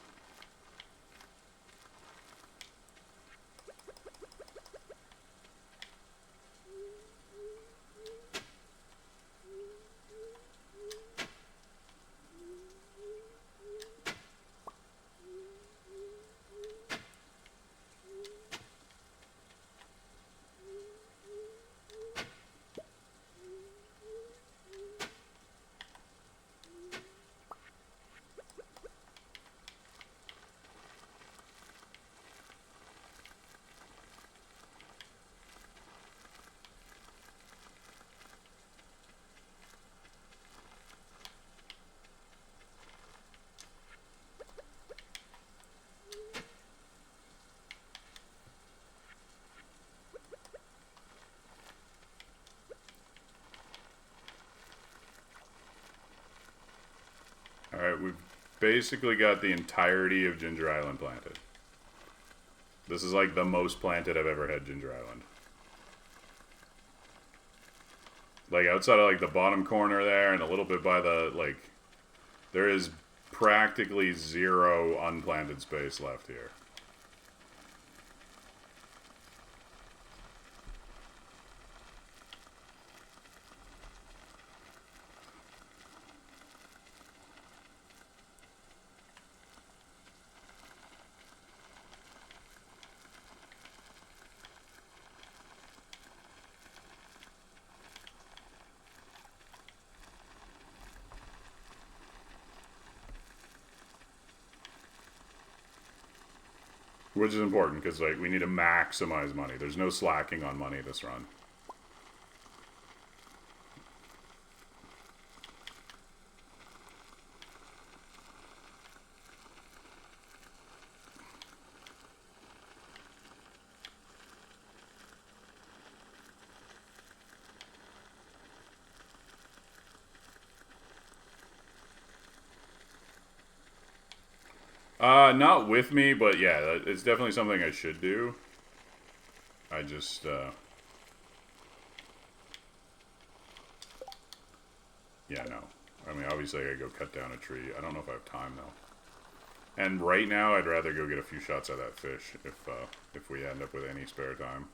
Alright, we've basically got the entirety of Ginger Island planted. This is like the most planted I've ever had Ginger Island. Like outside of like the bottom corner there and a little bit by the, like, there is practically zero unplanted space left here. Which is important, because, like, we need to maximize money. There's no slacking on money this run. Not with me, but yeah, it's definitely something I should do. I just, yeah, no. I mean, obviously I gotta go cut down a tree. I don't know if I have time, though. And right now, I'd rather go get a few shots at that fish, if we end up with any spare time.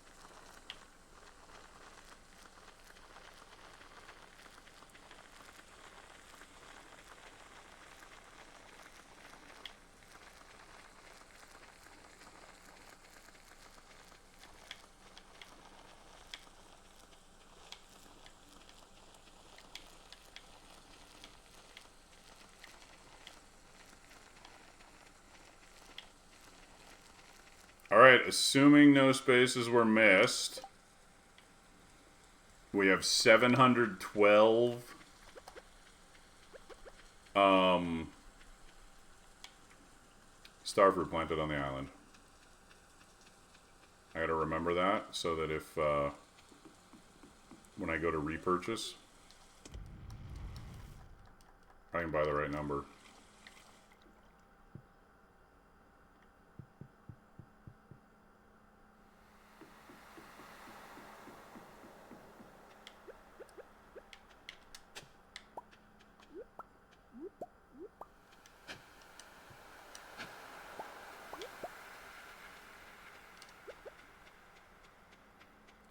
Alright, assuming no spaces were missed, we have 712 starfruit planted on the island. I gotta remember that so that if when I go to repurchase, I can buy the right number.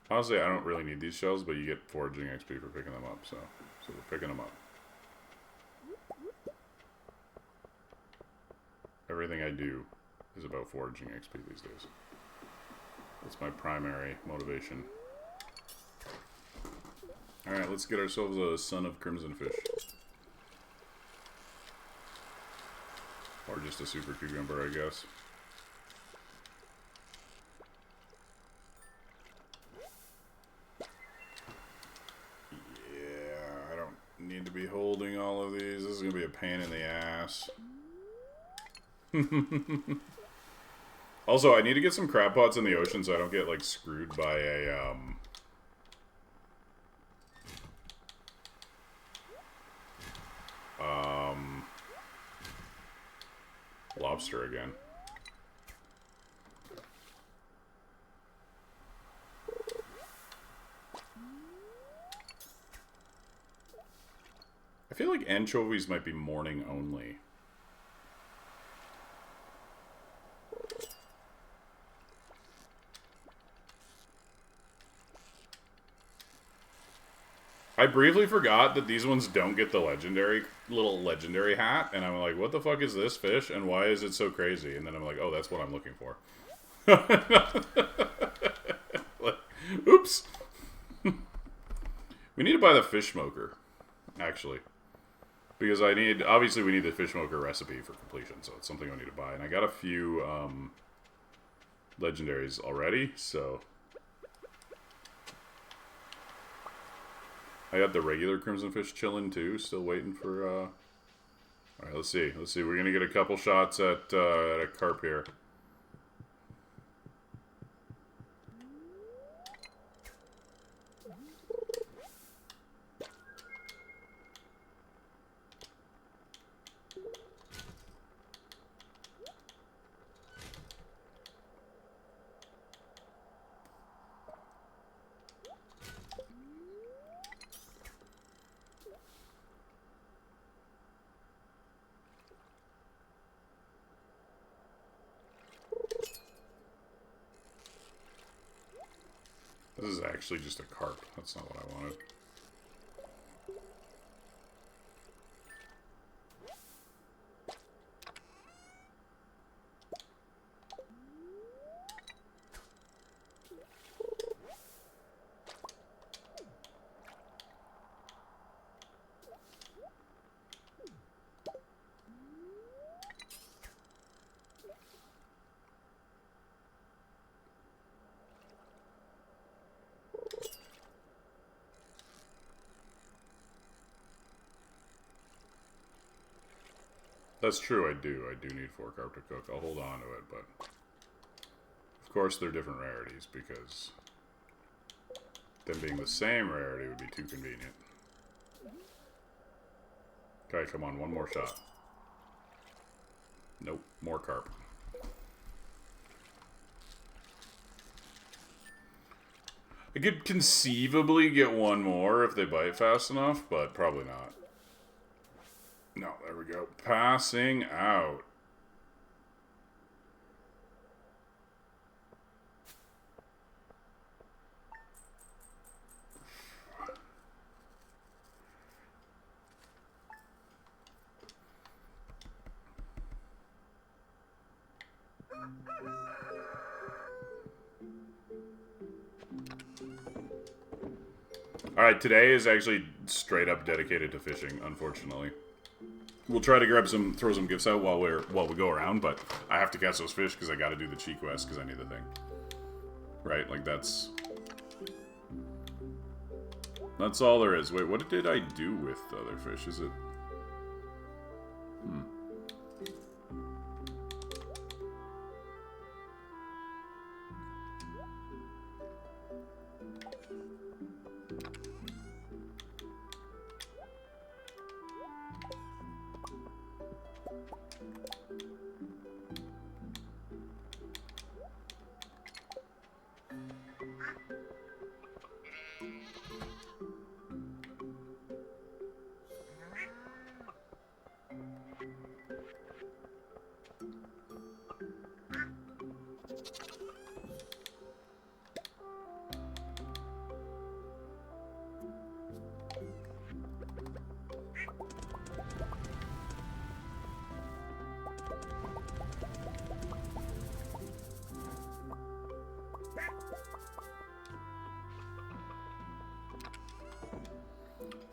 Honestly, I don't really need these shells, but you get foraging XP for picking them up, so we're picking them up. Everything I do is about foraging XP these days. That's my primary motivation. Alright, let's get ourselves a Son of Crimson Fish. Or just a Super Cucumber, I guess. Need to be holding all of these. This is going to be a pain in the ass. Also, I need to get some crab pots in the ocean so I don't get, like, screwed by a, lobster again. I feel like anchovies might be morning only. I briefly forgot that these ones don't get the little legendary hat, and I'm like, what the fuck is this fish, and why is it so crazy? And then I'm like, oh, that's what I'm looking for. Oops. We need to buy the fish smoker, actually. Because obviously we need the fish smoker recipe for completion, so it's something I need to buy. And I got a few legendaries already, so I got the regular crimson fish chilling too, still waiting for alright, let's see. We're gonna get a couple shots at a carp here. This is actually just a carp. That's not what I wanted. That's true, I do. I do need 4 carp to cook. I'll hold on to it, but of course they're different rarities because them being the same rarity would be too convenient. Okay, come on, one more shot. Nope, more carp. I could conceivably get one more if they bite fast enough, but probably not. No, there we go. Passing out. Alright, today is actually straight up dedicated to fishing, unfortunately. We'll try to grab some, throw some gifts out while we go around, but I have to catch those fish because I got to do the cheat quest because I need the thing. Right, like that's all there is. Wait, what did I do with the other fish? Is it? Hmm.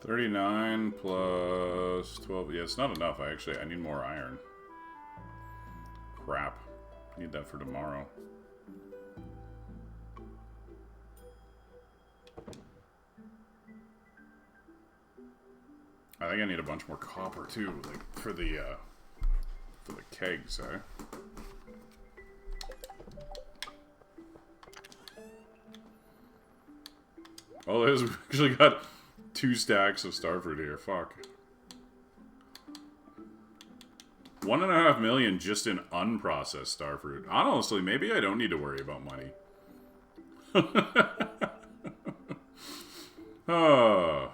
$39 plus 12. Yeah, it's not enough. I need more iron. Crap. I need that for tomorrow. I think I need a bunch more copper too, like for the kegs, eh? Oh, there's actually got 2 stacks of starfruit here. Fuck. 1.5 million just in unprocessed starfruit. Honestly, maybe I don't need to worry about money. Oh.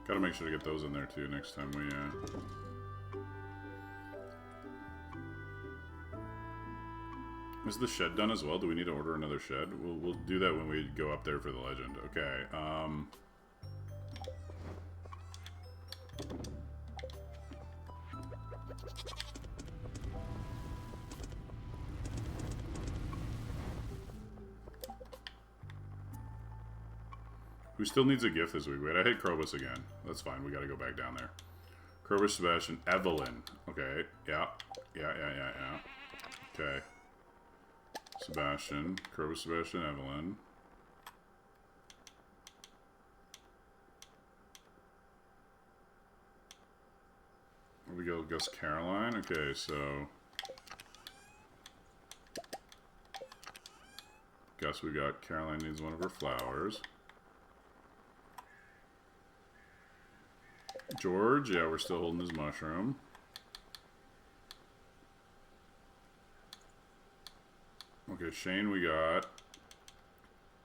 Gotta make sure to get those in there too next time we, Is the shed done as well? Do we need to order another shed? We'll do that when we go up there for the legend. Okay, who still needs a gift this week? Wait, I hit Krobus again. That's fine. We gotta go back down there. Krobus, Sebastian, Evelyn. Okay, yeah. Okay. Sebastian. Krobus, Sebastian, Evelyn. There we go, Gus Caroline. Okay, so... Guess we got Caroline needs one of her flowers. George, yeah, we're still holding his mushroom. Okay, Shane we got.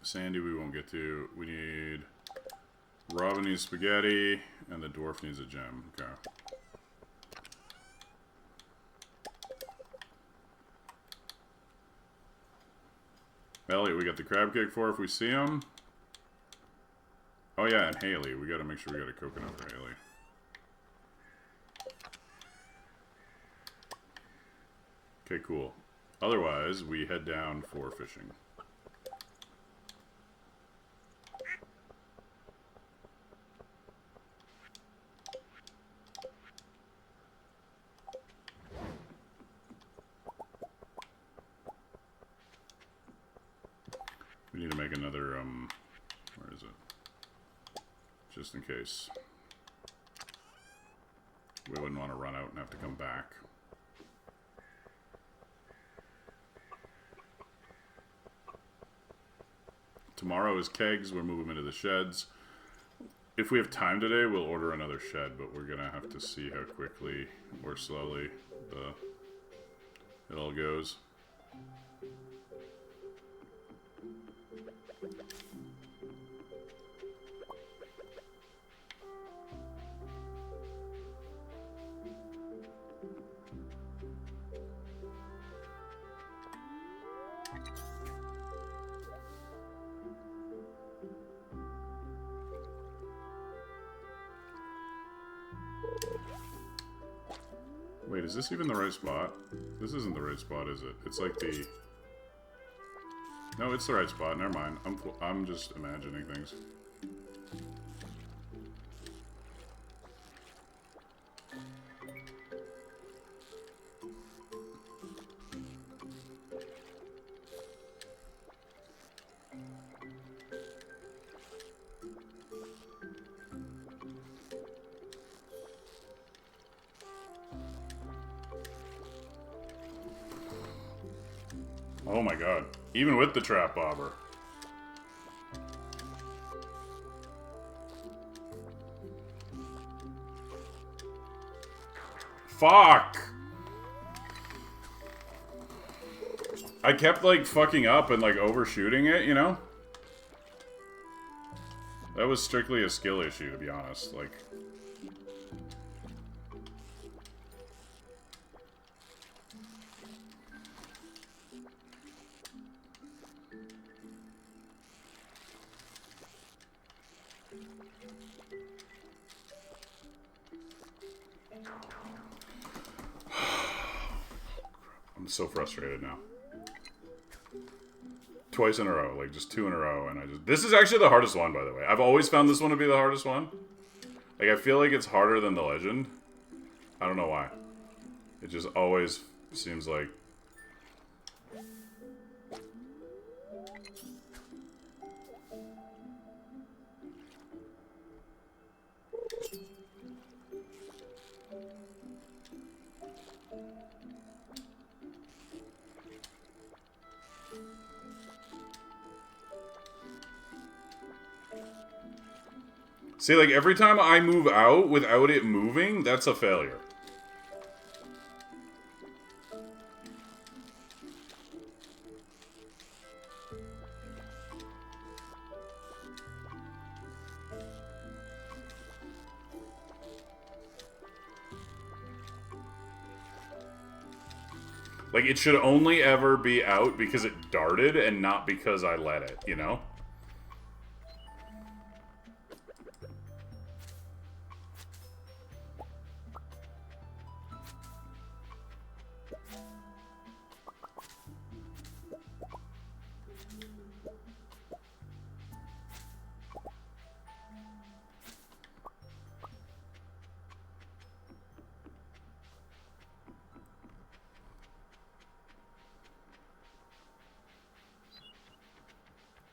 Sandy we won't get to. We need... Robin needs spaghetti, and the dwarf needs a gem. Okay. Elliot, we got the crab cake for if we see him. Oh yeah, and Haley. We gotta make sure we got a coconut for Haley. Okay, cool. Otherwise, we head down for fishing. We need to make another, where is it? Just in case. We wouldn't want to run out and have to come back. Tomorrow is kegs. We'll move them into the sheds. If we have time today, we'll order another shed, but we're going to have to see how quickly or slowly it all goes. Wait, is this even the right spot? This isn't the right spot, is it? It's like the... No, it's the right spot. Never mind. I'm just imagining things. Oh my god. Even with the trap bobber. Fuck! I kept, like, fucking up and, like, overshooting it, you know? That was strictly a skill issue, to be honest. Like... I'm so frustrated now. Twice in a row, like just 2 in a row, and I just... This is actually the hardest one, by the way. I've always found this one to be the hardest one. Like, I feel like it's harder than the legend. I don't know why. It just always seems like... See, like, every time I move out without it moving, that's a failure. Like, it should only ever be out because it darted and not because I let it, you know?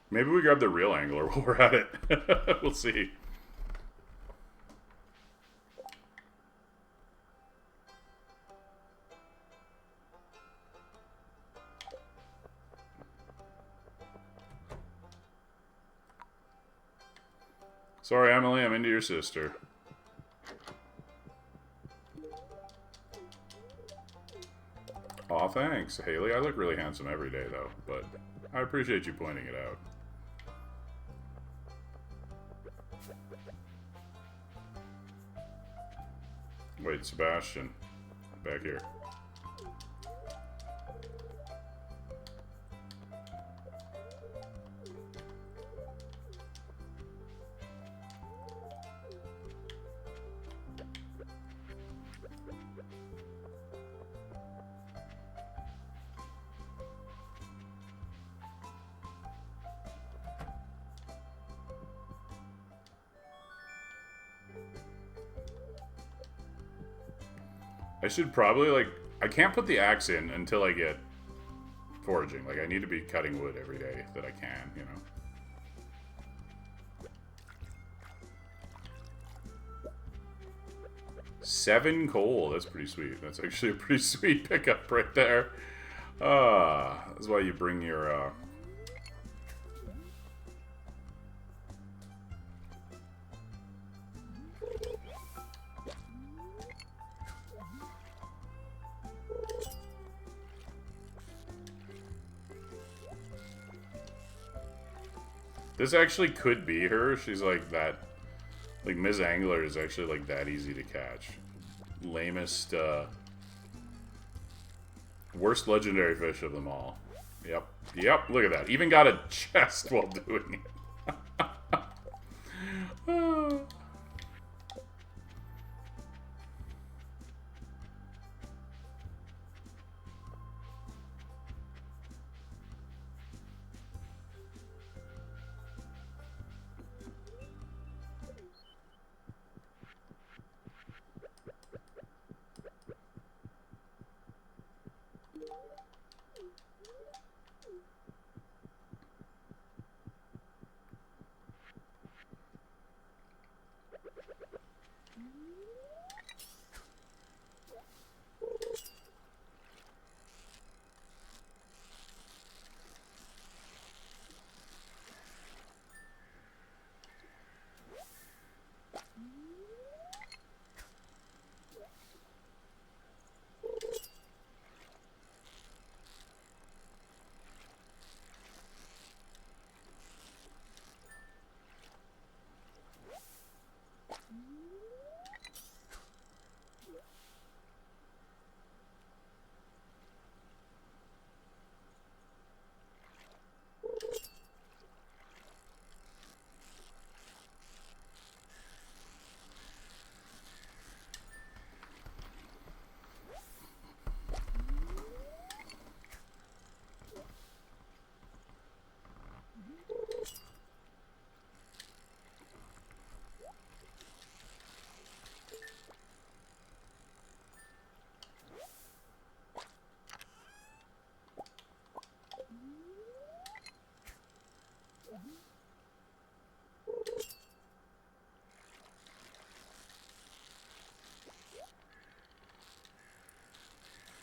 Maybe we grab the real angler while we're at it. We'll see. Sorry, Emily, I'm into your sister. Aw, thanks, Haley. I look really handsome every day, though, but I appreciate you pointing it out. Wait, Sebastian. Back here. I should probably, like... I can't put the axe in until I get foraging. Like, I need to be cutting wood every day that I can, you know? 7 coal. That's pretty sweet. That's actually a pretty sweet pickup right there. That's why you bring your, This actually could be her. She's like that... Like, Ms. Angler is actually, like, that easy to catch. Lamest, worst legendary fish of them all. Yep. Yep, look at that. Even got a chest while doing it.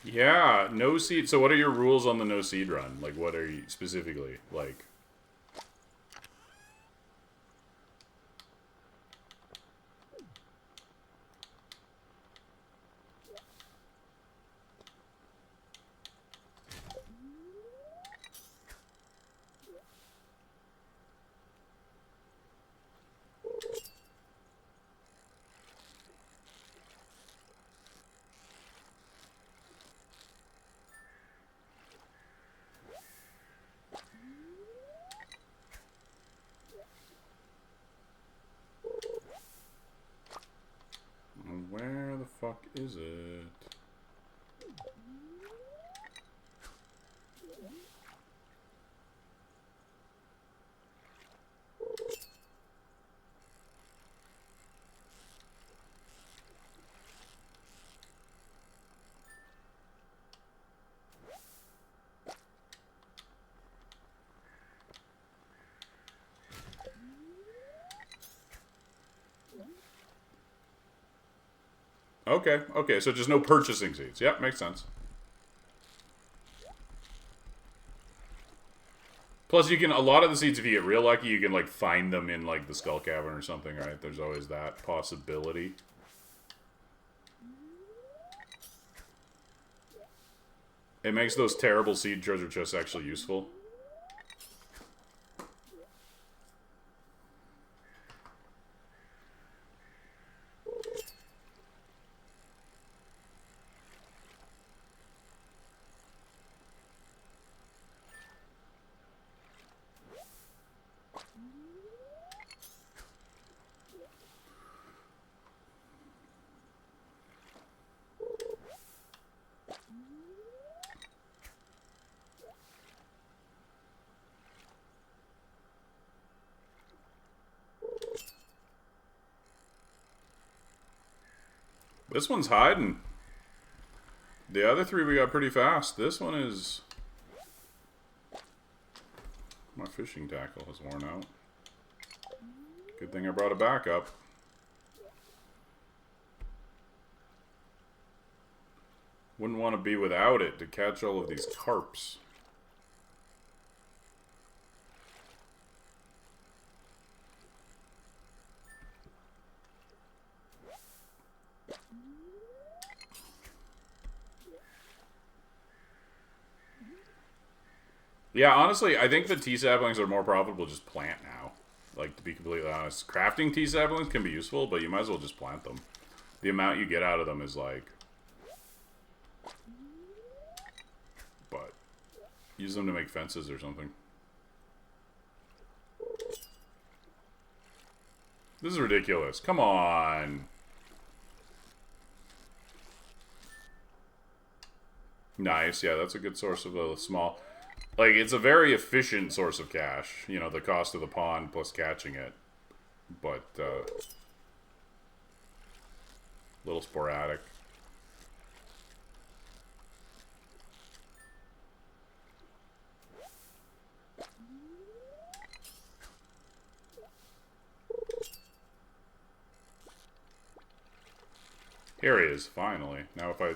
Yeah, no seed. So what are your rules on the no seed run? Like, what are you specifically? Like... Where the fuck is it? Okay, okay, so just no purchasing seeds. Yep, makes sense. Plus, you can, a lot of the seeds, if you get real lucky, you can, like, find them in, like, the Skull Cavern or something, right? There's always that possibility. It makes those terrible seed treasure chests actually useful. This one's hiding. The other three we got pretty fast. This one is... My fishing tackle has worn out. Good thing I brought a backup. Wouldn't want to be without it to catch all of these carps. Yeah, honestly, I think the tea saplings are more profitable just plant now. Like, to be completely honest. Crafting tea saplings can be useful, but you might as well just plant them. The amount you get out of them is like... But... Use them to make fences or something. This is ridiculous. Come on. Nice, yeah, that's a good source of a small... Like, it's a very efficient source of cash. You know, the cost of the pond plus catching it. But, a little sporadic. Here he is, finally. Now if I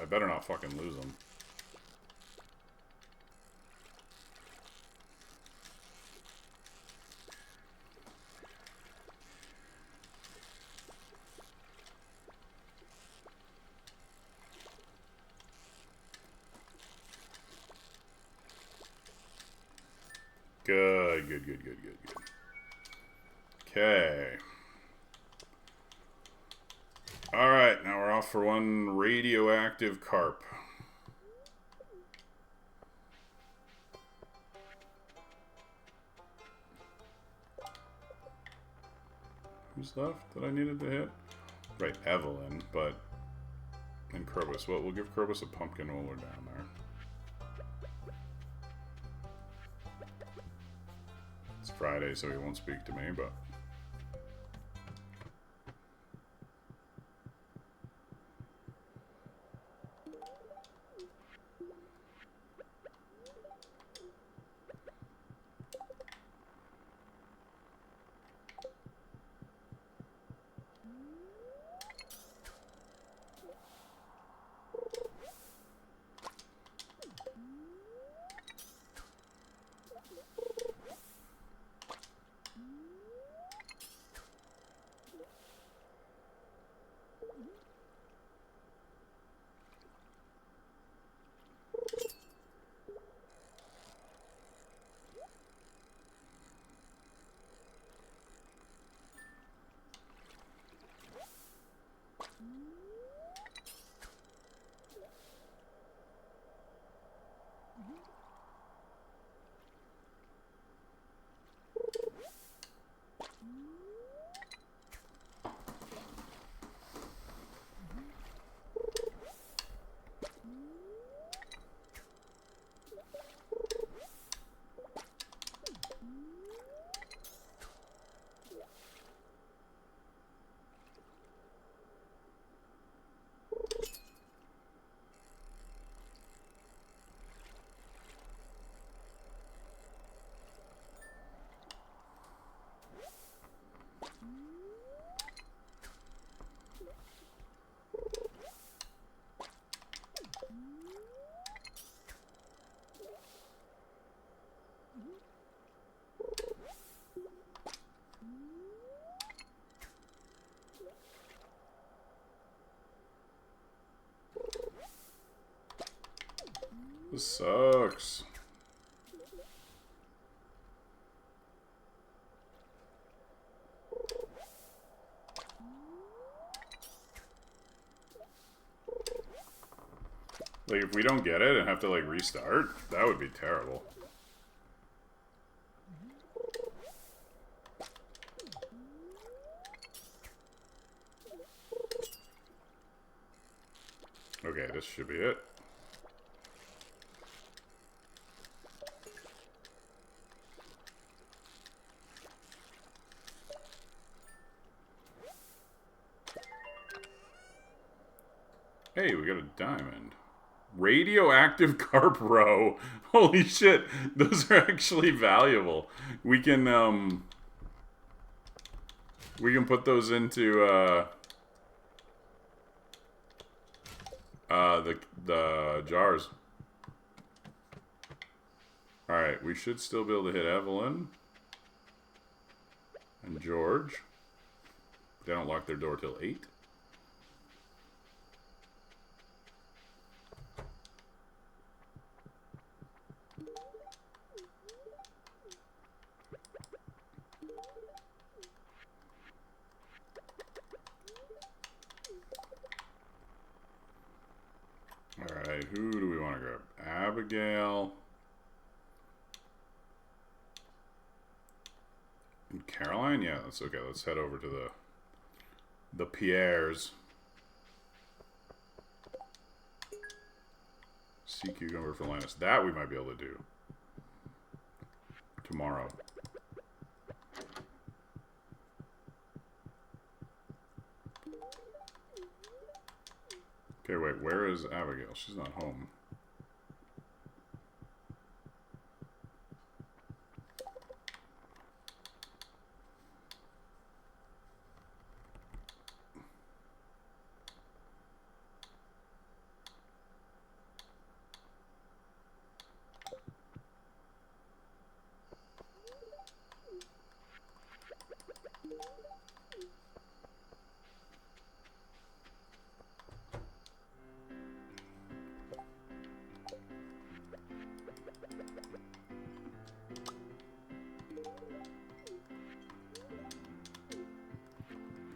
better not fucking lose him. Good, good, good, good, good, good. Okay. Alright, now we're off for one radioactive carp. Who's left that I needed to hit? Right, Evelyn, but... And Krobus. Well, we'll give Krobus a pumpkin while we're down there. It's Friday, so he won't speak to me, but... This sucks. Like, if we don't get it and have to, like, restart, that would be terrible. Okay, this should be it. Hey, we got a diamond. Radioactive carp roe. Holy shit, those are actually valuable. We can put those into the jars. Alright, we should still be able to hit Evelyn and George. They don't lock their door till 8. Alright, who do we want to grab? Abigail. And Caroline? Yeah, that's okay. Let's head over to the Pierres. Sea cucumber for Linus. That we might be able to do tomorrow. Okay, wait, where is Abigail? She's not home.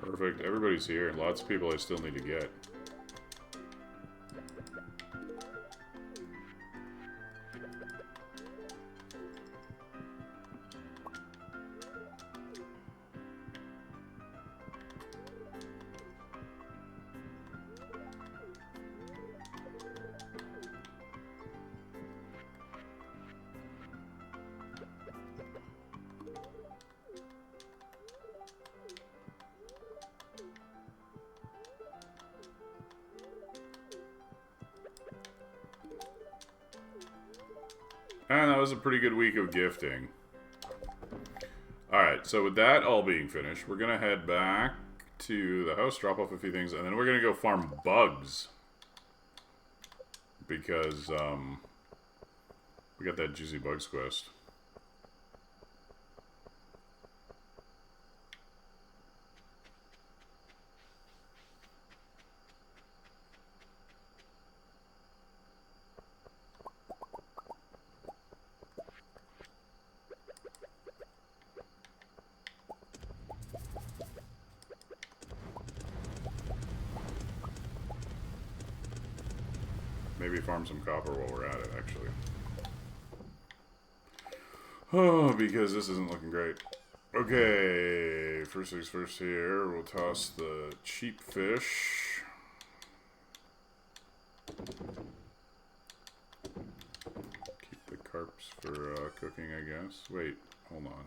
Perfect. Everybody's here. Lots of people I still need to get. And that was a pretty good week of gifting. Alright, so with that all being finished, we're going to head back to the house, drop off a few things, and then we're going to go farm bugs. Because, we got that juicy bugs quest. Maybe farm some copper while we're at it, actually. Oh, because this isn't looking great. Okay, first things first here. We'll toss the cheap fish. Keep the carps for cooking, I guess. Wait, hold on.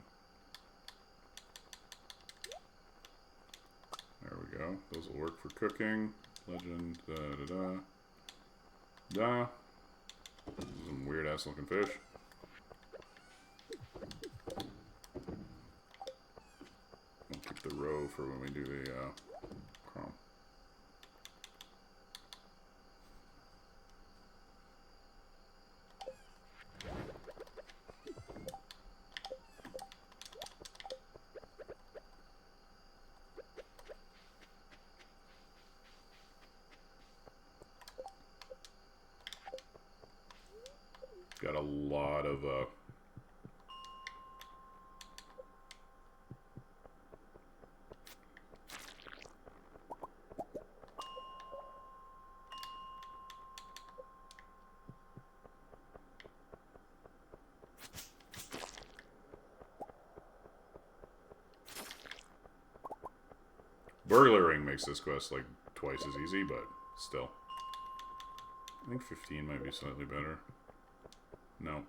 There we go. Those will work for cooking. Legend, da-da-da. Da. Some weird ass looking fish. We'll keep the roe for when we do the chrome. Got a lot of, burglaring makes this quest, like, twice as easy, but still. I think 15 might be slightly better. No.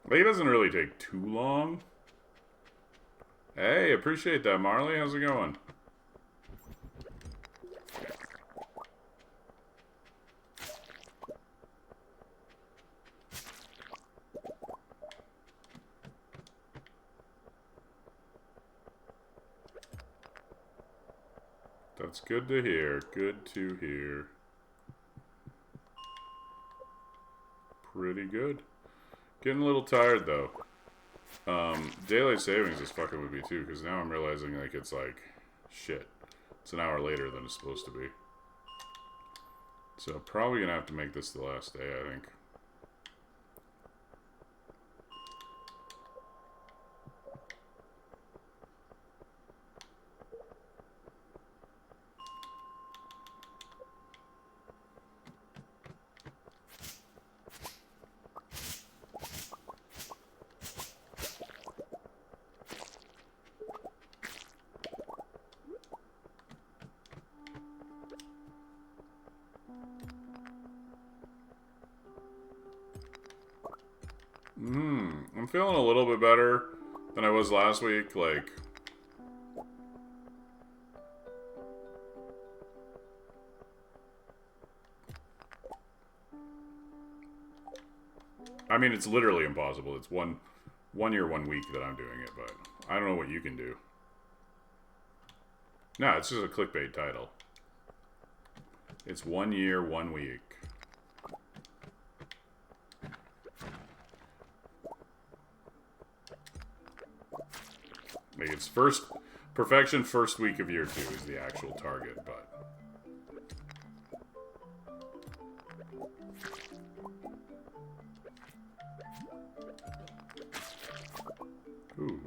Like, it doesn't really take too long. Hey, appreciate that, Marley. How's it going? That's good to hear. Good to hear. Pretty good. Getting a little tired, though. Daylight savings is fucking with me, too, because now I'm realizing, like, it's like, shit. It's an hour later than it's supposed to be. So, probably gonna have to make this the last day, I think. I'm feeling a little bit better than I was last week, like... I mean, it's literally impossible. It's one year, 1 week that I'm doing it, but I don't know what you can do. No, it's just a clickbait title. It's 1 year, 1 week. Like, it's perfection first week of year 2 is the actual target, but... Ooh.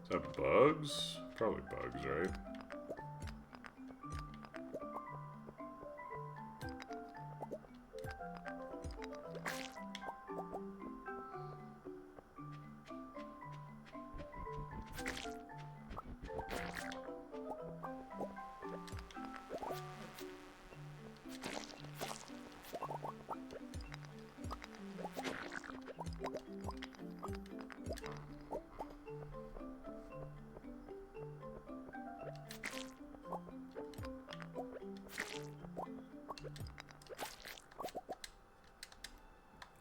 Is that bugs? Probably bugs, right?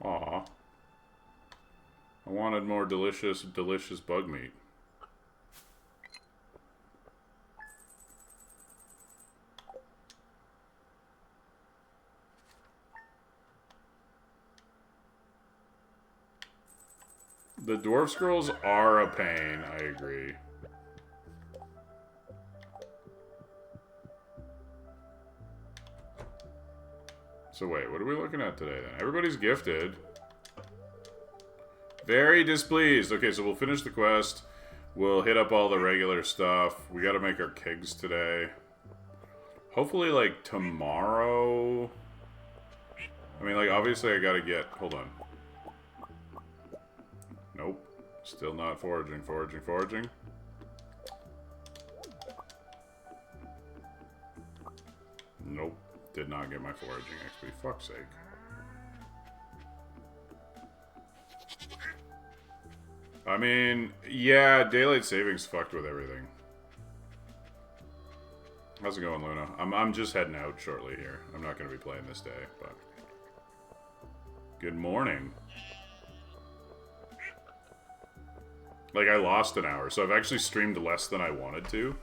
Aw. I wanted more delicious bug meat. The dwarf scrolls are a pain, I agree. So wait, what are we looking at today then? Everybody's gifted. Very displeased. Okay, so we'll finish the quest. We'll hit up all the regular stuff. We gotta make our kegs today. Hopefully, like, tomorrow... I mean, like, obviously I gotta get... Hold on. Nope. Still not foraging. Foraging. Nope. Did not get my foraging XP. Fuck's sake. I mean, yeah, daylight savings fucked with everything. How's it going, Luna? I'm just heading out shortly here. I'm not going to be playing this day, but... Good morning. Like, I lost an hour, so I've actually streamed less than I wanted to.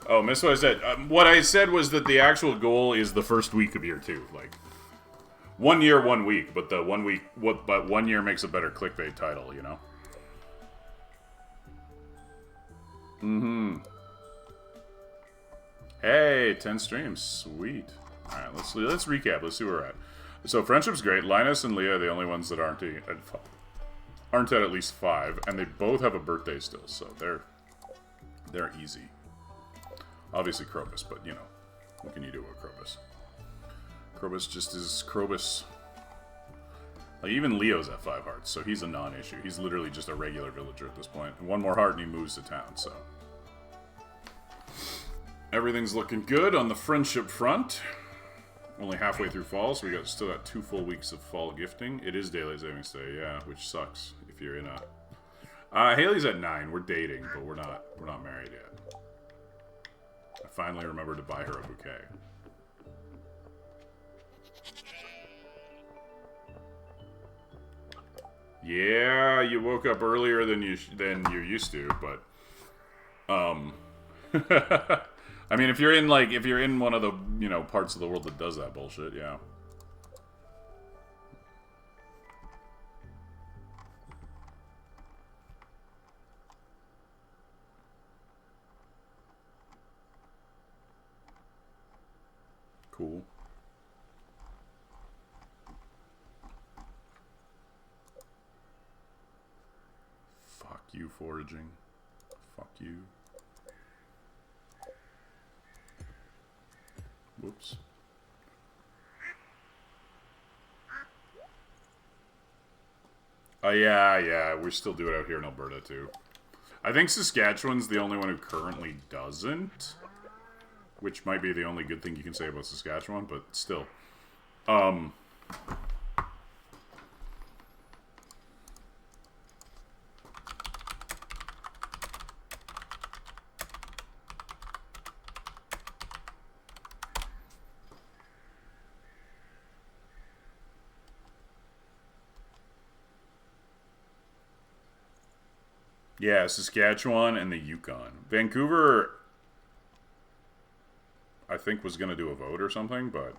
Oh, missed what I said. What I said was that the actual goal is the first week of year 2. Like, 1 year, 1 week, but the 1 week, but 1 year makes a better clickbait title, you know? Hey, 10 streams. Sweet. Alright, let's recap. Let's see where we're at. So, Friendship's great. Linus and Leah are the only ones that aren't at least 5, and they both have a birthday still, so they're easy. Obviously Krobus, but, you know, what can you do with Krobus? Krobus just is Krobus. Like, even Leo's at 5 hearts, so he's a non-issue. He's literally just a regular villager at this point. And 1 more heart and he moves to town, so... Everything's looking good on the friendship front. Only halfway through fall, so we still got 2 full weeks of fall gifting. It is Daylight Savings Day, yeah, which sucks if you're in a... Haley's at 9. We're dating, but we're not married yet. I finally remembered to buy her a bouquet. Yeah, you woke up earlier than you're used to, but I mean, if you're in one of the, you know, parts of the world that does that bullshit, yeah. Cool. Fuck you, foraging. Fuck you. Whoops. Oh, yeah, we still do it out here in Alberta, too. I think Saskatchewan's the only one who currently doesn't. Which might be the only good thing you can say about Saskatchewan, but still. Yeah, Saskatchewan and the Yukon. Vancouver, I think, was going to do a vote or something, but...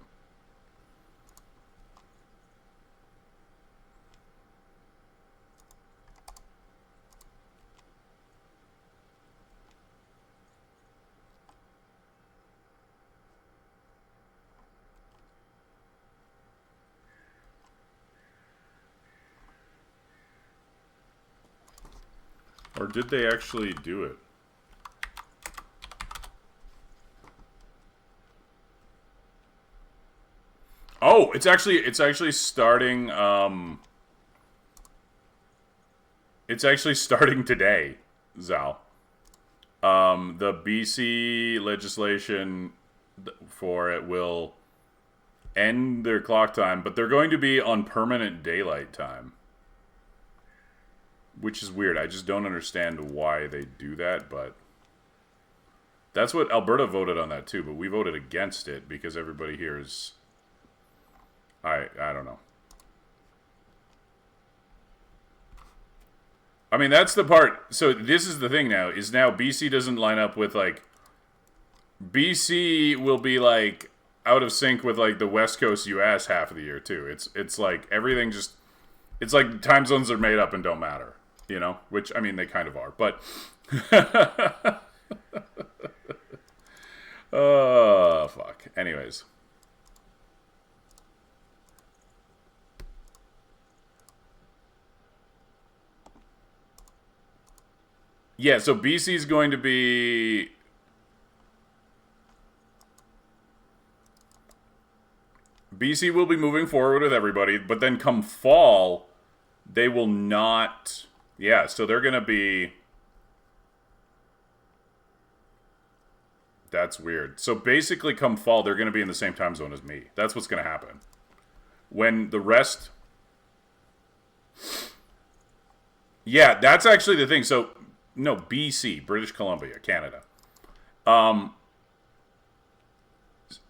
Or did they actually do it? Oh, it's actually starting, it's actually starting today, Zal. The BC legislation for it will end their clock time, but they're going to be on permanent daylight time. Which is weird. I just don't understand why they do that, but... That's what Alberta voted on that too, but we voted against it because everybody here is... I don't know. I mean, that's the part... So this is the thing now, is now BC doesn't line up with, like... BC will be, like, out of sync with, like, the West Coast US half of the year, too. It's like, everything just... It's like time zones are made up and don't matter. You know? Which, I mean, they kind of are, but... Oh, fuck. Anyways. Yeah, so BC's going to be... BC will be moving forward with everybody, but then come fall, they will not... Yeah, so they're going to be... That's weird. So basically, come fall, they're going to be in the same time zone as me. That's what's going to happen. When the rest... Yeah, that's actually the thing. So, no, BC, British Columbia, Canada.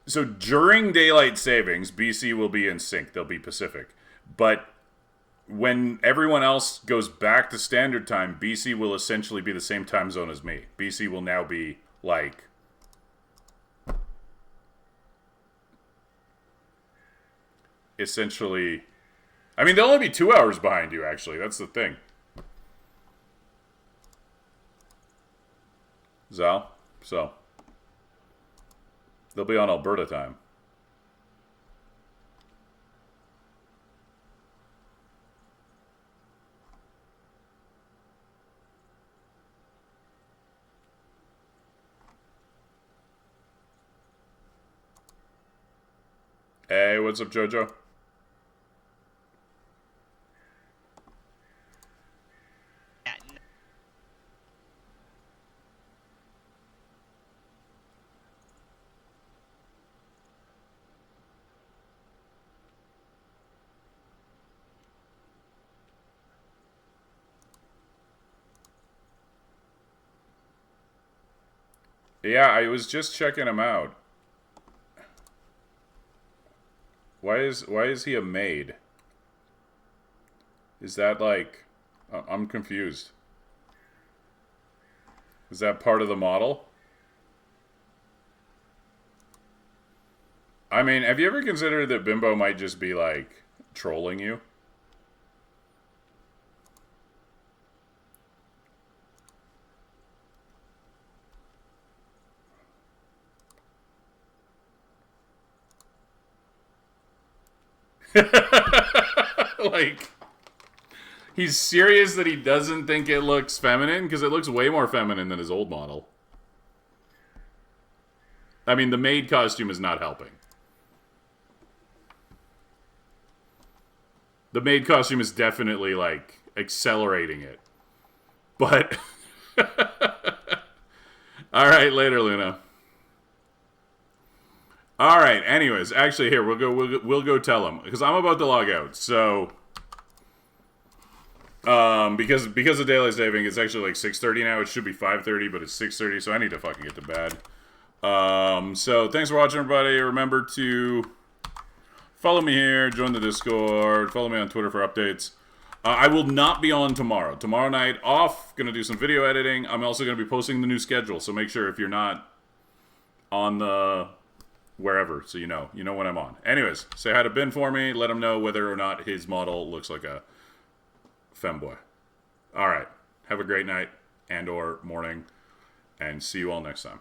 So during daylight savings, BC will be in sync. They'll be Pacific. But when everyone else goes back to standard time, BC will essentially be the same time zone as me. BC will now be, like... essentially... I mean, they'll only be 2 hours behind you, actually. That's the thing. Zal? So. They'll be on Alberta time. Hey, what's up, Jojo? Yeah, I was just checking him out. Why is he a maid? Is that like... I'm confused. Is that part of the model? I mean, have you ever considered that Bimbo might just be like trolling you? Like, he's serious that he doesn't think it looks feminine? Because it looks way more feminine than his old model. I mean, the maid costume is not helping. The maid costume is definitely, like, accelerating it. But... Alright, later, Luna. Alright, anyways, actually, here, we'll go tell him. Because I'm about to log out, so... because of daylight saving, it's actually like 6:30 now. It should be 5:30, but it's 6:30, so I need to fucking get to bed. So thanks for watching, everybody. Remember to follow me here, join the Discord, follow me on Twitter for updates. I will not be on tomorrow. Tomorrow night off, gonna do some video editing. I'm also gonna be posting the new schedule, so make sure if you're not on the wherever, so you know when I'm on. Anyways, say hi to Ben for me. Let him know whether or not his model looks like a femboy. Alright. Have a great night and or morning. And see you all next time.